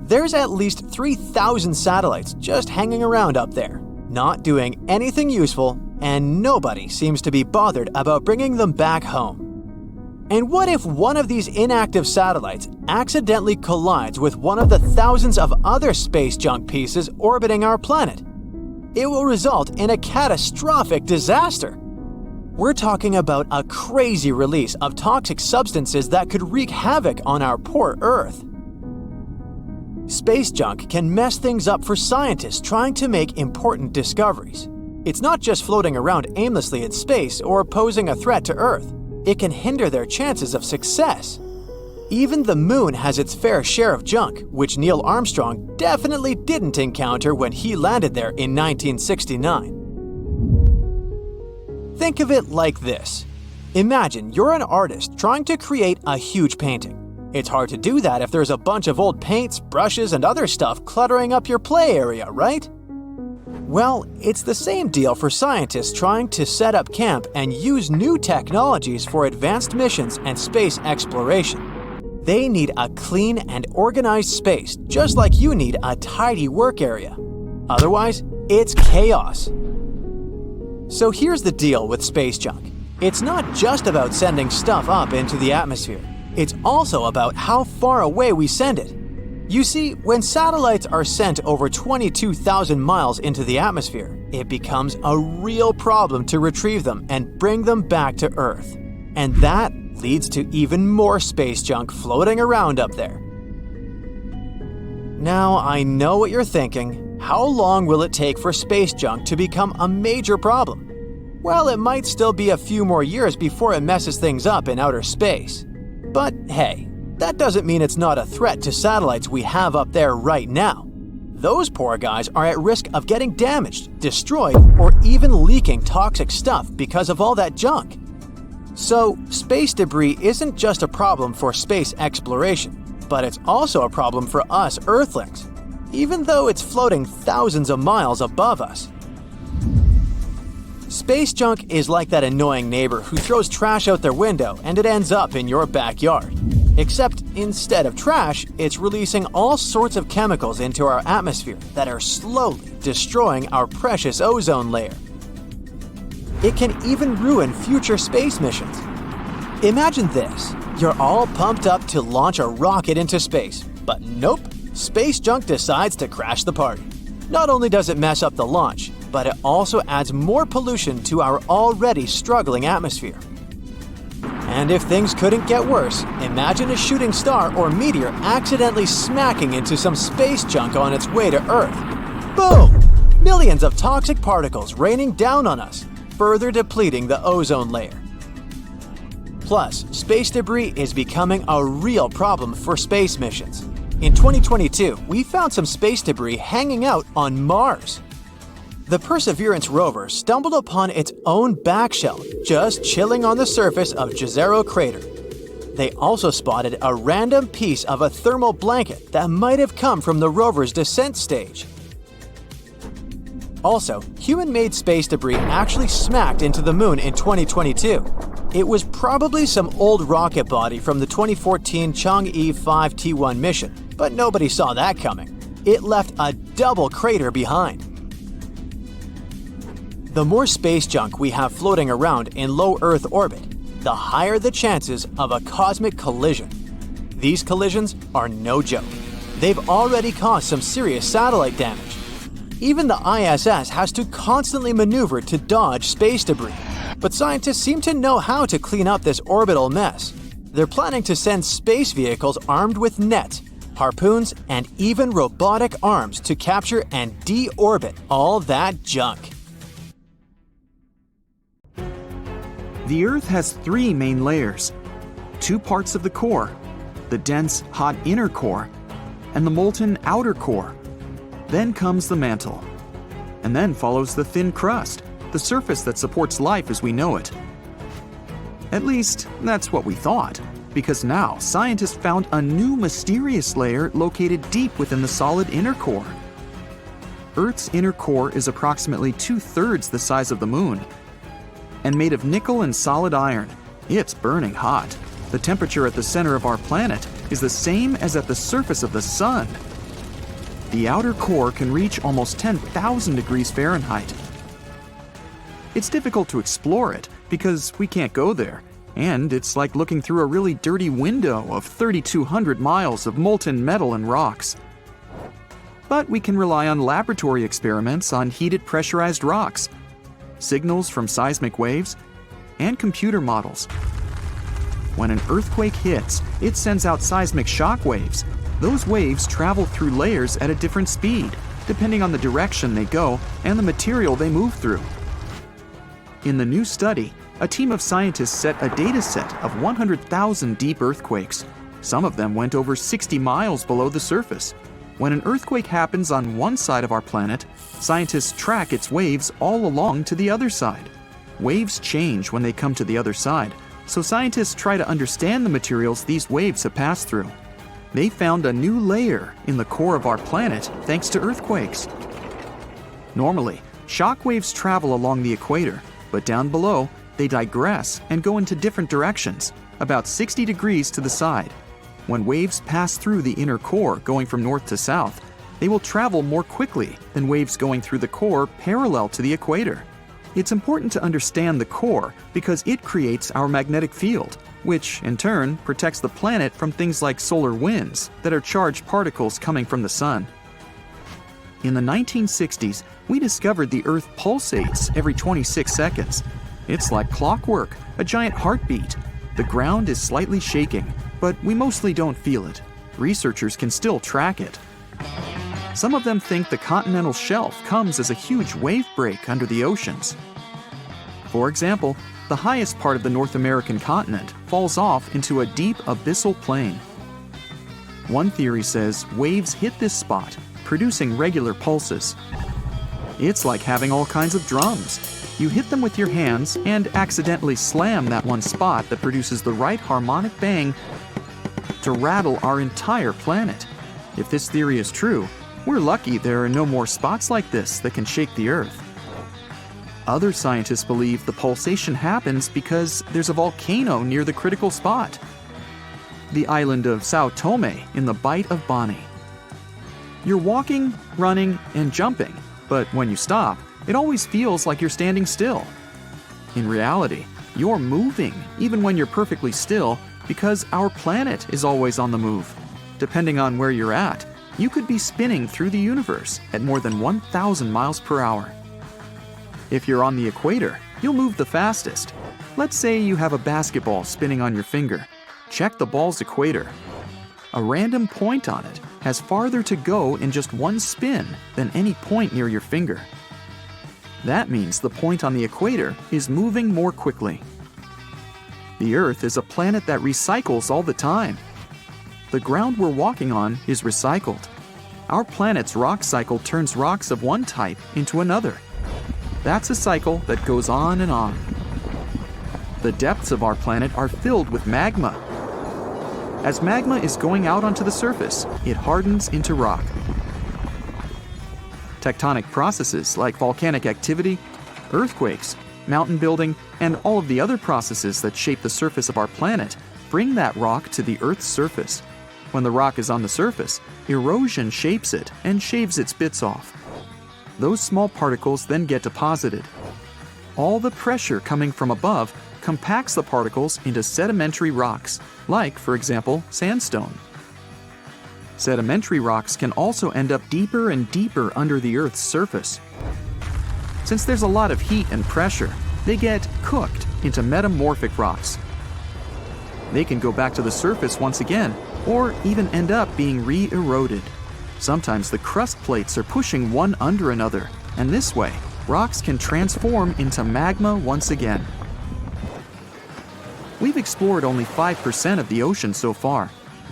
Speaker 3: There's at least 3,000 satellites just hanging around up there, not doing anything useful, and nobody seems to be bothered about bringing them back home. And what if one of these inactive satellites accidentally collides with one of the thousands of other space junk pieces orbiting our planet? It will result in a catastrophic disaster. We're talking about a crazy release of toxic substances that could wreak havoc on our poor Earth. Space junk can mess things up for scientists trying to make important discoveries. It's not just floating around aimlessly in space or posing a threat to Earth. It can hinder their chances of success. Even the moon has its fair share of junk, which Neil Armstrong definitely didn't encounter when he landed there in 1969. Think of it like this. Imagine you're an artist trying to create a huge painting. It's hard to do that if there's a bunch of old paints, brushes, and other stuff cluttering up your play area, right? Well, it's the same deal for scientists trying to set up camp and use new technologies for advanced missions and space exploration. They need a clean and organized space, just like you need a tidy work area. Otherwise, it's chaos. So here's the deal with space junk. It's not just about sending stuff up into the atmosphere. It's also about how far away we send it. You see, when satellites are sent over 22,000 miles into the atmosphere, it becomes a real problem to retrieve them and bring them back to Earth. And that leads to even more space junk floating around up there. Now, I know what you're thinking. How long will it take for space junk to become a major problem? Well, it might still be a few more years before it messes things up in outer space. But hey, that doesn't mean it's not a threat to satellites we have up there right now. Those poor guys are at risk of getting damaged, destroyed, or even leaking toxic stuff because of all that junk. So, space debris isn't just a problem for space exploration, but it's also a problem for us Earthlings, even though it's floating thousands of miles above us. Space junk is like that annoying neighbor who throws trash out their window and it ends up in your backyard. Except instead of trash, it's releasing all sorts of chemicals into our atmosphere that are slowly destroying our precious ozone layer. It can even ruin future space missions. Imagine this. You're all pumped up to launch a rocket into space, but nope, space junk decides to crash the party. Not only does it mess up the launch, but it also adds more pollution to our already struggling atmosphere. And if things couldn't get worse, imagine a shooting star or meteor accidentally smacking into some space junk on its way to Earth. Boom! Millions of toxic particles raining down on us, further depleting the ozone layer. Plus, space debris is becoming a real problem for space missions. In 2022, we found some space debris hanging out on Mars. The Perseverance rover stumbled upon its own backshell just chilling on the surface of Jezero crater. They also spotted a random piece of a thermal blanket that might have come from the rover's descent stage. Also, human-made space debris actually smacked into the moon in 2022. It was probably some old rocket body from the 2014 Chang'e 5 T1 mission, but nobody saw that coming. It left a double crater behind. The more space junk we have floating around in low Earth orbit, the higher the chances of a cosmic collision. These collisions are no joke. They've already caused some serious satellite damage. Even the ISS has to constantly maneuver to dodge space debris. But scientists seem to know how to clean up this orbital mess. They're planning to send space vehicles armed with nets, harpoons, and even robotic arms to capture and deorbit all that junk.
Speaker 4: The Earth has three main layers: two parts of the core, the dense, hot inner core, and the molten outer core. Then comes the mantle. And then follows the thin crust, the surface that supports life as we know it. At least, that's what we thought, because now scientists found a new mysterious layer located deep within the solid inner core. Earth's inner core is approximately 2/3 the size of the Moon. And made of nickel and solid iron, it's burning hot. The temperature at the center of our planet is the same as at the surface of the Sun. The outer core can reach almost 10,000 degrees Fahrenheit. It's difficult to explore it because we can't go there, and it's like looking through a really dirty window of 3,200 miles of molten metal and rocks. But we can rely on laboratory experiments on heated pressurized rocks, signals from seismic waves, and computer models. When an earthquake hits, it sends out seismic shock waves. Those waves travel through layers at a different speed, depending on the direction they go and the material they move through. In the new study, a team of scientists set a data set of 100,000 deep earthquakes. Some of them went over 60 miles below the surface. When an earthquake happens on one side of our planet, scientists track its waves all along to the other side. Waves change when they come to the other side, so scientists try to understand the materials these waves have passed through. They found a new layer in the core of our planet thanks to earthquakes. Normally, shock waves travel along the equator, but down below, they digress and go into different directions, about 60 degrees to the side. When waves pass through the inner core going from north to south, they will travel more quickly than waves going through the core parallel to the equator. It's important to understand the core because it creates our magnetic field, which in turn protects the planet from things like solar winds that are charged particles coming from the sun. In the 1960s, we discovered the Earth pulsates every 26 seconds. It's like clockwork, a giant heartbeat. The ground is slightly shaking, but we mostly don't feel it. Researchers can still track it. Some of them think the continental shelf comes as a huge wave break under the oceans. For example, the highest part of the North American continent falls off into a deep abyssal plain. One theory says waves hit this spot, producing regular pulses. It's like having all kinds of drums. You hit them with your hands and accidentally slam that one spot that produces the right harmonic bang to rattle our entire planet. If this theory is true, we're lucky there are no more spots like this that can shake the Earth. Other scientists believe the pulsation happens because there's a volcano near the critical spot, the island of Sao Tome in the Bight of Bani. You're walking, running, and jumping, but when you stop, it always feels like you're standing still. In reality, you're moving even when you're perfectly still because our planet is always on the move. Depending on where you're at, you could be spinning through the universe at more than 1,000 miles per hour. If you're on the equator, you'll move the fastest. Let's say you have a basketball spinning on your finger. Check the ball's equator. A random point on it has farther to go in just one spin than any point near your finger. That means the point on the equator is moving more quickly. The Earth is a planet that recycles all the time. The ground we're walking on is recycled. Our planet's rock cycle turns rocks of one type into another. That's a cycle that goes on and on. The depths of our planet are filled with magma. As magma is going out onto the surface, it hardens into rock. Tectonic processes like volcanic activity, earthquakes, mountain building, and all of the other processes that shape the surface of our planet bring that rock to the Earth's surface. When the rock is on the surface, erosion shapes it and shaves its bits off. Those small particles then get deposited. All the pressure coming from above compacts the particles into sedimentary rocks, like, for example, sandstone. Sedimentary rocks can also end up deeper and deeper under the Earth's surface. Since there's a lot of heat and pressure, they get cooked into metamorphic rocks. They can go back to the surface once again, or even end up being re-eroded. Sometimes the crust plates are pushing one under another, and this way, rocks can transform into magma once again. We've explored only 5% of the ocean so far.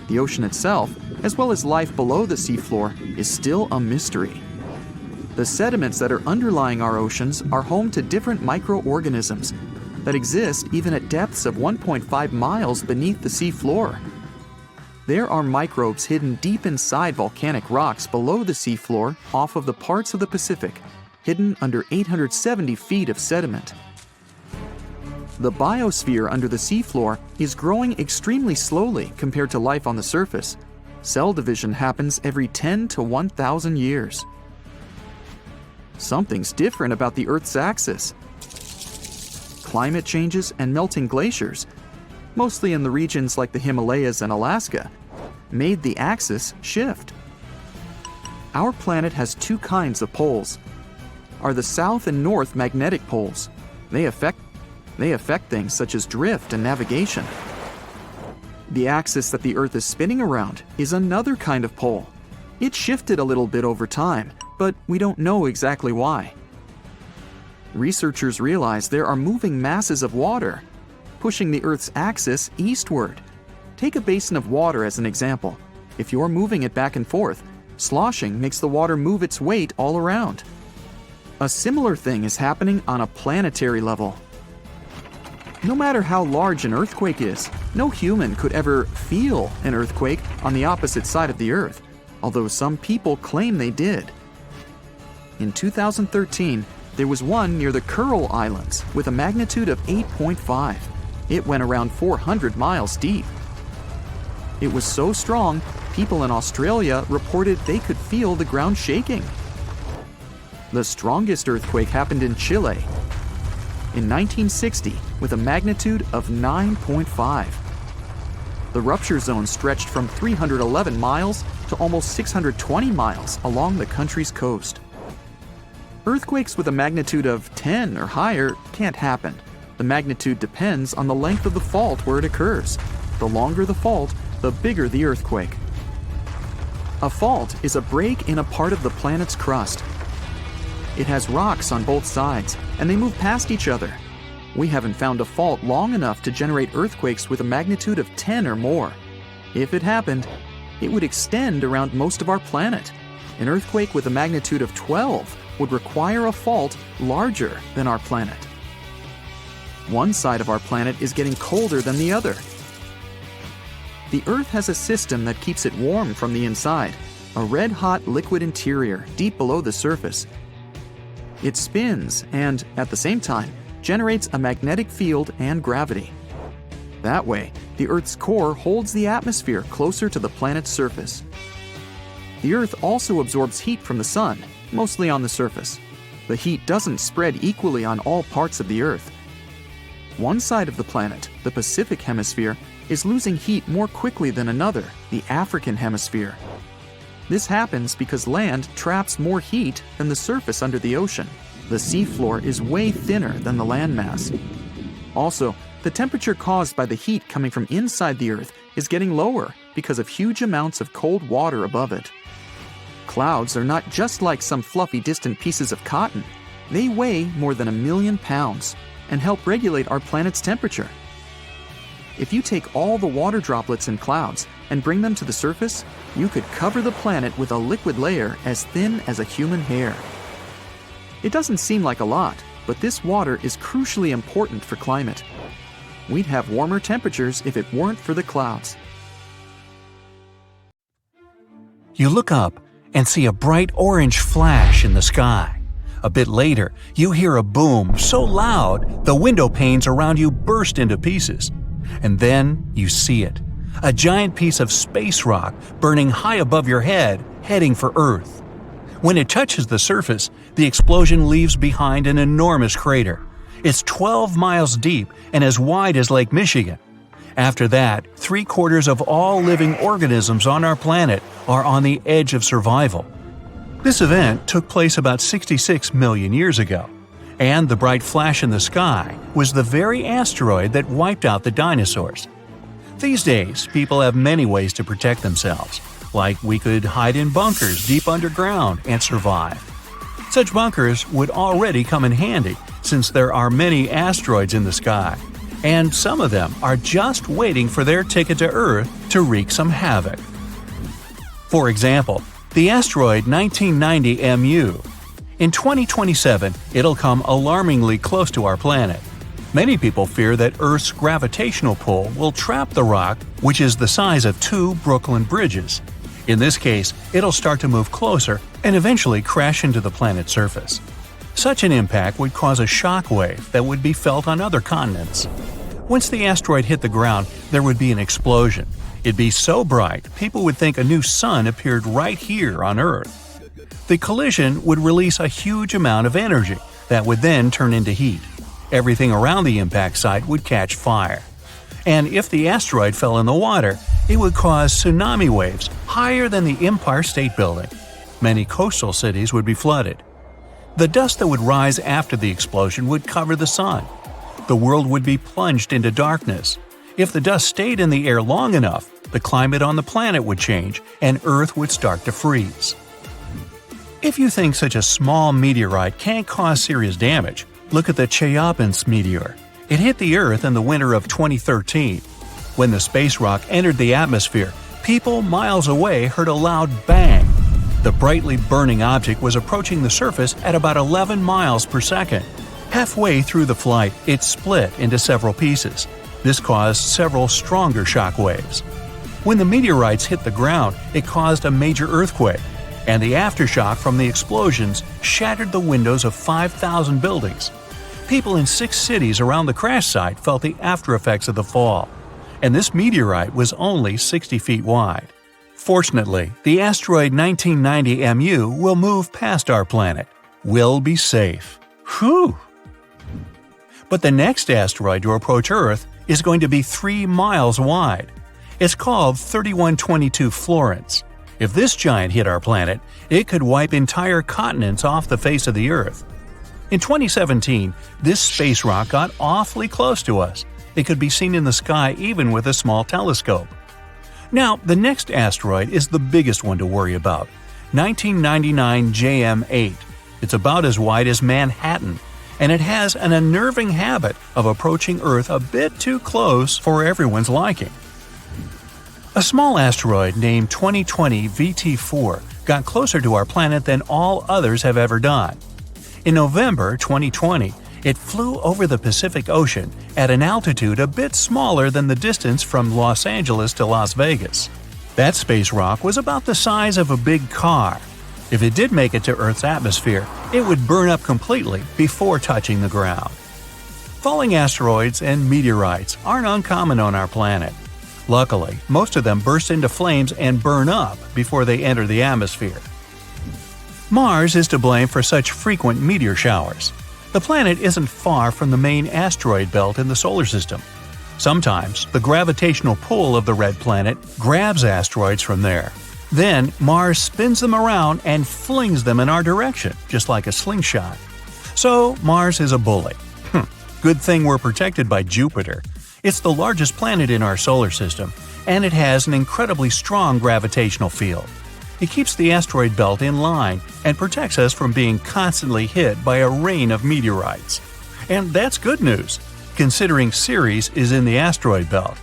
Speaker 4: The ocean itself, as well as life below the seafloor, is still a mystery. The sediments that are underlying our oceans are home to different microorganisms that exist even at depths of 1.5 miles beneath the seafloor. There are microbes hidden deep inside volcanic rocks below the seafloor off of the parts of the Pacific, hidden under 870 feet of sediment. The biosphere under the seafloor is growing extremely slowly compared to life on the surface. Cell division happens every 10 to 1,000 years. Something's different about the Earth's axis. Climate changes and melting glaciers, mostly in the regions like the Himalayas and Alaska, made the axis shift. Our planet has two kinds of poles. Are the south and north magnetic poles. They affect things such as drift and navigation. The axis that the Earth is spinning around is another kind of pole. It shifted a little bit over time, but we don't know exactly why. Researchers realize there are moving masses of water, pushing the Earth's axis eastward. Take a basin of water as an example. If you're moving it back and forth, sloshing makes the water move its weight all around. A similar thing is happening on a planetary level. No matter how large an earthquake is, no human could ever feel an earthquake on the opposite side of the Earth, although some people claim they did. In 2013, there was one near the Kuril Islands with a magnitude of 8.5. It went around 400 miles deep. It was so strong, people in Australia reported they could feel the ground shaking. The strongest earthquake happened in Chile in 1960 with a magnitude of 9.5. The rupture zone stretched from 311 miles to almost 620 miles along the country's coast. Earthquakes with a magnitude of 10 or higher can't happen. The magnitude depends on the length of the fault where it occurs. The longer the fault, the bigger the earthquake. A fault is a break in a part of the planet's crust. It has rocks on both sides, and they move past each other. We haven't found a fault long enough to generate earthquakes with a magnitude of 10 or more. If it happened, it would extend around most of our planet. An earthquake with a magnitude of 12 would require a fault larger than our planet. One side of our planet is getting colder than the other. The Earth has a system that keeps it warm from the inside, a red-hot liquid interior deep below the surface. It spins and, at the same time, generates a magnetic field and gravity. That way, the Earth's core holds the atmosphere closer to the planet's surface. The Earth also absorbs heat from the sun, mostly on the surface. The heat doesn't spread equally on all parts of the Earth. One side of the planet, the Pacific Hemisphere, is losing heat more quickly than another, the African Hemisphere. This happens because land traps more heat than the surface under the ocean. The seafloor is way thinner than the landmass. Also, the temperature caused by the heat coming from inside the Earth is getting lower because of huge amounts of cold water above it. Clouds are not just like some fluffy distant pieces of cotton. They weigh more than 1 million pounds and help regulate our planet's temperature. If you take all the water droplets in clouds and bring them to the surface, you could cover the planet with a liquid layer as thin as a human hair. It doesn't seem like a lot, but this water is crucially important for climate. We'd have warmer temperatures if it weren't for the clouds.
Speaker 2: You look up and see a bright orange flash in the sky. A bit later, you hear a boom so loud the window panes around you burst into pieces. And then you see it. A giant piece of space rock burning high above your head, heading for Earth. When it touches the surface, the explosion leaves behind an enormous crater. It's 12 miles deep and as wide as Lake Michigan. After that, 3/4 of all living organisms on our planet are on the edge of survival. This event took place about 66 million years ago, and the bright flash in the sky was the very asteroid that wiped out the dinosaurs. These days, people have many ways to protect themselves, like we could hide in bunkers deep underground and survive. Such bunkers would already come in handy since there are many asteroids in the sky, and some of them are just waiting for their ticket to Earth to wreak some havoc. For example, the asteroid 1990 MU. In 2027, it'll come alarmingly close to our planet. Many people fear that Earth's gravitational pull will trap the rock, which is the size of 2 Brooklyn bridges. In this case, it'll start to move closer and eventually crash into the planet's surface. Such an impact would cause a shock wave that would be felt on other continents. Once the asteroid hit the ground, there would be an explosion. It'd be so bright, people would think a new sun appeared right here on Earth. The collision would release a huge amount of energy that would then turn into heat. Everything around the impact site would catch fire. And if the asteroid fell in the water, it would cause tsunami waves higher than the Empire State Building. Many coastal cities would be flooded. The dust that would rise after the explosion would cover the sun. The world would be plunged into darkness. If the dust stayed in the air long enough, the climate on the planet would change and Earth would start to freeze. If you think such a small meteorite can't cause serious damage, look at the Chelyabinsk meteor. It hit the Earth in the winter of 2013. When the space rock entered the atmosphere, people miles away heard a loud bang. The brightly burning object was approaching the surface at about 11 miles per second. Halfway through the flight, it split into several pieces. This caused several stronger shock waves. When the meteorites hit the ground, it caused a major earthquake, and the aftershock from the explosions shattered the windows of 5,000 buildings. People in 6 cities around the crash site felt the aftereffects of the fall, and this meteorite was only 60 feet wide. Fortunately, the asteroid 1990 MU will move past our planet. We'll be safe. Whew! But the next asteroid to approach Earth is going to be 3 miles wide. It's called 3122 Florence. If this giant hit our planet, it could wipe entire continents off the face of the Earth. In 2017, this space rock got awfully close to us. It could be seen in the sky even with a small telescope. Now, the next asteroid is the biggest one to worry about, 1999 JM8. It's about as wide as Manhattan, and it has an unnerving habit of approaching Earth a bit too close for everyone's liking. A small asteroid named 2020 VT4 got closer to our planet than all others have ever done. In November 2020, it flew over the Pacific Ocean at an altitude a bit smaller than the distance from Los Angeles to Las Vegas. That space rock was about the size of a big car. If it did make it to Earth's atmosphere, it would burn up completely before touching the ground. Falling asteroids and meteorites aren't uncommon on our planet. Luckily, most of them burst into flames and burn up before they enter the atmosphere. Mars is to blame for such frequent meteor showers. The planet isn't far from the main asteroid belt in the solar system. Sometimes, the gravitational pull of the red planet grabs asteroids from there. Then, Mars spins them around and flings them in our direction, just like a slingshot. So, Mars is a bully. Good thing we're protected by Jupiter. It's the largest planet in our solar system, and it has an incredibly strong gravitational field. It keeps the asteroid belt in line and protects us from being constantly hit by a rain of meteorites. And that's good news, considering Ceres is in the asteroid belt.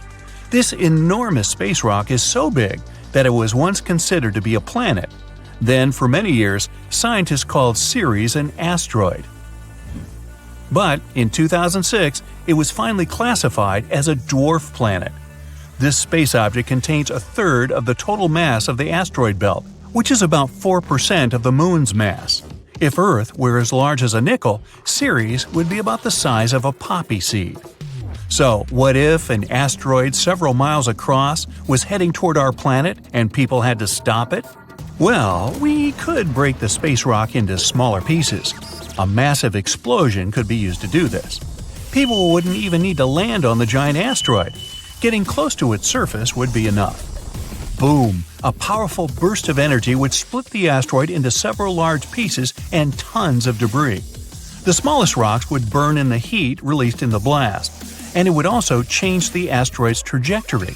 Speaker 2: This enormous space rock is so big that it was once considered to be a planet. Then, for many years, scientists called Ceres an asteroid. But in 2006, it was finally classified as a dwarf planet. This space object contains a third of the total mass of the asteroid belt, which is about 4% of the Moon's mass. If Earth were as large as a nickel, Ceres would be about the size of a poppy seed. So, what if an asteroid several miles across was heading toward our planet and people had to stop it? Well, we could break the space rock into smaller pieces. A massive explosion could be used to do this. People wouldn't even need to land on the giant asteroid. Getting close to its surface would be enough. Boom! A powerful burst of energy would split the asteroid into several large pieces and tons of debris. The smallest rocks would burn in the heat released in the blast, and it would also change the asteroid's trajectory.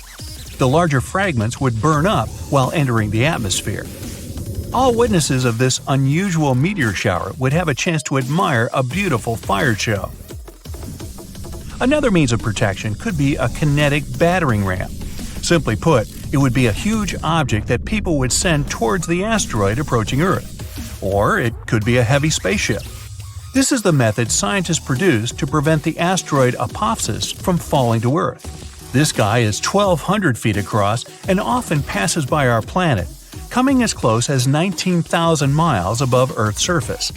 Speaker 2: The larger fragments would burn up while entering the atmosphere. All witnesses of this unusual meteor shower would have a chance to admire a beautiful fire show. Another means of protection could be a kinetic battering ram. Simply put, it would be a huge object that people would send towards the asteroid approaching Earth. Or it could be a heavy spaceship. This is the method scientists produced to prevent the asteroid Apophis from falling to Earth. This guy is 1,200 feet across and often passes by our planet, coming as close as 19,000 miles above Earth's surface.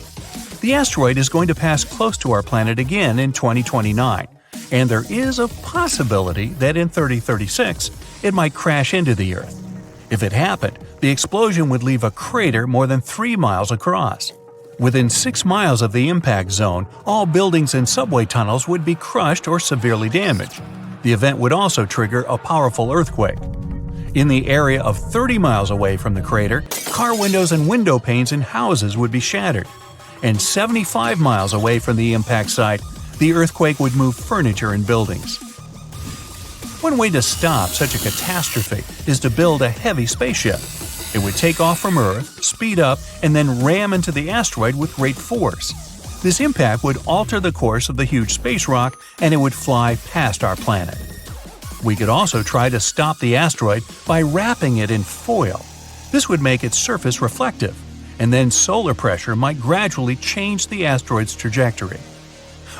Speaker 2: The asteroid is going to pass close to our planet again in 2029, and there is a possibility that in 3036 it might crash into the Earth. If it happened, the explosion would leave a crater more than 3 miles across. Within 6 miles of the impact zone, all buildings and subway tunnels would be crushed or severely damaged. The event would also trigger a powerful earthquake. In the area of 30 miles away from the crater, car windows and window panes in houses would be shattered. And 75 miles away from the impact site, the earthquake would move furniture and buildings. One way to stop such a catastrophe is to build a heavy spaceship. It would take off from Earth, speed up, and then ram into the asteroid with great force. This impact would alter the course of the huge space rock, and it would fly past our planet. We could also try to stop the asteroid by wrapping it in foil. This would make its surface reflective, and then solar pressure might gradually change the asteroid's trajectory.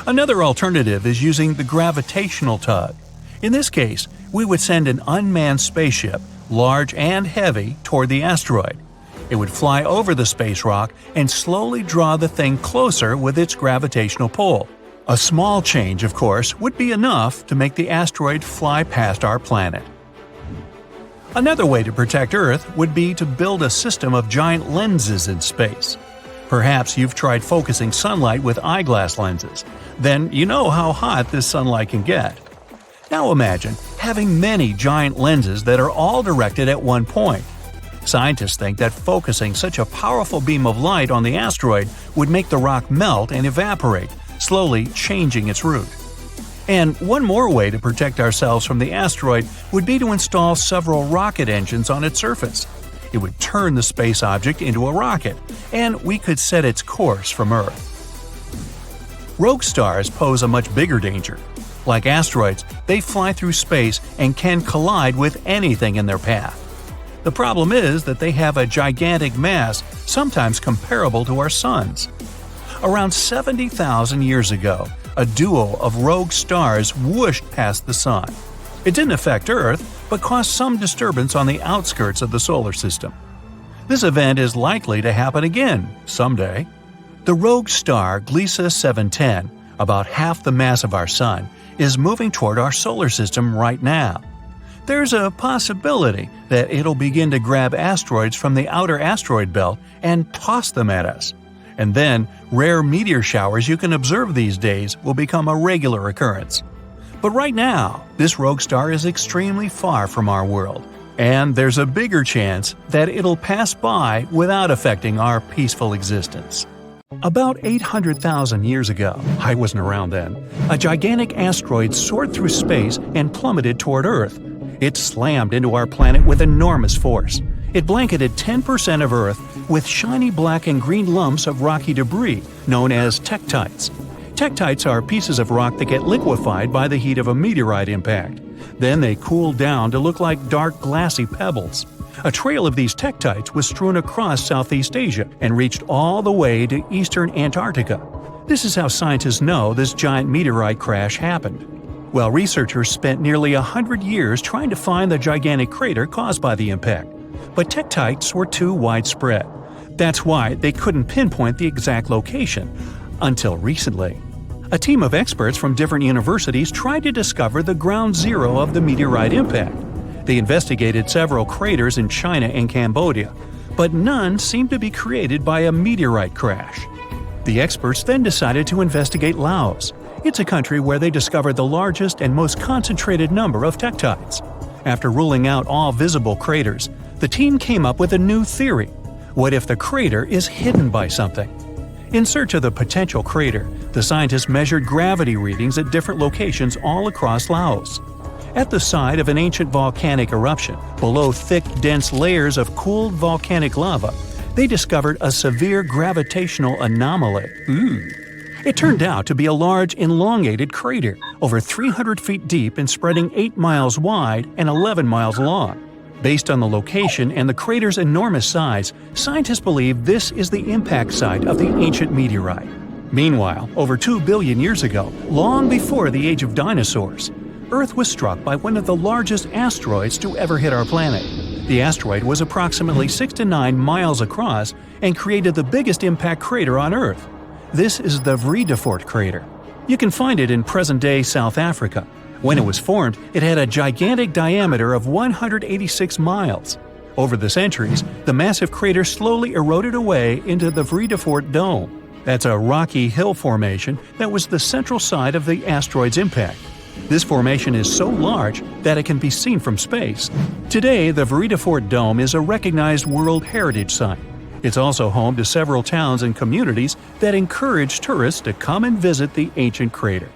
Speaker 2: Another alternative is using the gravitational tug. In this case, we would send an unmanned spaceship, large and heavy, toward the asteroid. It would fly over the space rock and slowly draw the thing closer with its gravitational pull. A small change, of course, would be enough to make the asteroid fly past our planet. Another way to protect Earth would be to build a system of giant lenses in space. Perhaps you've tried focusing sunlight with eyeglass lenses. Then you know how hot this sunlight can get. Now imagine having many giant lenses that are all directed at one point. Scientists think that focusing such a powerful beam of light on the asteroid would make the rock melt and evaporate, slowly changing its route. And one more way to protect ourselves from the asteroid would be to install several rocket engines on its surface. It would turn the space object into a rocket, and we could set its course from Earth. Rogue stars pose a much bigger danger. Like asteroids, they fly through space and can collide with anything in their path. The problem is that they have a gigantic mass, sometimes comparable to our Sun's. Around 70,000 years ago, a duo of rogue stars whooshed past the Sun. It didn't affect Earth, but caused some disturbance on the outskirts of the solar system. This event is likely to happen again someday. The rogue star Gliese 710, about half the mass of our Sun, is moving toward our solar system right now. There's a possibility that it'll begin to grab asteroids from the outer asteroid belt and toss them at us. And then, rare meteor showers you can observe these days will become a regular occurrence. But right now, this rogue star is extremely far from our world, and there's a bigger chance that it'll pass by without affecting our peaceful existence. About 800,000 years ago, I wasn't around then, a gigantic asteroid soared through space and plummeted toward Earth. It slammed into our planet with enormous force. It blanketed 10% of Earth with shiny black and green lumps of rocky debris known as tektites. Tektites are pieces of rock that get liquefied by the heat of a meteorite impact. Then they cooled down to look like dark, glassy pebbles. A trail of these tektites was strewn across Southeast Asia and reached all the way to eastern Antarctica. This is how scientists know this giant meteorite crash happened. Well, researchers spent nearly 100 years trying to find the gigantic crater caused by the impact, but tektites were too widespread. That's why they couldn't pinpoint the exact location until recently. A team of experts from different universities tried to discover the ground zero of the meteorite impact. They investigated several craters in China and Cambodia, but none seemed to be created by a meteorite crash. The experts then decided to investigate Laos. It's a country where they discovered the largest and most concentrated number of tektites. After ruling out all visible craters, the team came up with a new theory. What if the crater is hidden by something? In search of the potential crater, the scientists measured gravity readings at different locations all across Laos. At the site of an ancient volcanic eruption, below thick, dense layers of cooled volcanic lava, they discovered a severe gravitational anomaly. It turned out to be a large, elongated crater, over 300 feet deep and spreading 8 miles wide and 11 miles long. Based on the location and the crater's enormous size, scientists believe this is the impact site of the ancient meteorite. Meanwhile, over 2 billion years ago, long before the age of dinosaurs, Earth was struck by one of the largest asteroids to ever hit our planet. The asteroid was approximately 6 to 9 miles across and created the biggest impact crater on Earth. This is the Vredefort crater. You can find it in present-day South Africa. When it was formed, it had a gigantic diameter of 186 miles. Over the centuries, the massive crater slowly eroded away into the Vredefort Dome. That's a rocky hill formation that was the central site of the asteroid's impact. This formation is so large that it can be seen from space. Today, the Vredefort Dome is a recognized World Heritage Site. It's also home to several towns and communities that encourage tourists to come and visit the ancient crater.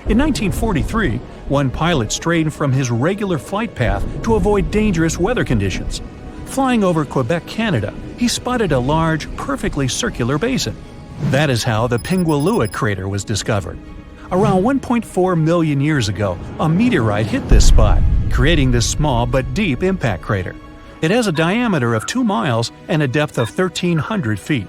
Speaker 2: In 1943, one pilot strayed from his regular flight path to avoid dangerous weather conditions. Flying over Quebec, Canada, he spotted a large, perfectly circular basin. That is how the Pingualuit crater was discovered. Around 1.4 million years ago, a meteorite hit this spot, creating this small but deep impact crater. It has a diameter of 2 miles and a depth of 1,300 feet.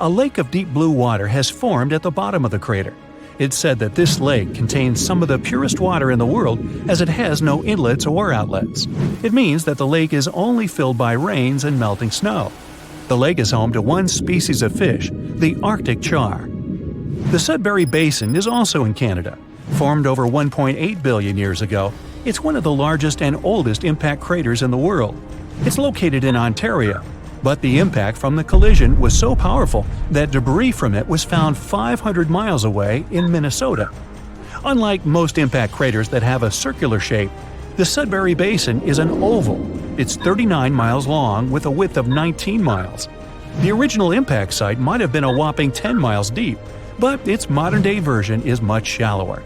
Speaker 2: A lake of deep blue water has formed at the bottom of the crater. It's said that this lake contains some of the purest water in the world as it has no inlets or outlets. It means that the lake is only filled by rains and melting snow. The lake is home to one species of fish, the Arctic char. The Sudbury Basin is also in Canada. Formed over 1.8 billion years ago, it's one of the largest and oldest impact craters in the world. It's located in Ontario, but the impact from the collision was so powerful that debris from it was found 500 miles away in Minnesota. Unlike most impact craters that have a circular shape, the Sudbury Basin is an oval. It's 39 miles long with a width of 19 miles. The original impact site might have been a whopping 10 miles deep, but its modern-day version is much shallower.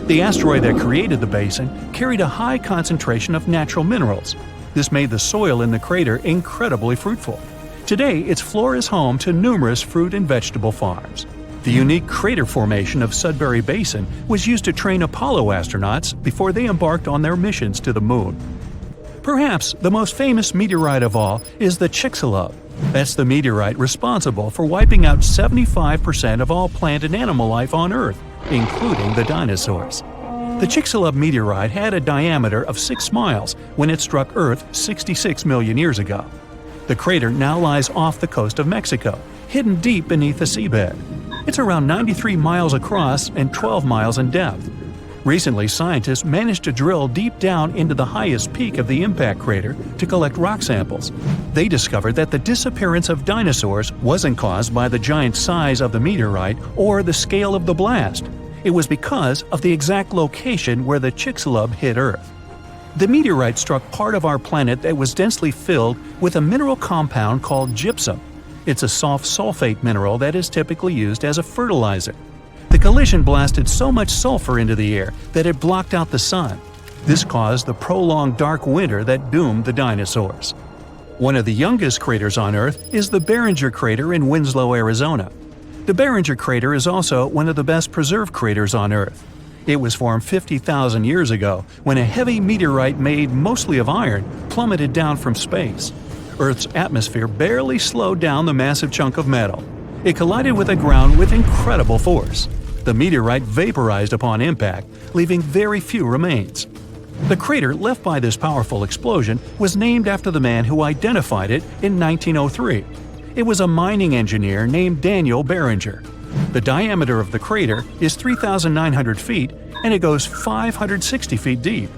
Speaker 2: The asteroid that created the basin carried a high concentration of natural minerals. This made the soil in the crater incredibly fruitful. Today, its floor is home to numerous fruit and vegetable farms. The unique crater formation of Sudbury Basin was used to train Apollo astronauts before they embarked on their missions to the Moon. Perhaps the most famous meteorite of all is the Chicxulub. That's the meteorite responsible for wiping out 75% of all plant and animal life on Earth, including the dinosaurs. The Chicxulub meteorite had a diameter of 6 miles when it struck Earth 66 million years ago. The crater now lies off the coast of Mexico, hidden deep beneath the seabed. It's around 93 miles across and 12 miles in depth. Recently, scientists managed to drill deep down into the highest peak of the impact crater to collect rock samples. They discovered that the disappearance of dinosaurs wasn't caused by the giant size of the meteorite or the scale of the blast. It was because of the exact location where the Chicxulub hit Earth. The meteorite struck part of our planet that was densely filled with a mineral compound called gypsum. It's a soft sulfate mineral that is typically used as a fertilizer. The collision blasted so much sulfur into the air that it blocked out the sun. This caused the prolonged dark winter that doomed the dinosaurs. One of the youngest craters on Earth is the Barringer crater in Winslow, Arizona. The Barringer crater is also one of the best preserved craters on Earth. It was formed 50,000 years ago when a heavy meteorite made mostly of iron plummeted down from space. Earth's atmosphere barely slowed down the massive chunk of metal. It collided with the ground with incredible force. The meteorite vaporized upon impact, leaving very few remains. The crater left by this powerful explosion was named after the man who identified it in 1903. It was a mining engineer named Daniel Barringer. The diameter of the crater is 3,900 feet and it goes 560 feet deep.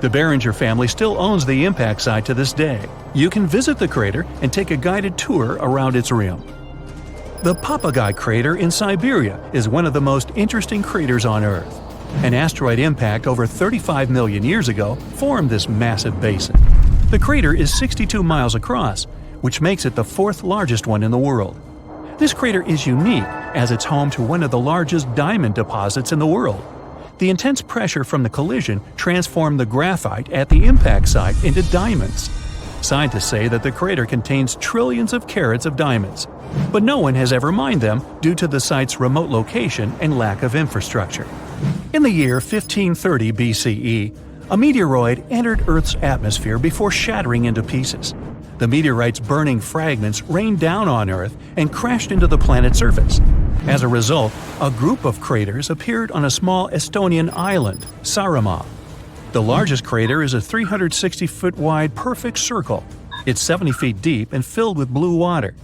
Speaker 2: The Barringer family still owns the impact site to this day. You can visit the crater and take a guided tour around its rim. The Papagai crater in Siberia is one of the most interesting craters on Earth. An asteroid impact over 35 million years ago formed this massive basin. The crater is 62 miles across, which makes it the fourth largest one in the world. This crater is unique as it's home to one of the largest diamond deposits in the world. The intense pressure from the collision transformed the graphite at the impact site into diamonds. Scientists say that the crater contains trillions of carats of diamonds, but no one has ever mined them due to the site's remote location and lack of infrastructure. In the year 1530 BCE, a meteoroid entered Earth's atmosphere before shattering into pieces. The meteorite's burning fragments rained down on Earth and crashed into the planet's surface. As a result, a group of craters appeared on a small Estonian island, Saaremaa. The largest crater is a 360-foot wide perfect circle. It's 70 feet deep and filled with blue water.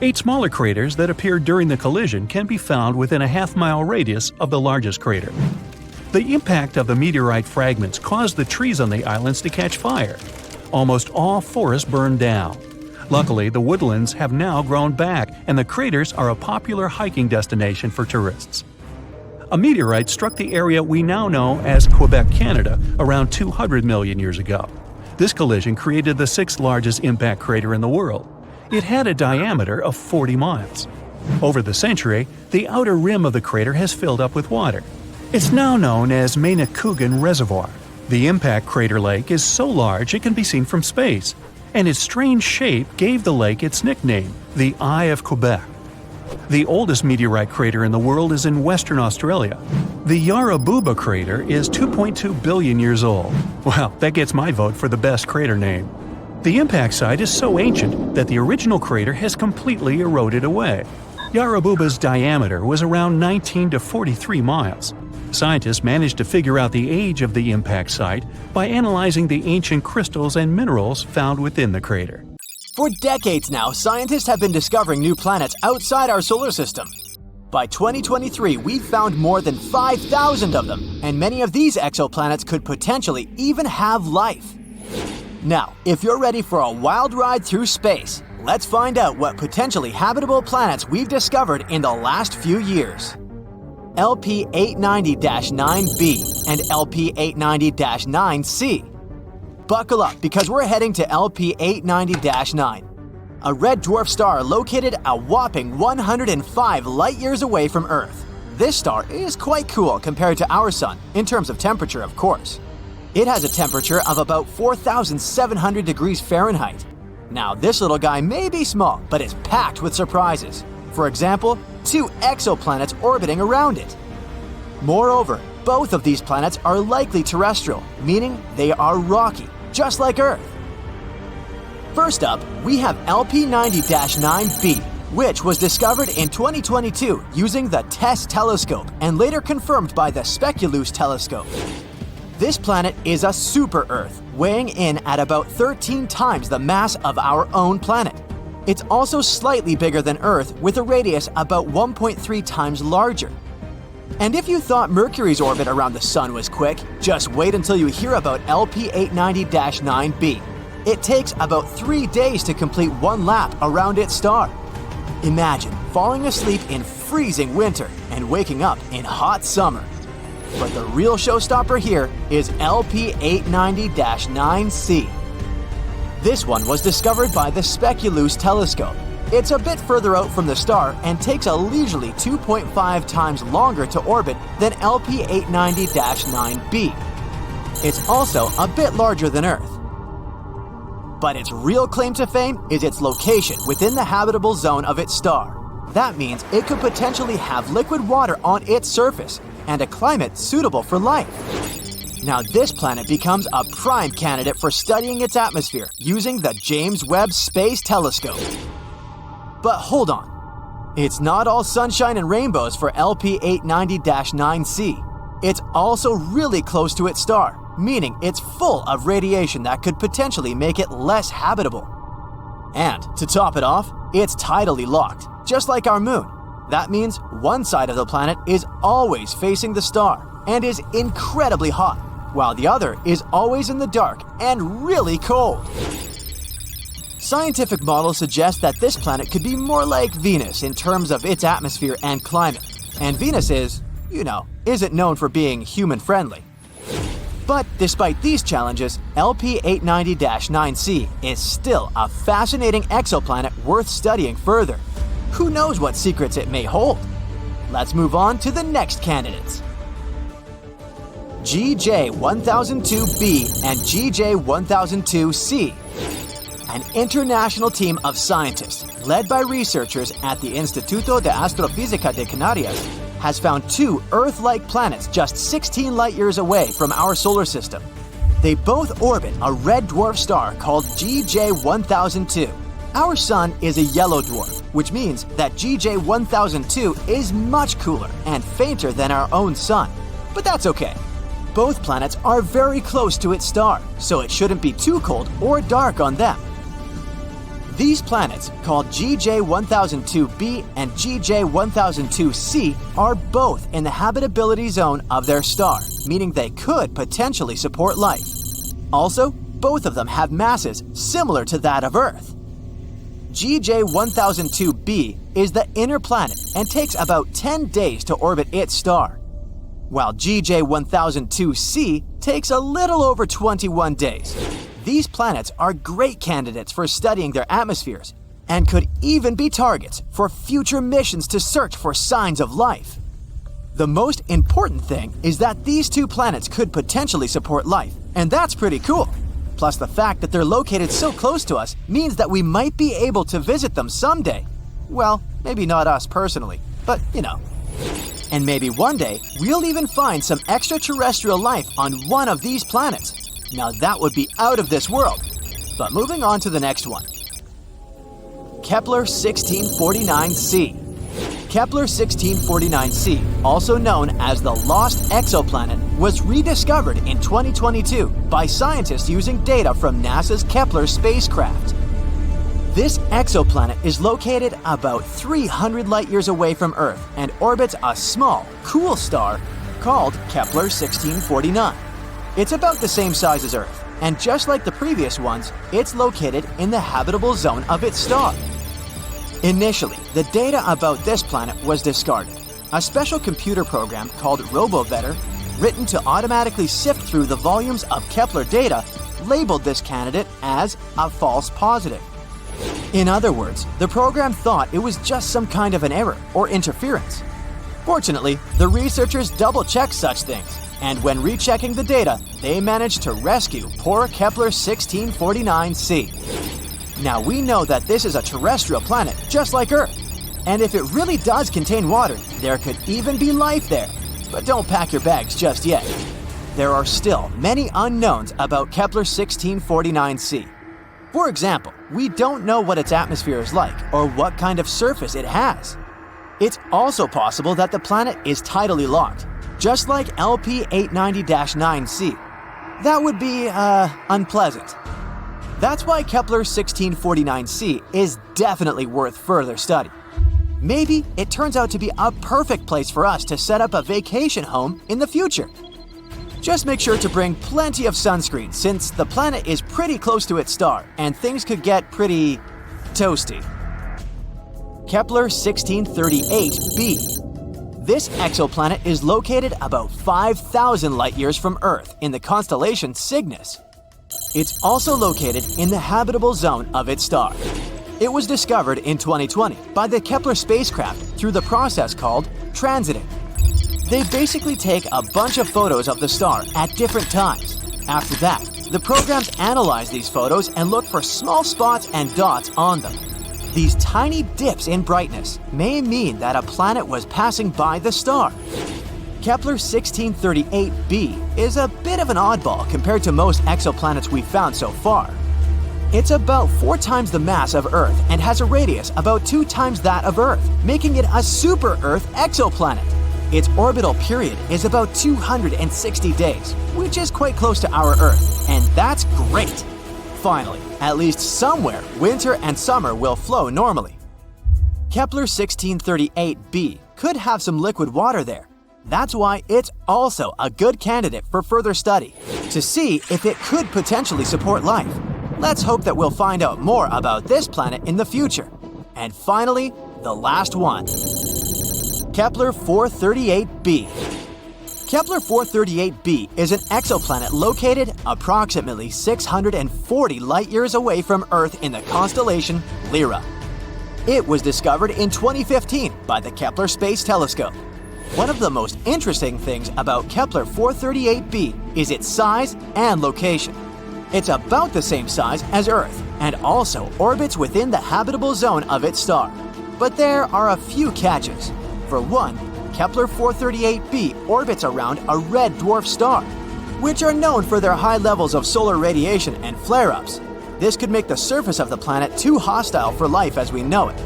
Speaker 2: 8 smaller craters that appeared during the collision can be found within a half-mile radius of the largest crater. The impact of the meteorite fragments caused the trees on the islands to catch fire. Almost all forests burned down. Luckily, the woodlands have now grown back and the craters are a popular hiking destination for tourists. A meteorite struck the area we now know as Quebec, Canada, around 200 million years ago. This collision created the 6th largest impact crater in the world. It had a diameter of 40 miles. Over the century, the outer rim of the crater has filled up with water. It's now known as Manicouagan Reservoir. The impact crater lake is so large it can be seen from space, and its strange shape gave the lake its nickname, the Eye of Quebec. The oldest meteorite crater in the world is in Western Australia. The Yarrabuba crater is 2.2 billion years old. Well, that gets my vote for the best crater name. The impact site is so ancient that the original crater has completely eroded away. Yarrabuba's diameter was around 19 to 43 miles. Scientists managed to figure out the age of the impact site by analyzing the ancient crystals and minerals found within the crater.
Speaker 3: For decades now, scientists have been discovering new planets outside our solar system. By 2023, we've found more than 5,000 of them, and many of these exoplanets could potentially even have life. Now, if you're ready for a wild ride through space, let's find out what potentially habitable planets we've discovered in the last few years. LP890-9b and LP890-9c. Buckle up because we're heading to LP890-9, a red dwarf star located a whopping 105 light-years away from Earth. This star is quite cool compared to our Sun, in terms of temperature, of course. It has a temperature of about 4,700 degrees Fahrenheit. Now, this little guy may be small, but it's packed with surprises. For example, 2 exoplanets orbiting around it. Moreover, both of these planets are likely terrestrial, meaning they are rocky, just like Earth. First up, we have LP90-9b, which was discovered in 2022 using the TESS telescope and later confirmed by the Speculoos telescope. This planet is a super-Earth, weighing in at about 13 times the mass of our own planet. It's also slightly bigger than Earth, with a radius about 1.3 times larger. And if you thought Mercury's orbit around the Sun was quick, just wait until you hear about LP890-9b. It takes about 3 days to complete one lap around its star. Imagine falling asleep in freezing winter and waking up in hot summer. But the real showstopper here is LP890-9c. This one was discovered by the Speculoos telescope. It's a bit further out from the star and takes a leisurely 2.5 times longer to orbit than LP890-9b. It's also a bit larger than Earth. But its real claim to fame is its location within the habitable zone of its star. That means it could potentially have liquid water on its surface, and a climate suitable for life. Now this planet becomes a prime candidate for studying its atmosphere using the James Webb Space Telescope. But hold on. It's not all sunshine and rainbows for LP890-9c. It's also really close to its star, meaning it's full of radiation that could potentially make it less habitable. And to top it off, it's tidally locked, just like our moon. That means one side of the planet is always facing the star and is incredibly hot, while the other is always in the dark and really cold. Scientific models suggest that this planet could be more like Venus in terms of its atmosphere and climate. And Venus isn't known for being human-friendly. But despite these challenges, LP890-9c is still a fascinating exoplanet worth studying further. Who knows what secrets it may hold? Let's move on to the next candidates. GJ1002b and GJ1002c. An international team of scientists, led by researchers at the Instituto de Astrofísica de Canarias, has found two Earth-like planets just 16 light-years away from our solar system. They both orbit a red dwarf star called GJ1002. Our Sun is a yellow dwarf, which means that GJ1002 is much cooler and fainter than our own Sun. But that's okay. Both planets are very close to its star, so it shouldn't be too cold or dark on them. These planets, called GJ1002b and GJ1002c, are both in the habitability zone of their star, meaning they could potentially support life. Also, both of them have masses similar to that of Earth. GJ1002b is the inner planet and takes about 10 days to orbit its star, while GJ1002c takes a little over 21 days. These planets are great candidates for studying their atmospheres and could even be targets for future missions to search for signs of life. The most important thing is that these two planets could potentially support life, and that's pretty cool. Plus, the fact that they're located so close to us means that we might be able to visit them someday. Well, maybe not us personally, but And maybe one day, we'll even find some extraterrestrial life on one of these planets. Now that would be out of this world. But moving on to the next one. Kepler 1649c. Kepler 1649c, also known as the Lost Exoplanet, was rediscovered in 2022 by scientists using data from NASA's Kepler spacecraft. This exoplanet is located about 300 light-years away from Earth and orbits a small, cool star called Kepler 1649. It's about the same size as Earth, and just like the previous ones, it's located in the habitable zone of its star. Initially, the data about this planet was discarded. A special computer program called RoboVetter, written to automatically sift through the volumes of Kepler data, labeled this candidate as a false positive. In other words, the program thought it was just some kind of an error or interference. Fortunately, the researchers double-checked such things, and when rechecking the data, they managed to rescue poor Kepler 1649c. Now we know that this is a terrestrial planet just like Earth, and if it really does contain water, there could even be life there. But don't pack your bags just yet. There are still many unknowns about Kepler 1649c. For example, we don't know what its atmosphere is like or what kind of surface it has. It's also possible that the planet is tidally locked, just like LP890-9c. That would be, unpleasant. That's why Kepler 1649c is definitely worth further study. Maybe it turns out to be a perfect place for us to set up a vacation home in the future. Just make sure to bring plenty of sunscreen since the planet is pretty close to its star and things could get pretty toasty. Kepler 1638b. This exoplanet is located about 5,000 light-years from Earth in the constellation Cygnus. It's also located in the habitable zone of its star. It was discovered in 2020 by the Kepler spacecraft through the process called transiting. They basically take a bunch of photos of the star at different times. After that, the programs analyze these photos and look for small spots and dots on them. These tiny dips in brightness may mean that a planet was passing by the star. Kepler 1638b is a bit of an oddball compared to most exoplanets we've found so far. It's about 4 times the mass of Earth and has a radius about 2 times that of Earth, making it a super-Earth exoplanet. Its orbital period is about 260 days, which is quite close to our Earth, and that's great! Finally, at least somewhere, winter and summer will flow normally. Kepler 1638b could have some liquid water there. That's why it's also a good candidate for further study, to see if it could potentially support life. Let's hope that we'll find out more about this planet in the future. And finally, the last one. Kepler 438b. Kepler 438b is an exoplanet located approximately 640 light-years away from Earth in the constellation Lyra. It was discovered in 2015 by the Kepler Space Telescope. One of the most interesting things about Kepler 438b is its size and location. It's about the same size as Earth and also orbits within the habitable zone of its star. But there are a few catches. For one, Kepler 438b orbits around a red dwarf star, which are known for their high levels of solar radiation and flare-ups. This could make the surface of the planet too hostile for life as we know it.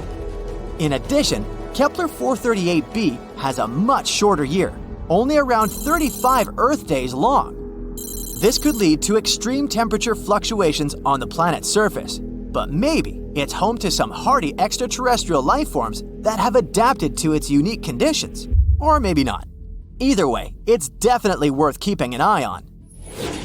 Speaker 3: In addition, Kepler 438b has a much shorter year, only around 35 Earth days long. This could lead to extreme temperature fluctuations on the planet's surface, but maybe it's home to some hardy extraterrestrial life forms that have adapted to its unique conditions. Or maybe not. Either way, it's definitely worth keeping an eye on.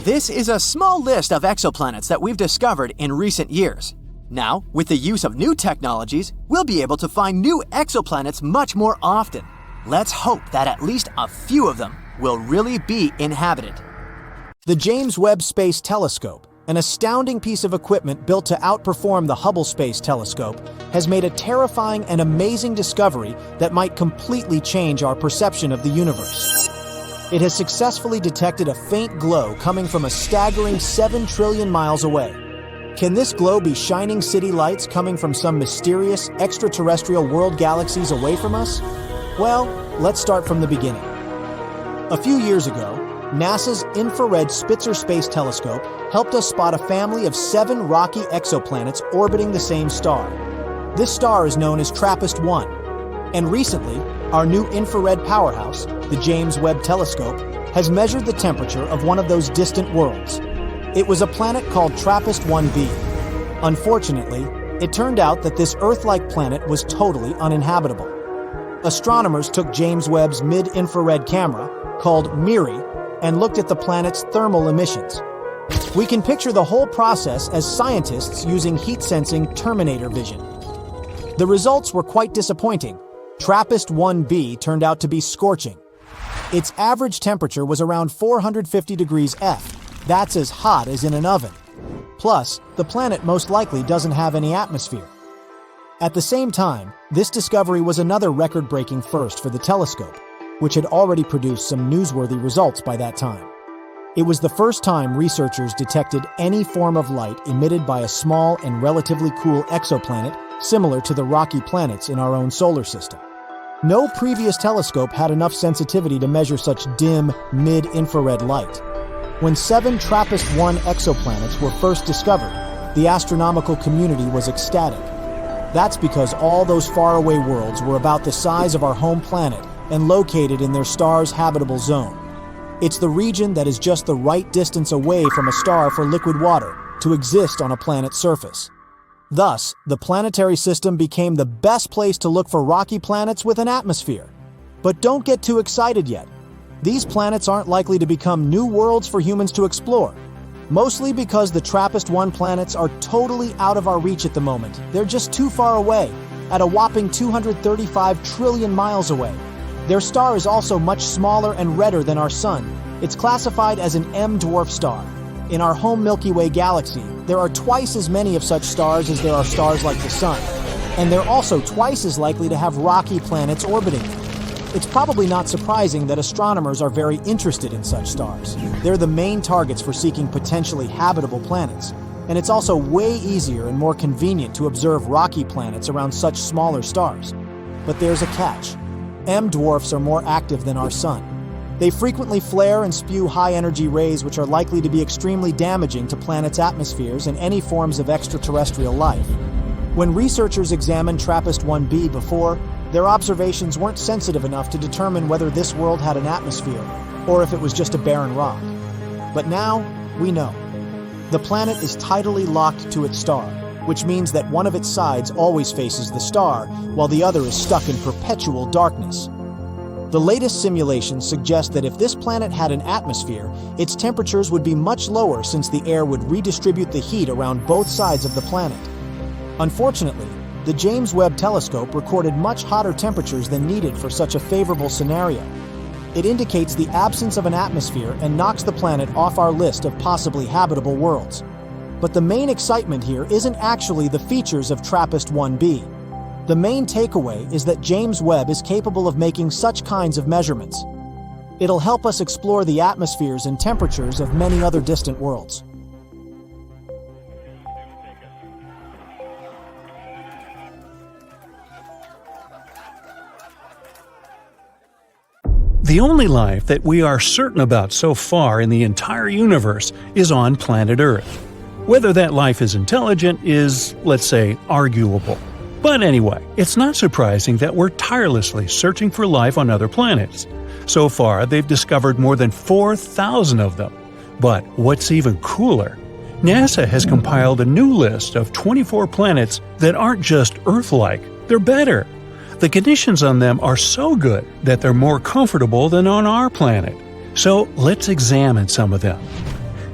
Speaker 3: This is a small list of exoplanets that we've discovered in recent years. Now, with the use of new technologies, we'll be able to find new exoplanets much more often. Let's hope that at least a few of them will really be inhabited.
Speaker 5: The James Webb Space Telescope, an astounding piece of equipment built to outperform the Hubble Space Telescope, has made a terrifying and amazing discovery that might completely change our perception of the universe. It has successfully detected a faint glow coming from a staggering 7 trillion miles away. Can this glow be shining city lights coming from some mysterious extraterrestrial world galaxies away from us? Well, let's start from the beginning. A few years ago, NASA's Infrared Spitzer Space Telescope helped us spot a family of 7 rocky exoplanets orbiting the same star. This star is known as TRAPPIST-1, and recently, our new infrared powerhouse, the James Webb Telescope, has measured the temperature of one of those distant worlds. It was a planet called TRAPPIST-1b. Unfortunately, it turned out that this Earth-like planet was totally uninhabitable. Astronomers took James Webb's mid-infrared camera, called MIRI, and looked at the planet's thermal emissions. We can picture the whole process as scientists using heat-sensing Terminator vision. The results were quite disappointing. TRAPPIST-1b turned out to be scorching. Its average temperature was around 450 degrees F. That's as hot as in an oven. Plus, the planet most likely doesn't have any atmosphere. At the same time, this discovery was another record-breaking first for the telescope, which had already produced some newsworthy results by that time. It was the first time researchers detected any form of light emitted by a small and relatively cool exoplanet similar to the rocky planets in our own solar system. No previous telescope had enough sensitivity to measure such dim, mid-infrared light. When 7 TRAPPIST-1 exoplanets were first discovered, the astronomical community was ecstatic. That's because all those faraway worlds were about the size of our home planet and located in their star's habitable zone. It's the region that is just the right distance away from a star for liquid water to exist on a planet's surface. Thus, the planetary system became the best place to look for rocky planets with an atmosphere. But don't get too excited yet. These planets aren't likely to become new worlds for humans to explore, mostly because the TRAPPIST-1 planets are totally out of our reach at the moment. They're just too far away, at a whopping 235 trillion miles away. Their star is also much smaller and redder than our Sun. It's classified as an M-dwarf star. In our home Milky Way galaxy, there are twice as many of such stars as there are stars like the Sun, and they're also twice as likely to have rocky planets orbiting them. It's probably not surprising that astronomers are very interested in such stars. They're the main targets for seeking potentially habitable planets, and it's also way easier and more convenient to observe rocky planets around such smaller stars. But there's a catch. M-dwarfs are more active than our Sun. They frequently flare and spew high-energy rays which are likely to be extremely damaging to planets' atmospheres and any forms of extraterrestrial life. When researchers examined TRAPPIST-1b before, their observations weren't sensitive enough to determine whether this world had an atmosphere, or if it was just a barren rock. But now, we know. The planet is tidally locked to its star, which means that one of its sides always faces the star, while the other is stuck in perpetual darkness. The latest simulations suggest that if this planet had an atmosphere, its temperatures would be much lower since the air would redistribute the heat around both sides of the planet. Unfortunately, the James Webb Telescope recorded much hotter temperatures than needed for such a favorable scenario. It indicates the absence of an atmosphere and knocks the planet off our list of possibly habitable worlds. But the main excitement here isn't actually the features of TRAPPIST-1b. The main takeaway is that James Webb is capable of making such kinds of measurements. It'll help us explore the atmospheres and temperatures of many other distant worlds.
Speaker 2: The only life that we are certain about so far in the entire universe is on planet Earth. Whether that life is intelligent is, let's say, arguable. But anyway, it's not surprising that we're tirelessly searching for life on other planets. So far, they've discovered more than 4,000 of them. But what's even cooler, NASA has compiled a new list of 24 planets that aren't just Earth-like, they're better. The conditions on them are so good that they're more comfortable than on our planet. So let's examine some of them.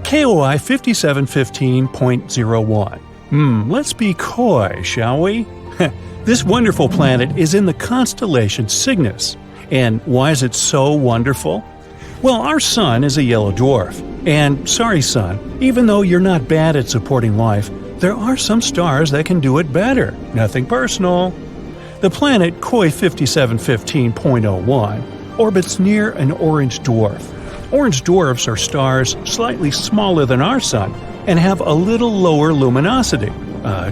Speaker 2: KOI 5715.01. Let's be coy, shall we? This wonderful planet is in the constellation Cygnus. And why is it so wonderful? Well, our sun is a yellow dwarf. And sorry, sun, even though you're not bad at supporting life, there are some stars that can do it better. Nothing personal. The planet KOI 5715.01 orbits near an orange dwarf. Orange dwarfs are stars slightly smaller than our sun and have a little lower luminosity.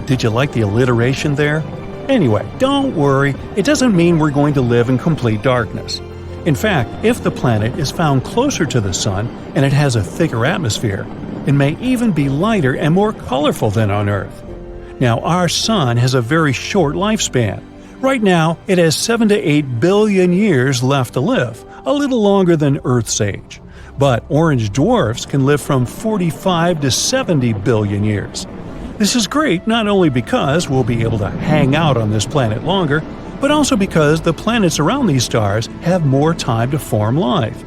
Speaker 2: Did you like the alliteration there? Anyway, don't worry, it doesn't mean we're going to live in complete darkness. In fact, if the planet is found closer to the sun and it has a thicker atmosphere, it may even be lighter and more colorful than on Earth. Now, our sun has a very short lifespan. Right now, it has 7 to 8 billion years left to live, a little longer than Earth's age. But orange dwarfs can live from 45 to 70 billion years. This is great not only because we'll be able to hang out on this planet longer, but also because the planets around these stars have more time to form life.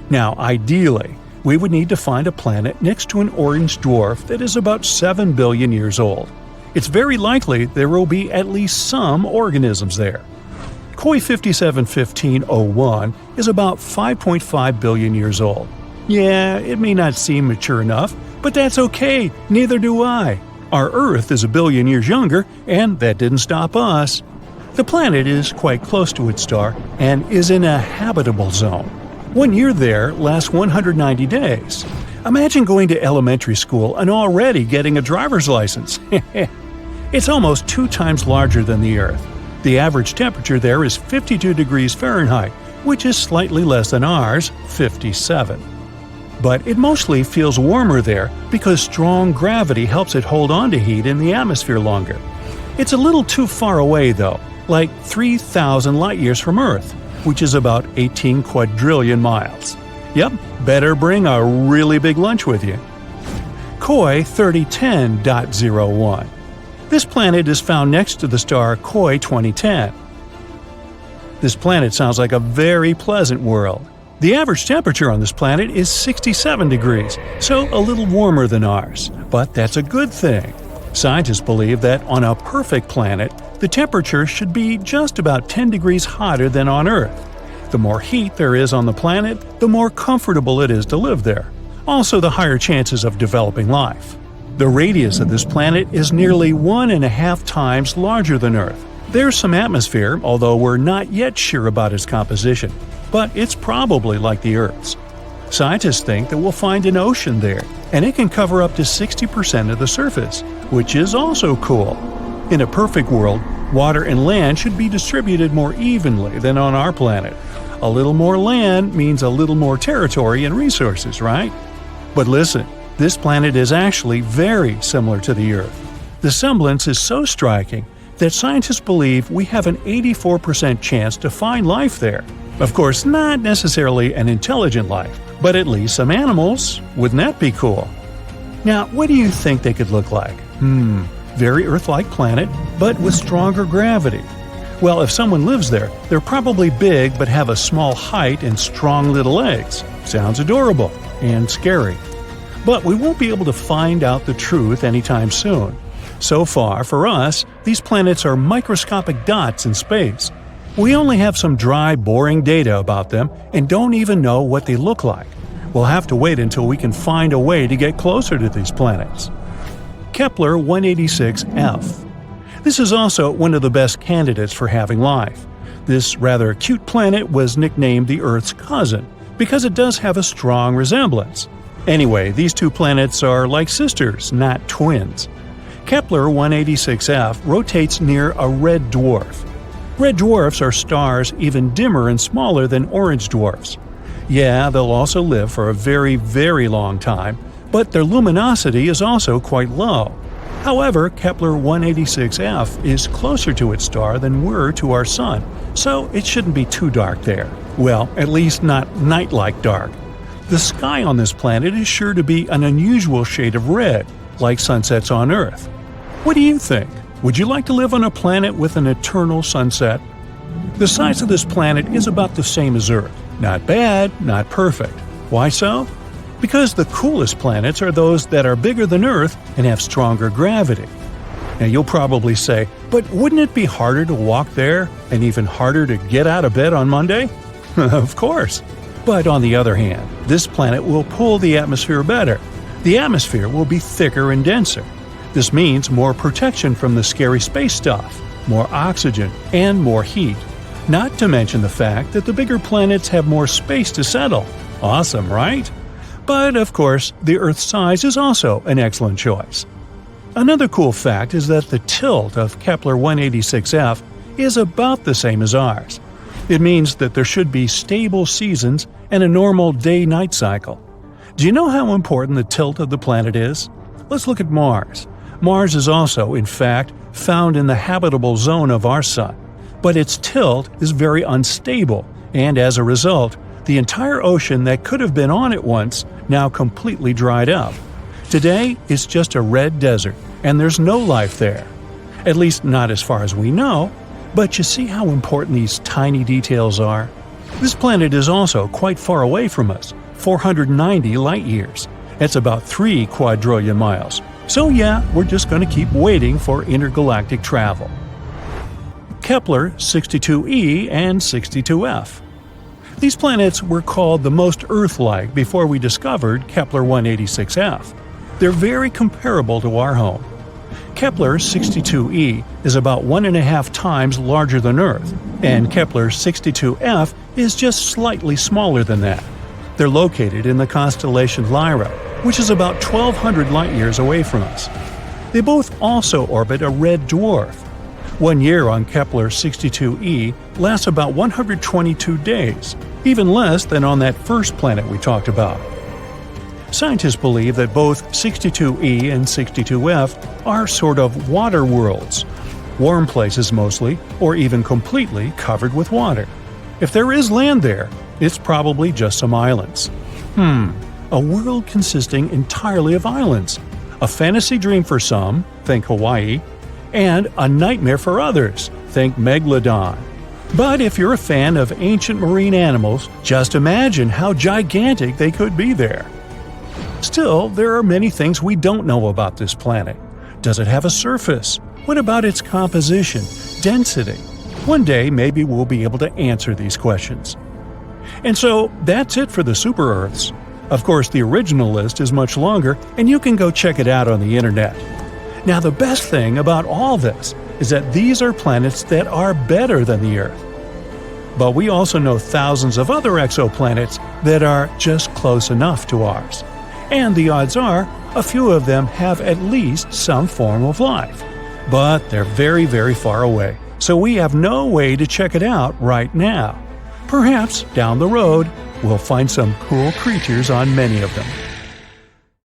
Speaker 2: Now, ideally, we would need to find a planet next to an orange dwarf that is about 7 billion years old. It's very likely there will be at least some organisms there. KOI 5715.01 is about 5.5 billion years old. Yeah, it may not seem mature enough, but that's okay, neither do I. Our Earth is a billion years younger, and that didn't stop us. The planet is quite close to its star and is in a habitable zone. 1 year there lasts 190 days. Imagine going to elementary school and already getting a driver's license. It's almost 2 times larger than the Earth. The average temperature there is 52 degrees Fahrenheit, which is slightly less than ours, 57. But it mostly feels warmer there because strong gravity helps it hold on to heat in the atmosphere longer. It's a little too far away though, like 3,000 light-years from Earth, which is about 18 quadrillion miles. Yep, better bring a really big lunch with you. KOI 3010.01. This planet is found next to the star KOI 2010. This planet sounds like a very pleasant world. The average temperature on this planet is 67 degrees, so a little warmer than ours. But that's a good thing. Scientists believe that on a perfect planet, the temperature should be just about 10 degrees hotter than on Earth. The more heat there is on the planet, the more comfortable it is to live there. Also, the higher chances of developing life. The radius of this planet is nearly 1.5 times larger than Earth. There's some atmosphere, although we're not yet sure about its composition, but it's probably like the Earth's. Scientists think that we'll find an ocean there, and it can cover up to 60% of the surface, which is also cool. In a perfect world, water and land should be distributed more evenly than on our planet. A little more land means a little more territory and resources, right? But listen, this planet is actually very similar to the Earth. The semblance is so striking that scientists believe we have an 84% chance to find life there. Of course, not necessarily an intelligent life, but at least some animals. Wouldn't that be cool? Now, what do you think they could look like? Very Earth-like planet, but with stronger gravity. Well, if someone lives there, they're probably big but have a small height and strong little legs. Sounds adorable and scary. But we won't be able to find out the truth anytime soon. So far, for us, these planets are microscopic dots in space. We only have some dry, boring data about them and don't even know what they look like. We'll have to wait until we can find a way to get closer to these planets. Kepler 186f. This is also one of the best candidates for having life. This rather cute planet was nicknamed the Earth's cousin because it does have a strong resemblance. Anyway, these two planets are like sisters, not twins. Kepler 186f rotates near a red dwarf. Red dwarfs are stars even dimmer and smaller than orange dwarfs. Yeah, they'll also live for a very, very long time, but their luminosity is also quite low. However, Kepler 186f is closer to its star than we're to our Sun, so it shouldn't be too dark there. Well, at least not night-like dark. The sky on this planet is sure to be an unusual shade of red, like sunsets on Earth. What do you think? Would you like to live on a planet with an eternal sunset? The size of this planet is about the same as Earth. Not bad, not perfect. Why so? Because the coolest planets are those that are bigger than Earth and have stronger gravity. Now you'll probably say, but wouldn't it be harder to walk there and even harder to get out of bed on Monday? Of course. But on the other hand, this planet will pull the atmosphere better. The atmosphere will be thicker and denser. This means more protection from the scary space stuff, more oxygen, and more heat. Not to mention the fact that the bigger planets have more space to settle. Awesome, right? But of course, the Earth's size is also an excellent choice. Another cool fact is that the tilt of Kepler 186f is about the same as ours. It means that there should be stable seasons and a normal day-night cycle. Do you know how important the tilt of the planet is? Let's look at Mars. Mars is also, in fact, found in the habitable zone of our Sun. But its tilt is very unstable, and as a result, the entire ocean that could have been on it once now completely dried up. Today, it's just a red desert, and there's no life there. At least not as far as we know, but you see how important these tiny details are? This planet is also quite far away from us, 490 light-years. That's about 3 quadrillion miles. So yeah, we're just going to keep waiting for intergalactic travel. Kepler 62e and 62f. These planets were called the most Earth-like before we discovered Kepler 186f. They're very comparable to our home. Kepler 62e is about 1.5 times larger than Earth, and Kepler 62f is just slightly smaller than that. They're located in the constellation Lyra, which is about 1,200 light-years away from us. They both also orbit a red dwarf. 1 year on Kepler 62e lasts about 122 days, even less than on that first planet we talked about. Scientists believe that both 62e and 62f are sort of water worlds, warm places mostly, or even completely covered with water. If there is land there, it's probably just some islands. A world consisting entirely of islands. A fantasy dream for some, think Hawaii, and a nightmare for others, think Megalodon. But if you're a fan of ancient marine animals, just imagine how gigantic they could be there. Still, there are many things we don't know about this planet. Does it have a surface? What about its composition, density? One day, maybe we'll be able to answer these questions. And so, that's it for the super Earths. Of course, the original list is much longer, and you can go check it out on the internet. Now, the best thing about all this is that these are planets that are better than the Earth. But we also know thousands of other exoplanets that are just close enough to ours. And the odds are, a few of them have at least some form of life. But they're very, very far away, so we have no way to check it out right now. Perhaps, down the road, we'll find some cool creatures on many of them.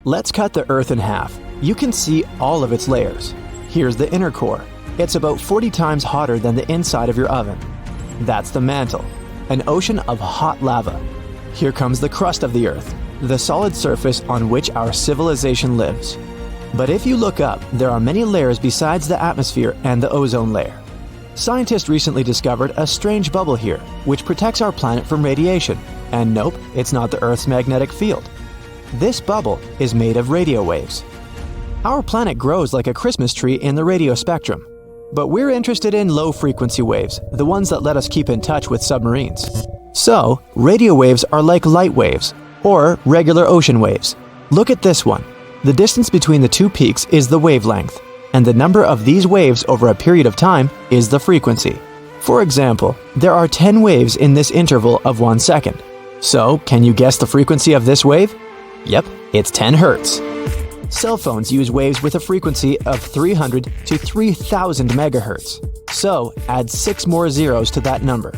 Speaker 3: Let's cut the Earth in half. You can see all of its layers. Here's the inner core. It's about 40 times hotter than the inside of your oven. That's the mantle, an ocean of hot lava. Here comes the crust of the Earth, the solid surface on which our civilization lives. But if you look up, there are many layers besides the atmosphere and the ozone layer. Scientists recently discovered a strange bubble here, which protects our planet from radiation. And nope, it's not the Earth's magnetic field. This bubble is made of radio waves. Our planet grows like a Christmas tree in the radio spectrum. But we're interested in low-frequency waves, the ones that let us keep in touch with submarines. So, radio waves are like light waves, or regular ocean waves. Look at this one. The distance between the two peaks is the wavelength, and the number of these waves over a period of time is the frequency. For example, there are 10 waves in this interval of 1 second. So, can you guess the frequency of this wave? Yep, it's 10 Hertz. Cell phones use waves with a frequency of 300 to 3000 megahertz. So, add 6 more zeros to that number.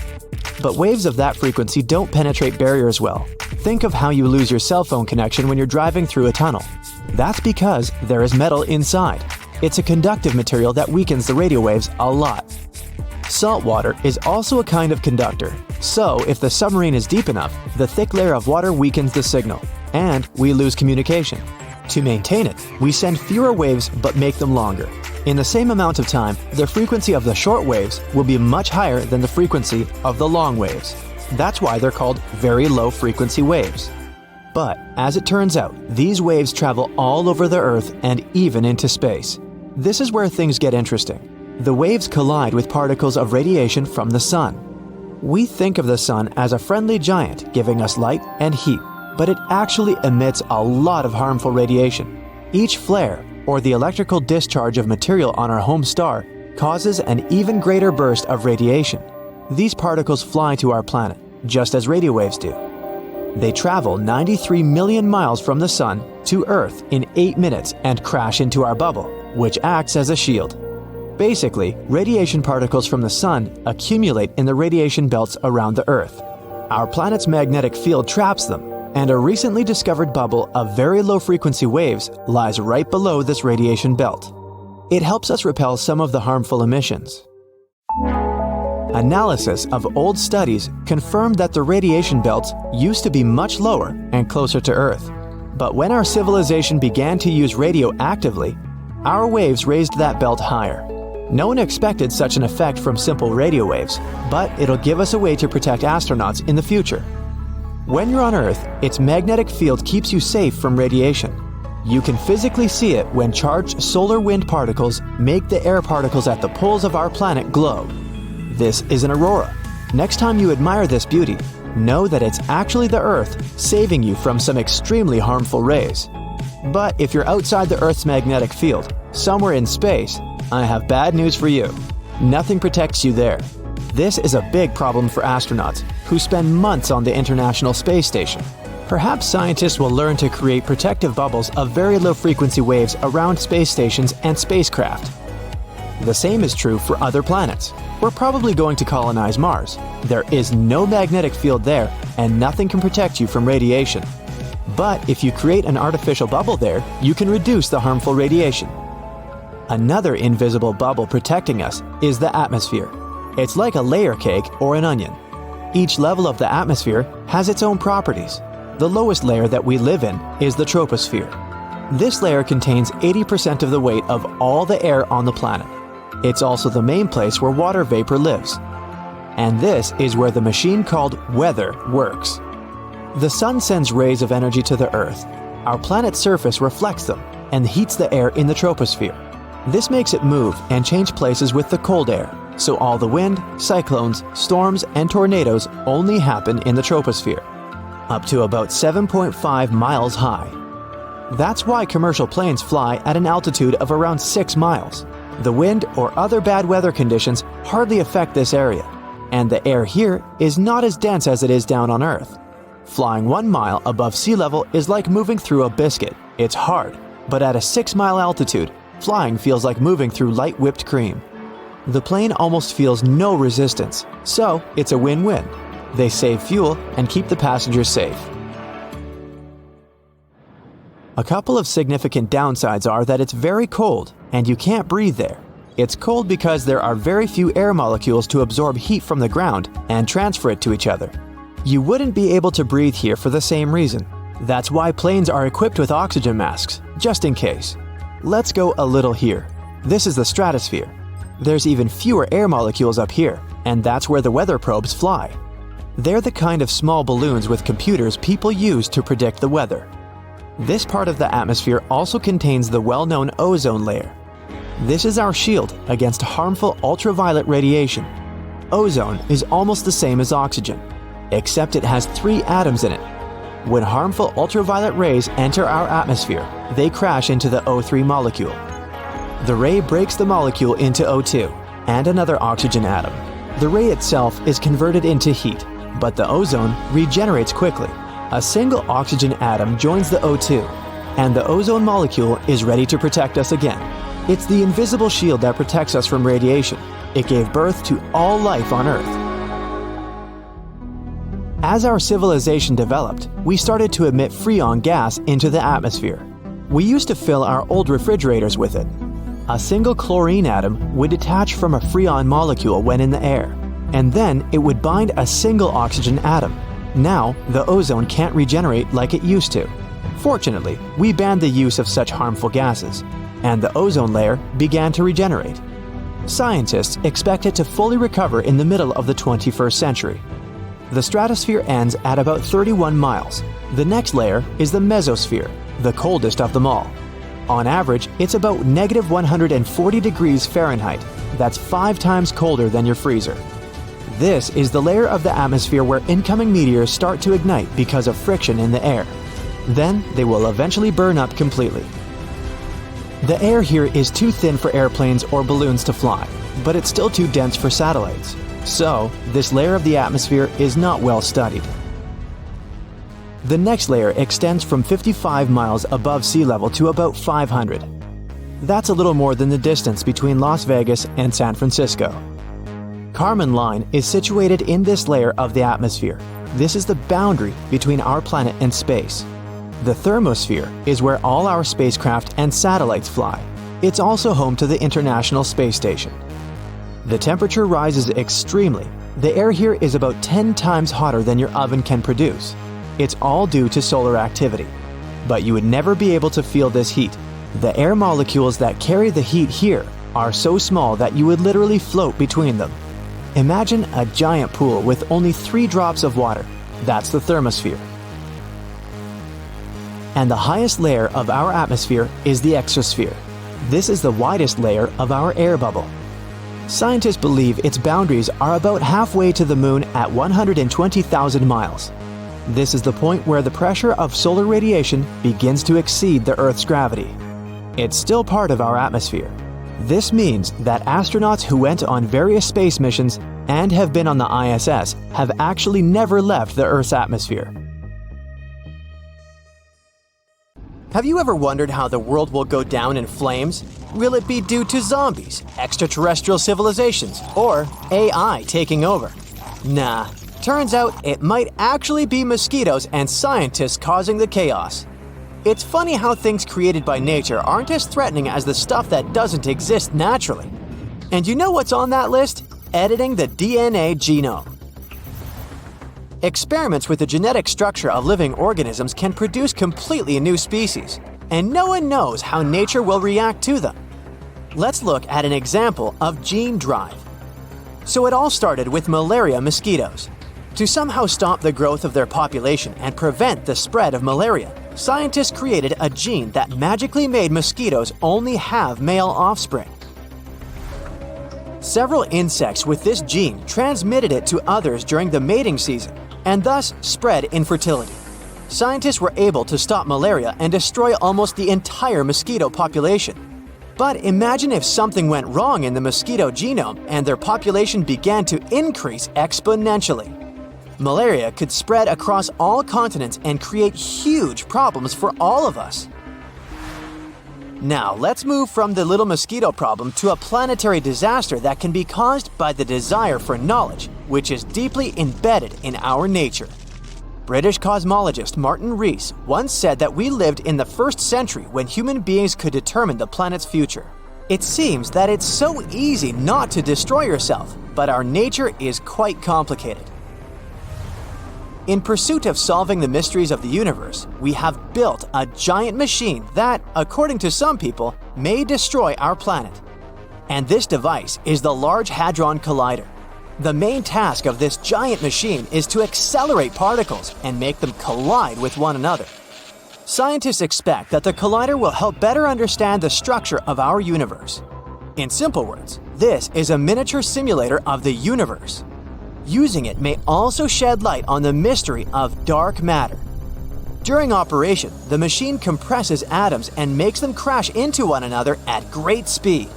Speaker 3: But waves of that frequency don't penetrate barriers well. Think of how you lose your cell phone connection when you're driving through a tunnel. That's because there is metal inside. It's a conductive material that weakens the radio waves a lot. Salt water is also a kind of conductor. So, if the submarine is deep enough, the thick layer of water weakens the signal, and we lose communication. To maintain it, we send fewer waves but make them longer. In the same amount of time, the frequency of the short waves will be much higher than the frequency of the long waves. That's why they're called very low frequency waves. But, as it turns out, these waves travel all over the Earth and even into space. This is where things get interesting. The waves collide with particles of radiation from the Sun. We think of the Sun as a friendly giant giving us light and heat, but it actually emits a lot of harmful radiation. Each flare, or the electrical discharge of material on our home star, causes an even greater burst of radiation. These particles fly to our planet, just as radio waves do. They travel 93 million miles from the Sun to Earth in 8 minutes and crash into our bubble, which acts as a shield. Basically, radiation particles from the Sun accumulate in the radiation belts around the Earth. Our planet's magnetic field traps them, and a recently discovered bubble of very low-frequency waves lies right below this radiation belt. It helps us repel some of the harmful emissions. Analysis of old studies confirmed that the radiation belts used to be much lower and closer to Earth. But when our civilization began to use radio actively, our waves raised that belt higher. No one expected such an effect from simple radio waves, but it'll give us a way to protect astronauts in the future. When you're on Earth, its magnetic field keeps you safe from radiation. You can physically see it when charged solar wind particles make the air particles at the poles of our planet glow. This is an aurora. Next time you admire this beauty, know that it's actually the Earth saving you from some extremely harmful rays. But if you're outside the Earth's magnetic field, somewhere in space, I have bad news for you. Nothing protects you there. This is a big problem for astronauts who spend months on the International Space Station. Perhaps scientists will learn to create protective bubbles of very low frequency waves around space stations and spacecraft. The same is true for other planets. We're probably going to colonize Mars. There is no magnetic field there, and nothing can protect you from radiation. But if you create an artificial bubble there, you can reduce the harmful radiation. Another invisible bubble protecting us is the atmosphere. It's like a layer cake or an onion. Each level of the atmosphere has its own properties. The lowest layer that we live in is the troposphere. This layer contains 80% of the weight of all the air on the planet. It's also the main place where water vapor lives. And this is where the machine called weather works. The sun sends rays of energy to the Earth. Our planet's surface reflects them and heats the air in the troposphere. This makes it move and change places with the cold air, so all the wind, cyclones, storms, and tornadoes only happen in the troposphere, up to about 7.5 miles high. That's why commercial planes fly at an altitude of around 6 miles. The wind or other bad weather conditions hardly affect this area, and the air here is not as dense as it is down on Earth. Flying 1 mile above sea level is like moving through a biscuit. It's hard, but at a 6-mile altitude, flying feels like moving through light whipped cream. The plane almost feels no resistance, so it's a win-win. They save fuel and keep the passengers safe. A couple of significant downsides are that it's very cold and you can't breathe there. It's cold because there are very few air molecules to absorb heat from the ground and transfer it to each other. You wouldn't be able to breathe here for the same reason. That's why planes are equipped with oxygen masks, just in case. Let's go a little here. This is the stratosphere. There's even fewer air molecules up here, and that's where the weather probes fly. They're the kind of small balloons with computers people use to predict the weather. This part of the atmosphere also contains the well-known ozone layer. This is our shield against harmful ultraviolet radiation. Ozone is almost the same as oxygen, except it has 3 atoms in it. When harmful ultraviolet rays enter our atmosphere, they crash into the O3 molecule. The ray breaks the molecule into O2 and another oxygen atom. The ray itself is converted into heat, but the ozone regenerates quickly. A single oxygen atom joins the O2, and the ozone molecule is ready to protect us again. It's the invisible shield that protects us from radiation. It gave birth to all life on Earth. As our civilization developed, we started to emit freon gas into the atmosphere. We used to fill our old refrigerators with it. A single chlorine atom would detach from a freon molecule when in the air, and then it would bind a single oxygen atom. Now, the ozone can't regenerate like it used to. Fortunately, we banned the use of such harmful gases, and the ozone layer began to regenerate. Scientists expect it to fully recover in the middle of the 21st century. The stratosphere ends at about 31 miles. The next layer is the mesosphere, the coldest of them all. On average, it's about negative 140 degrees Fahrenheit. That's 5 times colder than your freezer. This is the layer of the atmosphere where incoming meteors start to ignite because of friction in the air. Then they will eventually burn up completely. The air here is too thin for airplanes or balloons to fly, but it's still too dense for satellites. So, this layer of the atmosphere is not well studied. The next layer extends from 55 miles above sea level to about 500. That's a little more than the distance between Las Vegas and San Francisco. Kármán line is situated in this layer of the atmosphere. This is the boundary between our planet and space. The thermosphere is where all our spacecraft and satellites fly. It's also home to the International Space Station. The temperature rises extremely. The air here is about 10 times hotter than your oven can produce. It's all due to solar activity. But you would never be able to feel this heat. The air molecules that carry the heat here are so small that you would literally float between them. Imagine a giant pool with only 3 drops of water. That's the thermosphere. And the highest layer of our atmosphere is the exosphere. This is the widest layer of our air bubble. Scientists believe its boundaries are about halfway to the moon at 120,000 miles. This is the point where the pressure of solar radiation begins to exceed the Earth's gravity. It's still part of our atmosphere. This means that astronauts who went on various space missions and have been on the ISS have actually never left the Earth's atmosphere. Have you ever wondered how the world will go down in flames? Will it be due to zombies, extraterrestrial civilizations, or AI taking over? Nah, turns out it might actually be mosquitoes and scientists causing the chaos. It's funny how things created by nature aren't as threatening as the stuff that doesn't exist naturally. And you know what's on that list? Editing the DNA genome. Experiments with the genetic structure of living organisms can produce completely new species, and no one knows how nature will react to them. Let's look at an example of gene drive. So it all started with malaria mosquitoes. To somehow stop the growth of their population and prevent the spread of malaria, scientists created a gene that magically made mosquitoes only have male offspring. Several insects with this gene transmitted it to others during the mating season, and thus spread infertility. Scientists were able to stop malaria and destroy almost the entire mosquito population. But imagine if something went wrong in the mosquito genome and their population began to increase exponentially. Malaria could spread across all continents and create huge problems for all of us. Now, let's move from the little mosquito problem to a planetary disaster that can be caused by the desire for knowledge, which is deeply embedded in our nature. British cosmologist Martin Rees once said that we lived in the 1st century when human beings could determine the planet's future. It seems that it's so easy not to destroy yourself, but our nature is quite complicated. In pursuit of solving the mysteries of the universe, we have built a giant machine that, according to some people, may destroy our planet. And this device is the Large Hadron Collider. The main task of this giant machine is to accelerate particles and make them collide with one another. Scientists expect that the collider will help better understand the structure of our universe. In simple words, this is a miniature simulator of the universe. Using it may also shed light on the mystery of dark matter. During operation, the machine compresses atoms and makes them crash into one another at great speed.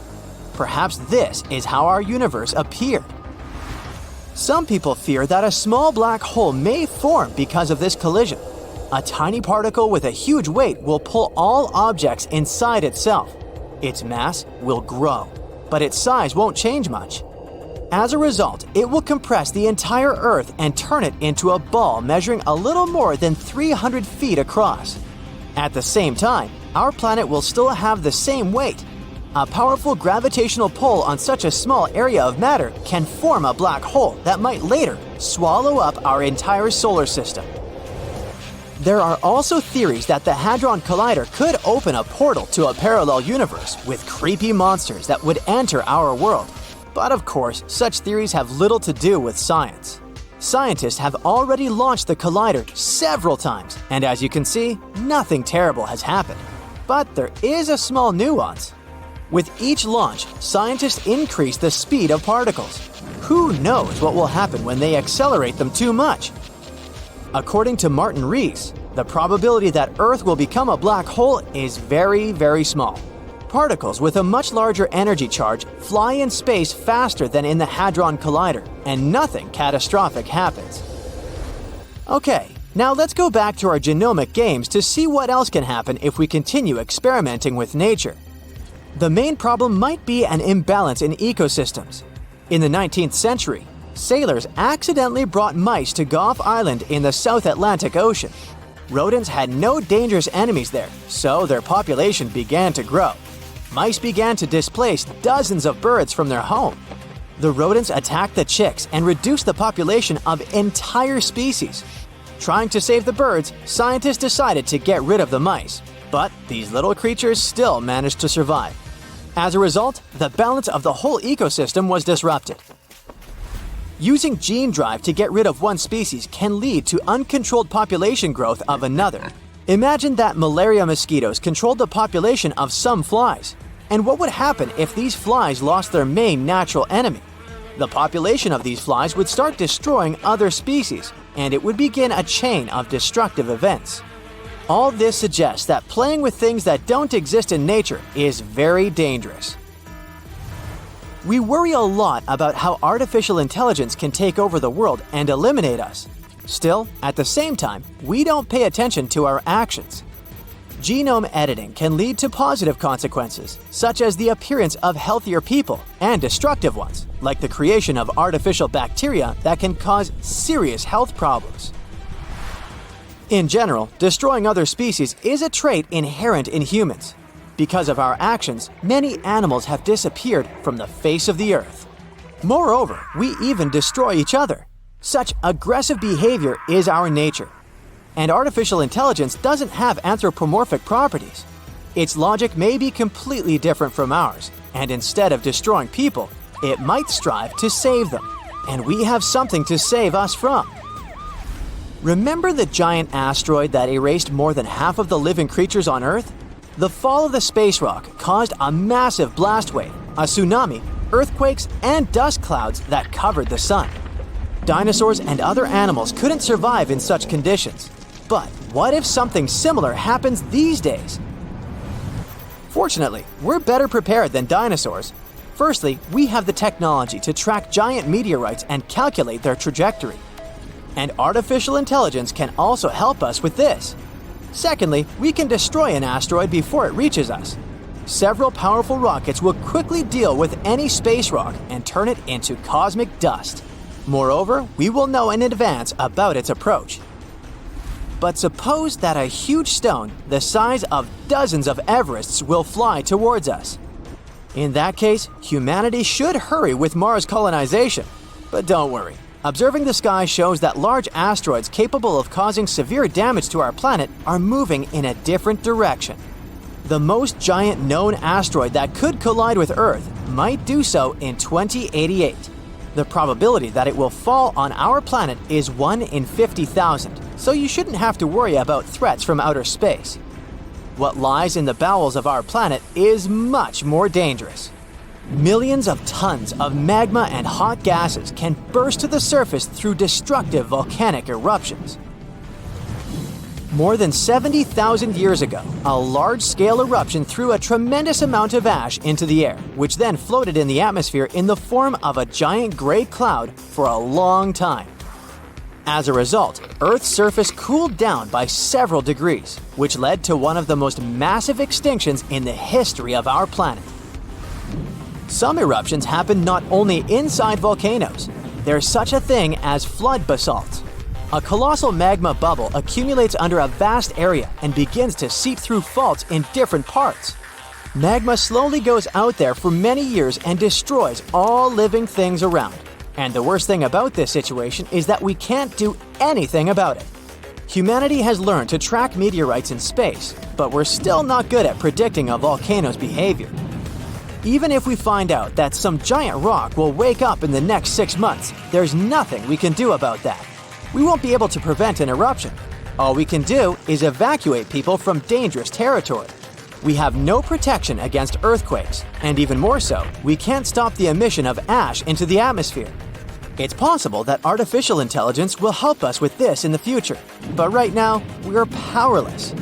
Speaker 3: Perhaps this is how our universe appeared. Some people fear that a small black hole may form because of this collision. A tiny particle with a huge weight will pull all objects inside itself. Its mass will grow, but its size won't change much. As a result, it will compress the entire Earth and turn it into a ball measuring a little more than 300 feet across. At the same time, our planet will still have the same weight. A powerful gravitational pull on such a small area of matter can form a black hole that might later swallow up our entire solar system. There are also theories that the Hadron Collider could open a portal to a parallel universe with creepy monsters that would enter our world. But of course, such theories have little to do with science. Scientists have already launched the collider several times, and as you can see, nothing terrible has happened. But there is a small nuance. With each launch, scientists increase the speed of particles. Who knows what will happen when they accelerate them too much? According to Martin Rees, the probability that Earth will become a black hole is very, very small. Particles with a much larger energy charge fly in space faster than in the Hadron Collider, and nothing catastrophic happens. Okay, now let's go back to our genomic games to see what else can happen if we continue experimenting with nature. The main problem might be an imbalance in ecosystems. In the 19th century, sailors accidentally brought mice to Gough Island in the South Atlantic Ocean. Rodents had no dangerous enemies there, so their population began to grow. Mice began to displace dozens of birds from their home. The rodents attacked the chicks and reduced the population of entire species. Trying to save the birds, scientists decided to get rid of the mice, but these little creatures still managed to survive. As a result, the balance of the whole ecosystem was disrupted. Using gene drive to get rid of one species can lead to uncontrolled population growth of another. Imagine that malaria mosquitoes controlled the population of some flies. And what would happen if these flies lost their main natural enemy? The population of these flies would start destroying other species, and it would begin a chain of destructive events. All this suggests that playing with things that don't exist in nature is very dangerous. We worry a lot about how artificial intelligence can take over the world and eliminate us. Still, at the same time, we don't pay attention to our actions. Genome editing can lead to positive consequences, such as the appearance of healthier people, and destructive ones, like the creation of artificial bacteria that can cause serious health problems. In general, destroying other species is a trait inherent in humans. Because of our actions, many animals have disappeared from the face of the earth. Moreover, we even destroy each other. Such aggressive behavior is our nature. And artificial intelligence doesn't have anthropomorphic properties. Its logic may be completely different from ours, and instead of destroying people, it might strive to save them. And we have something to save us from. Remember the giant asteroid that erased more than half of the living creatures on Earth? The fall of the space rock caused a massive blast wave, a tsunami, earthquakes, and dust clouds that covered the sun. Dinosaurs and other animals couldn't survive in such conditions. But what if something similar happens these days? Fortunately, we're better prepared than dinosaurs. Firstly, we have the technology to track giant meteorites and calculate their trajectory. And artificial intelligence can also help us with this. Secondly, we can destroy an asteroid before it reaches us. several powerful rockets will quickly deal with any space rock and turn it into cosmic dust. Moreover, we will know in advance about its approach. But suppose that a huge stone the size of dozens of Everests will fly towards us. In that case, humanity should hurry with Mars colonization. But don't worry. Observing the sky shows that large asteroids capable of causing severe damage to our planet are moving in a different direction. The most giant known asteroid that could collide with Earth might do so in 2088. The probability that it will fall on our planet is 1 in 50,000, so you shouldn't have to worry about threats from outer space. What lies in the bowels of our planet is much more dangerous. Millions of tons of magma and hot gases can burst to the surface through destructive volcanic eruptions. More than 70,000 years ago, a large-scale eruption threw a tremendous amount of ash into the air, which then floated in the atmosphere in the form of a giant gray cloud for a long time. As a result, Earth's surface cooled down by several degrees, which led to one of the most massive extinctions in the history of our planet. Some eruptions happen not only inside volcanoes. There's such a thing as flood basalts. A colossal magma bubble accumulates under a vast area and begins to seep through faults in different parts. Magma slowly goes out there for many years and destroys all living things around. And the worst thing about this situation is that we can't do anything about it. Humanity has learned to track meteorites in space, but we're still not good at predicting a volcano's behavior. Even if we find out that some giant rock will wake up in the next 6 months, there's nothing we can do about that. We won't be able to prevent an eruption. All we can do is evacuate people from dangerous territory. We have no protection against earthquakes, and even more so, we can't stop the emission of ash into the atmosphere. It's possible that artificial intelligence will help us with this in the future, but right now, we're powerless.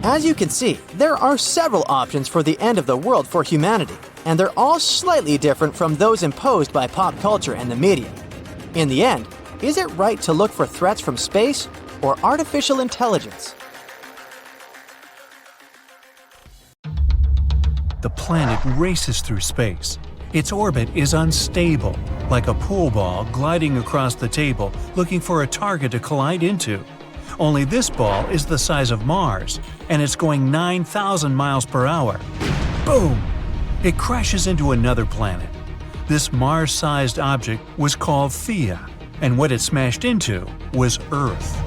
Speaker 3: As you can see, there are several options for the end of the world for humanity, and they're all slightly different from those imposed by pop culture and the media. In the end, is it right to look for threats from space or artificial intelligence?
Speaker 2: The planet races through space. Its orbit is unstable, like a pool ball gliding across the table looking for a target to collide into. Only this ball is the size of Mars, and it's going 9,000 miles per hour. Boom! It crashes into another planet. This Mars-sized object was called Theia, and what it smashed into was Earth.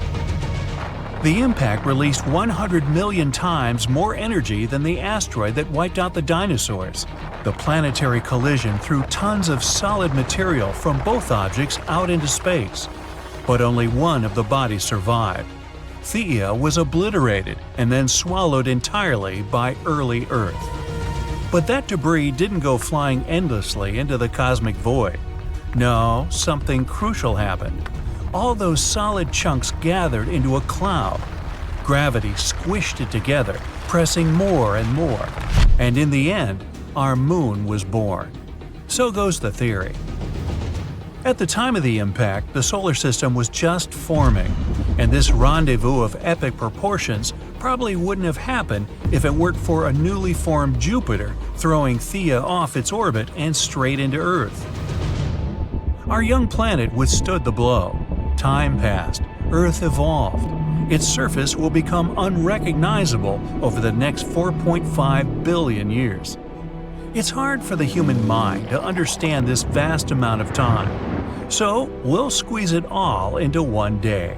Speaker 2: The impact released 100 million times more energy than the asteroid that wiped out the dinosaurs. The planetary collision threw tons of solid material from both objects out into space. But only one of the bodies survived. Theia was obliterated and then swallowed entirely by early Earth. But that debris didn't go flying endlessly into the cosmic void. No, something crucial happened. All those solid chunks gathered into a cloud. Gravity squished it together, pressing more and more. And in the end, our moon was born. So goes the theory. At the time of the impact, the solar system was just forming, and this rendezvous of epic proportions probably wouldn't have happened if it weren't for a newly formed Jupiter throwing Theia off its orbit and straight into Earth. Our young planet withstood the blow. Time passed, Earth evolved. Its surface will become unrecognizable over the next 4.5 billion years. It's hard for the human mind to understand this vast amount of time, so we'll squeeze it all into one day.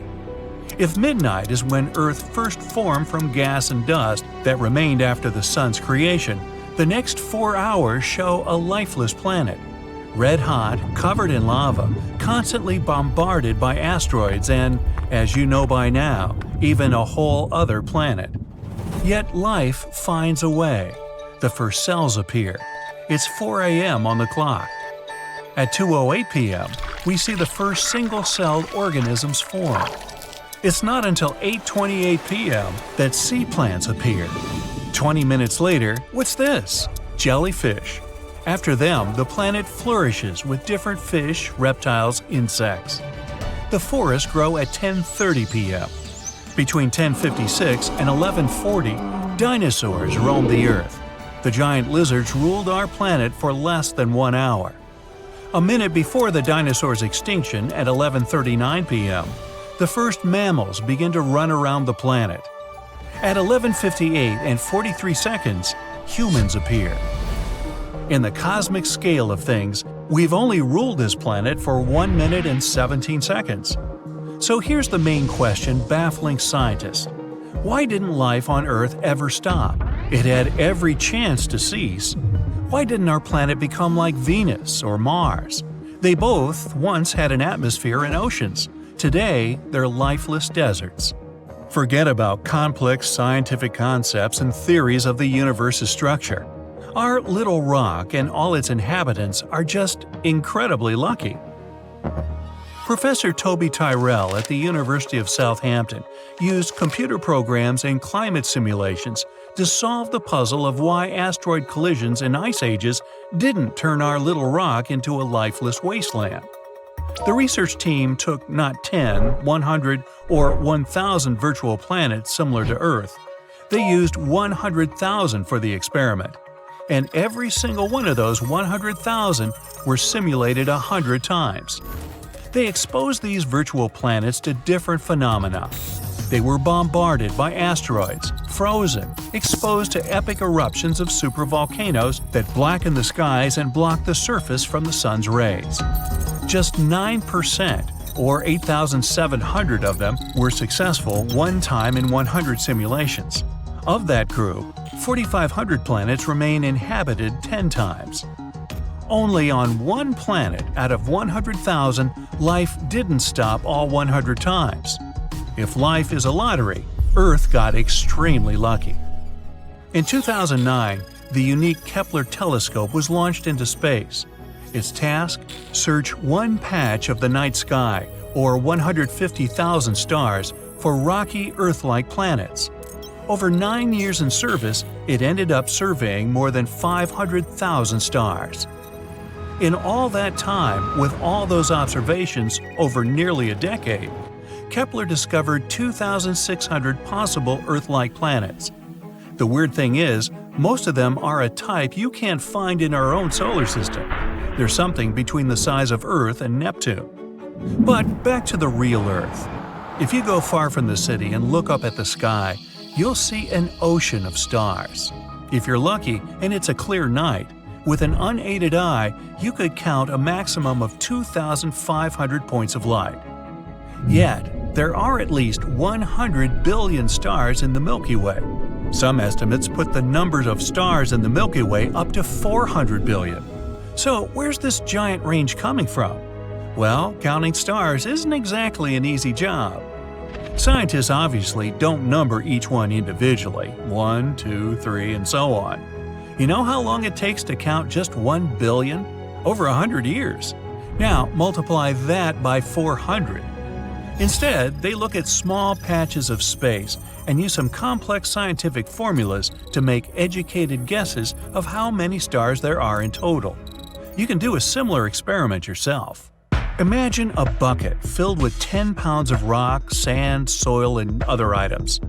Speaker 2: If midnight is when Earth first formed from gas and dust that remained after the Sun's creation, the next 4 hours show a lifeless planet. Red hot, covered in lava, constantly bombarded by asteroids and, as you know by now, even a whole other planet. Yet life finds a way. The first cells appear. It's 4 a.m. on the clock. At 2:08 p.m., we see the first single-celled organisms form. It's not until 8:28 p.m. that sea plants appear. 20 minutes later, what's this? Jellyfish. After them, the planet flourishes with different fish, reptiles, insects. The forests grow at 10:30 p.m. Between 10:56 and 11:40, dinosaurs roam the Earth. The giant lizards ruled our planet for less than 1 hour. A minute before the dinosaurs' extinction at 11:39 p.m., the first mammals begin to run around the planet. At 11:58 and 43 seconds, humans appear. In the cosmic scale of things, we've only ruled this planet for 1 minute and 17 seconds. So here's the main question baffling scientists. Why didn't life on Earth ever stop? It had every chance to cease. Why didn't our planet become like Venus or Mars? They both once had an atmosphere and oceans. Today, they're lifeless deserts. Forget about complex scientific concepts and theories of the universe's structure. Our little rock and all its inhabitants are just incredibly lucky. Professor Toby Tyrrell at the University of Southampton used computer programs and climate simulations to solve the puzzle of why asteroid collisions in ice ages didn't turn our little rock into a lifeless wasteland. The research team took not 10, 100, or 1,000 virtual planets similar to Earth. They used 100,000 for the experiment. And every single one of those 100,000 were simulated 100 times. They exposed these virtual planets to different phenomena. They were bombarded by asteroids, frozen, exposed to epic eruptions of supervolcanoes that blacken the skies and block the surface from the sun's rays. Just 9%, or 8,700 of them, were successful one time in 100 simulations. Of that group, 4,500 planets remain inhabited 10 times. Only on one planet out of 100,000, life didn't stop all 100 times. If life is a lottery, Earth got extremely lucky. In 2009, the unique Kepler telescope was launched into space. Its task? Search one patch of the night sky, or 150,000 stars, for rocky Earth-like planets. Over 9 years in service, it ended up surveying more than 500,000 stars. In all that time, with all those observations over nearly a decade, Kepler discovered 2,600 possible Earth-like planets. The weird thing is, most of them are a type you can't find in our own solar system. They're something between the size of Earth and Neptune. But back to the real Earth. If you go far from the city and look up at the sky, you'll see an ocean of stars. If you're lucky and it's a clear night, with an unaided eye, you could count a maximum of 2,500 points of light. Yet, there are at least 100 billion stars in the Milky Way. Some estimates put the numbers of stars in the Milky Way up to 400 billion. So, where's this giant range coming from? Well, counting stars isn't exactly an easy job. Scientists obviously don't number each one individually, 1, 2, 3, and so on. You know how long it takes to count just 1 billion? Over 100 years. Now, multiply that by 400. Instead, they look at small patches of space and use some complex scientific formulas to make educated guesses of how many stars there are in total. You can do a similar experiment yourself. Imagine a bucket filled with 10 pounds of rock, sand, soil, and other items.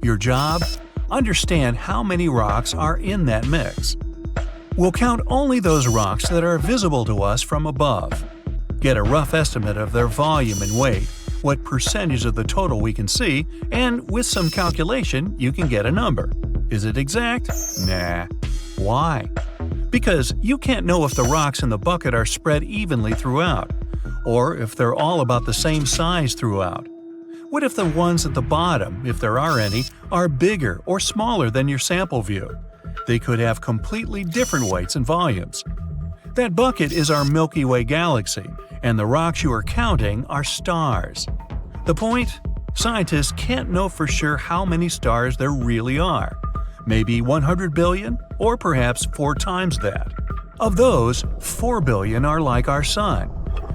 Speaker 2: Your job? Understand how many rocks are in that mix. We'll count only those rocks that are visible to us from above. Get a rough estimate of their volume and weight, what percentage of the total we can see, and with some calculation, you can get a number. Is it exact? Nah. Why? Because you can't know if the rocks in the bucket are spread evenly throughout, or if they're all about the same size throughout. What if the ones at the bottom, if there are any, are bigger or smaller than your sample view? They could have completely different weights and volumes. That bucket is our Milky Way galaxy, and the rocks you are counting are stars. The point? Scientists can't know for sure how many stars there really are. Maybe 100 billion, or perhaps 4 times that. Of those, 4 billion are like our Sun.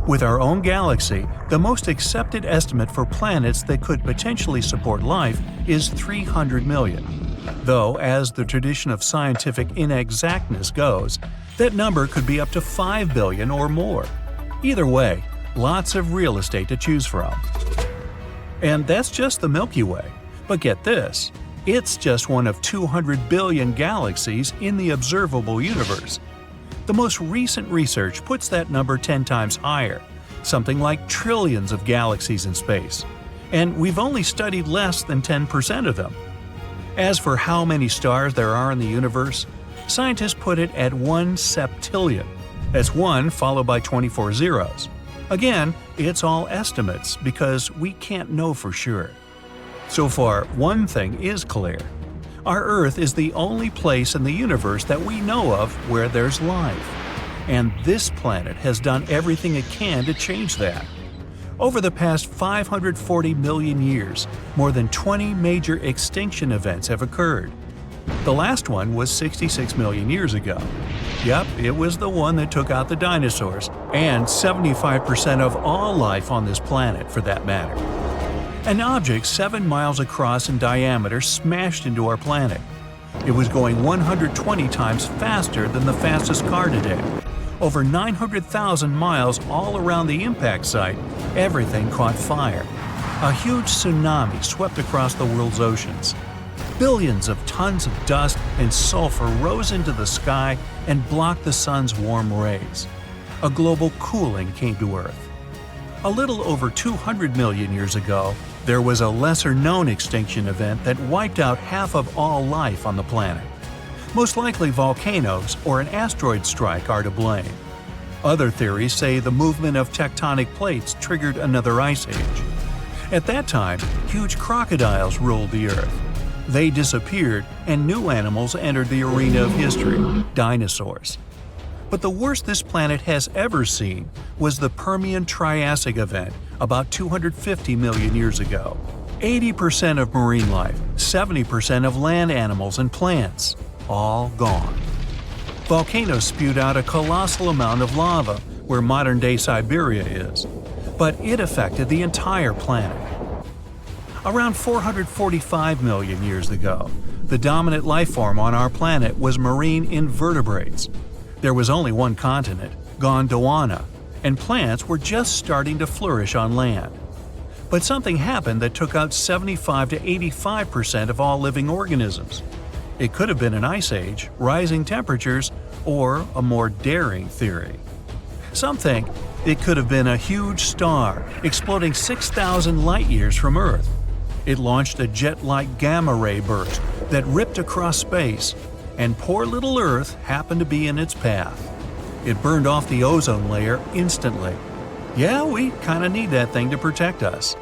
Speaker 2: With our own galaxy, the most accepted estimate for planets that could potentially support life is 300 million. Though, as the tradition of scientific inexactness goes, that number could be up to 5 billion or more. Either way, lots of real estate to choose from. And that's just the Milky Way. But get this, It's just one of 200 billion galaxies in the observable universe. The most recent research puts that number 10 times higher, something like trillions of galaxies in space. And we've only studied less than 10% of them. As for how many stars there are in the universe, scientists put it at 1 septillion. That's 1 followed by 24 zeros. Again, it's all estimates because we can't know for sure. So far, one thing is clear. Our Earth is the only place in the universe that we know of where there's life. And this planet has done everything it can to change that. Over the past 540 million years, more than 20 major extinction events have occurred. The last one was 66 million years ago. Yep, it was the one that took out the dinosaurs, and 75% of all life on this planet for that matter. An object 7 miles across in diameter smashed into our planet. It was going 120 times faster than the fastest car today. Over 900,000 miles all around the impact site, everything caught fire. A huge tsunami swept across the world's oceans. Billions of tons of dust and sulfur rose into the sky and blocked the sun's warm rays. A global cooling came to Earth. A little over 200 million years ago, there was a lesser-known extinction event that wiped out half of all life on the planet. Most likely volcanoes or an asteroid strike are to blame. Other theories say the movement of tectonic plates triggered another ice age. At that time, huge crocodiles ruled the Earth. They disappeared and new animals entered the arena of history, dinosaurs. But the worst this planet has ever seen was the Permian-Triassic event about 250 million years ago. 80% of marine life, 70% of land animals and plants, all gone. Volcanoes spewed out a colossal amount of lava where modern-day Siberia is, but it affected the entire planet. Around 445 million years ago, the dominant life form on our planet was marine invertebrates. There was only one continent, Gondwana, and plants were just starting to flourish on land. But something happened that took out 75 to 85% of all living organisms. It could have been an ice age, rising temperatures, or a more daring theory. Some think it could have been a huge star exploding 6,000 light-years from Earth. It launched a jet-like gamma-ray burst that ripped across space, and poor little Earth happened to be in its path. It burned off the ozone layer instantly. Yeah, we kinda need that thing to protect us.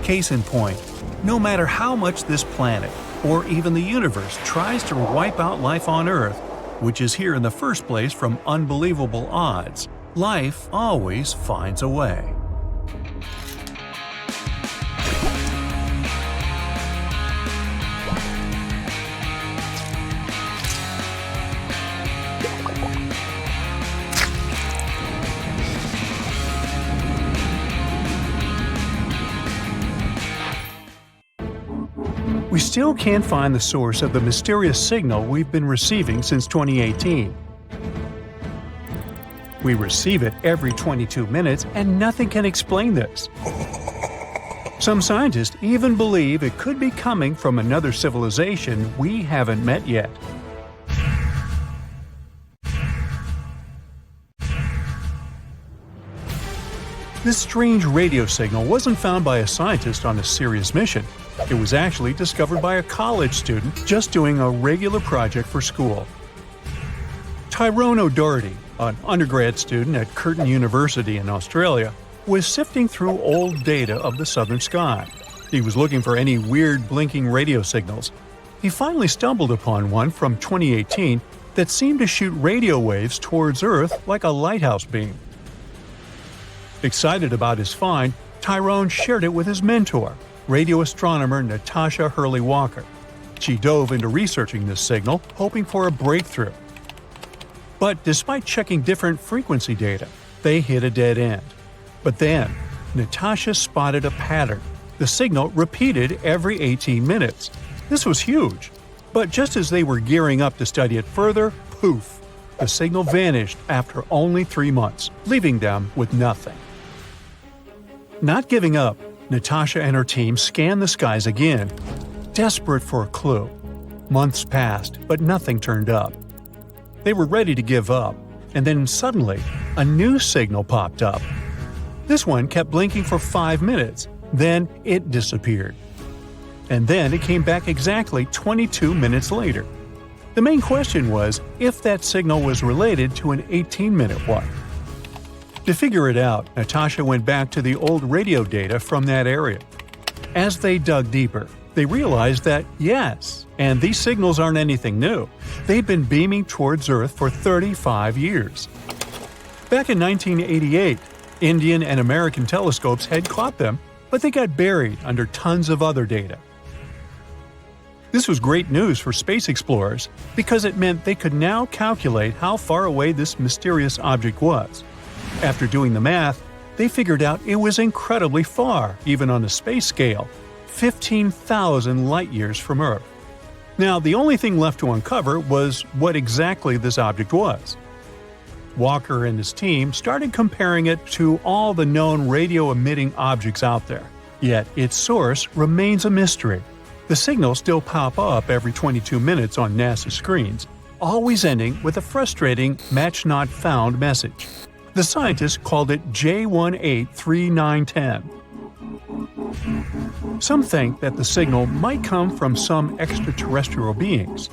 Speaker 2: Case in point, no matter how much this planet, or even the universe, tries to wipe out life on Earth, which is here in the first place from unbelievable odds, life always finds a way. We still can't find the source of the mysterious signal we've been receiving since 2018. We receive it every 22 minutes and nothing can explain this. Some scientists even believe it could be coming from another civilization we haven't met yet. This strange radio signal wasn't found by a scientist on a serious mission. It was actually discovered by a college student just doing a regular project for school. Tyrone O'Doherty, an undergrad student at Curtin University in Australia, was sifting through old data of the southern sky. He was looking for any weird blinking radio signals. He finally stumbled upon one from 2018 that seemed to shoot radio waves towards Earth like a lighthouse beam. Excited about his find, Tyrone shared it with his mentor, radio astronomer Natasha Hurley-Walker. She dove into researching this signal, hoping for a breakthrough. But despite checking different frequency data, they hit a dead end. But then, Natasha spotted a pattern. The signal repeated every 18 minutes. This was huge. But just as they were gearing up to study it further, poof! The signal vanished after only 3 months, leaving them with nothing. Not giving up, Natasha and her team scanned the skies again. desperate for a clue. Months passed, but nothing turned up. They were ready to give up, and then suddenly, a new signal popped up. This one kept blinking for 5 minutes, then it disappeared. And then it came back exactly 22 minutes later. The main question was if that signal was related to an 18-minute one. To figure it out, Natasha went back to the old radio data from that area. As they dug deeper, they realized that yes, and these signals aren't anything new. They've been beaming towards Earth for 35 years. Back in 1988, Indian and American telescopes had caught them, but they got buried under tons of other data. This was great news for space explorers because it meant they could now calculate how far away this mysterious object was. After doing the math, they figured out it was incredibly far, even on a space scale, 15,000 light-years from Earth. Now, the only thing left to uncover was what exactly this object was. Walker and his team started comparing it to all the known radio-emitting objects out there. Yet its source remains a mystery. The signals still pop up every 22 minutes on NASA screens, always ending with a frustrating match not found message. The scientists called it J183910. Some think that the signal might come from some extraterrestrial beings.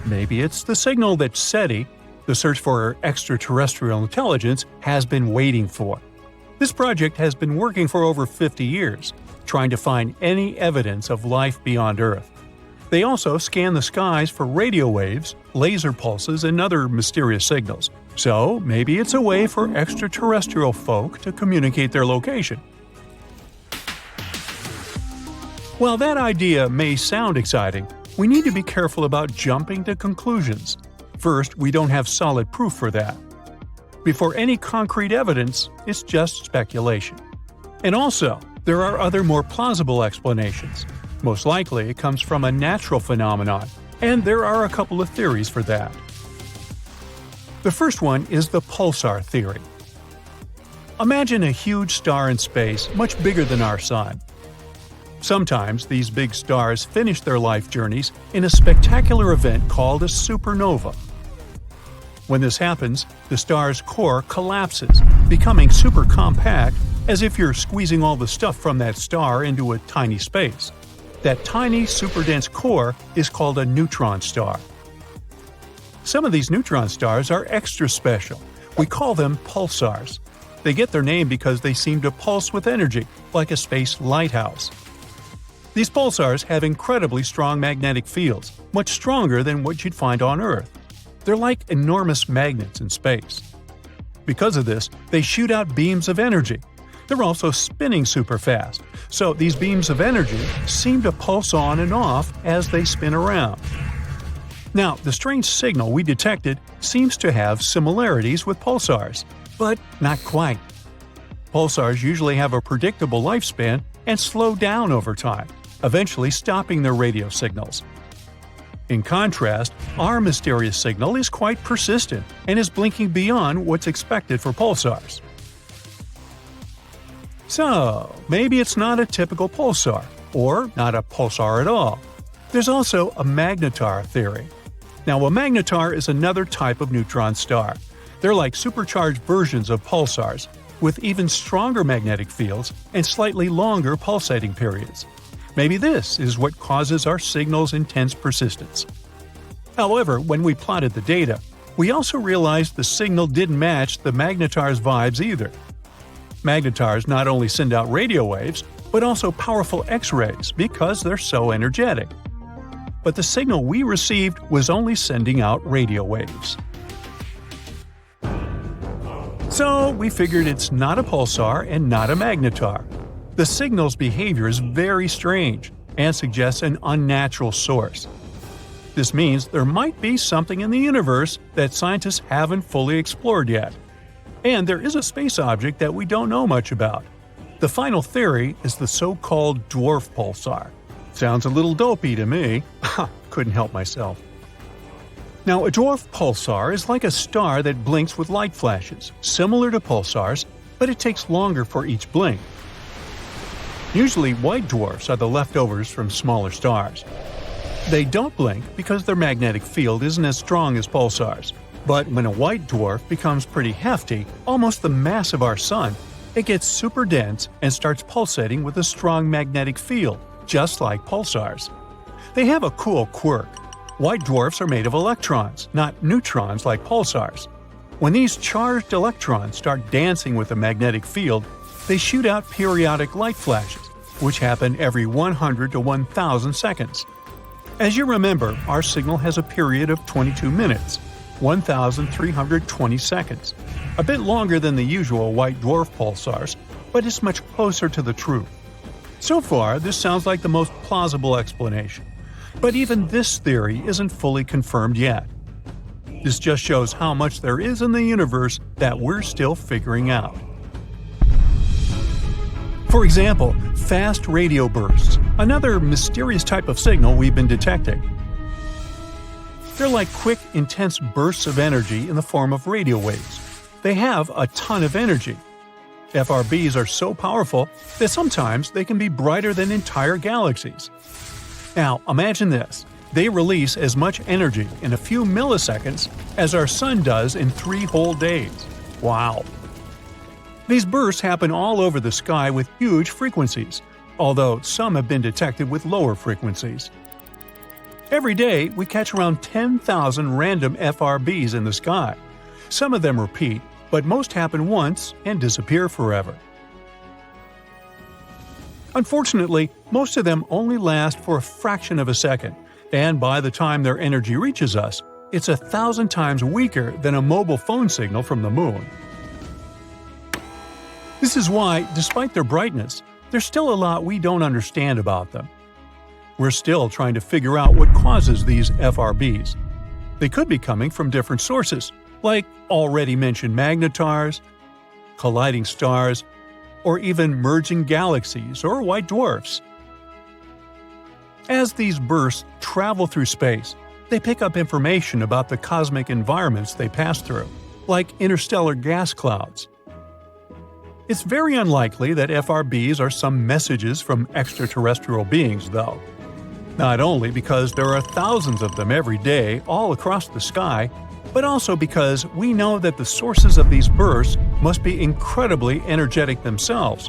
Speaker 2: Maybe it's the signal that SETI, the search for extraterrestrial intelligence, has been waiting for. This project has been working for over 50 years, trying to find any evidence of life beyond Earth. They also scan the skies for radio waves, laser pulses, and other mysterious signals. So maybe it's a way for extraterrestrial folk to communicate their location. While that idea may sound exciting, we need to be careful about jumping to conclusions. First, we don't have solid proof for that. Before any concrete evidence, it's just speculation. And also, there are other more plausible explanations. Most likely it comes from a natural phenomenon, and there are a couple of theories for that. The first one is the pulsar theory. Imagine a huge star in space, much bigger than our Sun. Sometimes these big stars finish their life journeys in a spectacular event called a supernova. When this happens, the star's core collapses, becoming super compact, as if you're squeezing all the stuff from that star into a tiny space. That tiny, superdense core is called a neutron star. Some of these neutron stars are extra special. We call them pulsars. They get their name because they seem to pulse with energy, like a space lighthouse. These pulsars have incredibly strong magnetic fields, much stronger than what you'd find on Earth. They're like enormous magnets in space. Because of this, they shoot out beams of energy. They're also spinning super fast, so these beams of energy seem to pulse on and off as they spin around. Now, the strange signal we detected seems to have similarities with pulsars, but not quite. Pulsars usually have a predictable lifespan and slow down over time, eventually stopping their radio signals. In contrast, our mysterious signal is quite persistent and is blinking beyond what's expected for pulsars. So, maybe it's not a typical pulsar, or not a pulsar at all. There's also a magnetar theory. Now, a magnetar is another type of neutron star. They're like supercharged versions of pulsars, with even stronger magnetic fields and slightly longer pulsating periods. Maybe this is what causes our signal's intense persistence. However, when we plotted the data, we also realized the signal didn't match the magnetar's vibes either. Magnetars not only send out radio waves, but also powerful X-rays because they're so energetic. But the signal we received was only sending out radio waves. So we figured it's not a pulsar and not a magnetar. The signal's behavior is very strange and suggests an unnatural source. This means there might be something in the universe that scientists haven't fully explored yet. And there is a space object that we don't know much about. The final theory is the so-called dwarf pulsar. Sounds a little dopey to me. Couldn't help myself. Now, a dwarf pulsar is like a star that blinks with light flashes, similar to pulsars, but it takes longer for each blink. Usually, white dwarfs are the leftovers from smaller stars. They don't blink because their magnetic field isn't as strong as pulsars. But when a white dwarf becomes pretty hefty, almost the mass of our Sun, it gets super dense and starts pulsating with a strong magnetic field, just like pulsars. They have a cool quirk. White dwarfs are made of electrons, not neutrons like pulsars. When these charged electrons start dancing with the magnetic field, they shoot out periodic light flashes, which happen every 100 to 1,000 seconds. As you remember, our signal has a period of 22 minutes, 1,320 seconds. A bit longer than the usual white dwarf pulsars, but it's much closer to the truth. So far, this sounds like the most plausible explanation. But even this theory isn't fully confirmed yet. This just shows how much there is in the universe that we're still figuring out. For example, fast radio bursts, another mysterious type of signal we've been detecting. They're like quick, intense bursts of energy in the form of radio waves. They have a ton of energy. FRBs are so powerful that sometimes they can be brighter than entire galaxies. Now, imagine this. They release as much energy in a few milliseconds as our Sun does in 3 whole days. Wow! These bursts happen all over the sky with huge frequencies, although some have been detected with lower frequencies. Every day, we catch around 10,000 random FRBs in the sky. Some of them repeat, but most happen once and disappear forever. Unfortunately, most of them only last for a fraction of a second, and by the time their energy reaches us, it's 1,000 times weaker than a mobile phone signal from the moon. This is why, despite their brightness, there's still a lot we don't understand about them. We're still trying to figure out what causes these FRBs. They could be coming from different sources, like already mentioned magnetars, colliding stars, or even merging galaxies or white dwarfs. As these bursts travel through space, they pick up information about the cosmic environments they pass through, like interstellar gas clouds. It's very unlikely that FRBs are some messages from extraterrestrial beings, though. Not only because there are thousands of them every day all across the sky, but also because we know that the sources of these bursts must be incredibly energetic themselves.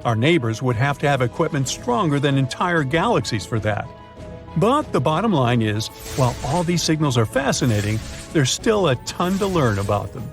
Speaker 2: Our neighbors would have to have equipment stronger than entire galaxies for that. But the bottom line is, while all these signals are fascinating, there's still a ton to learn about them.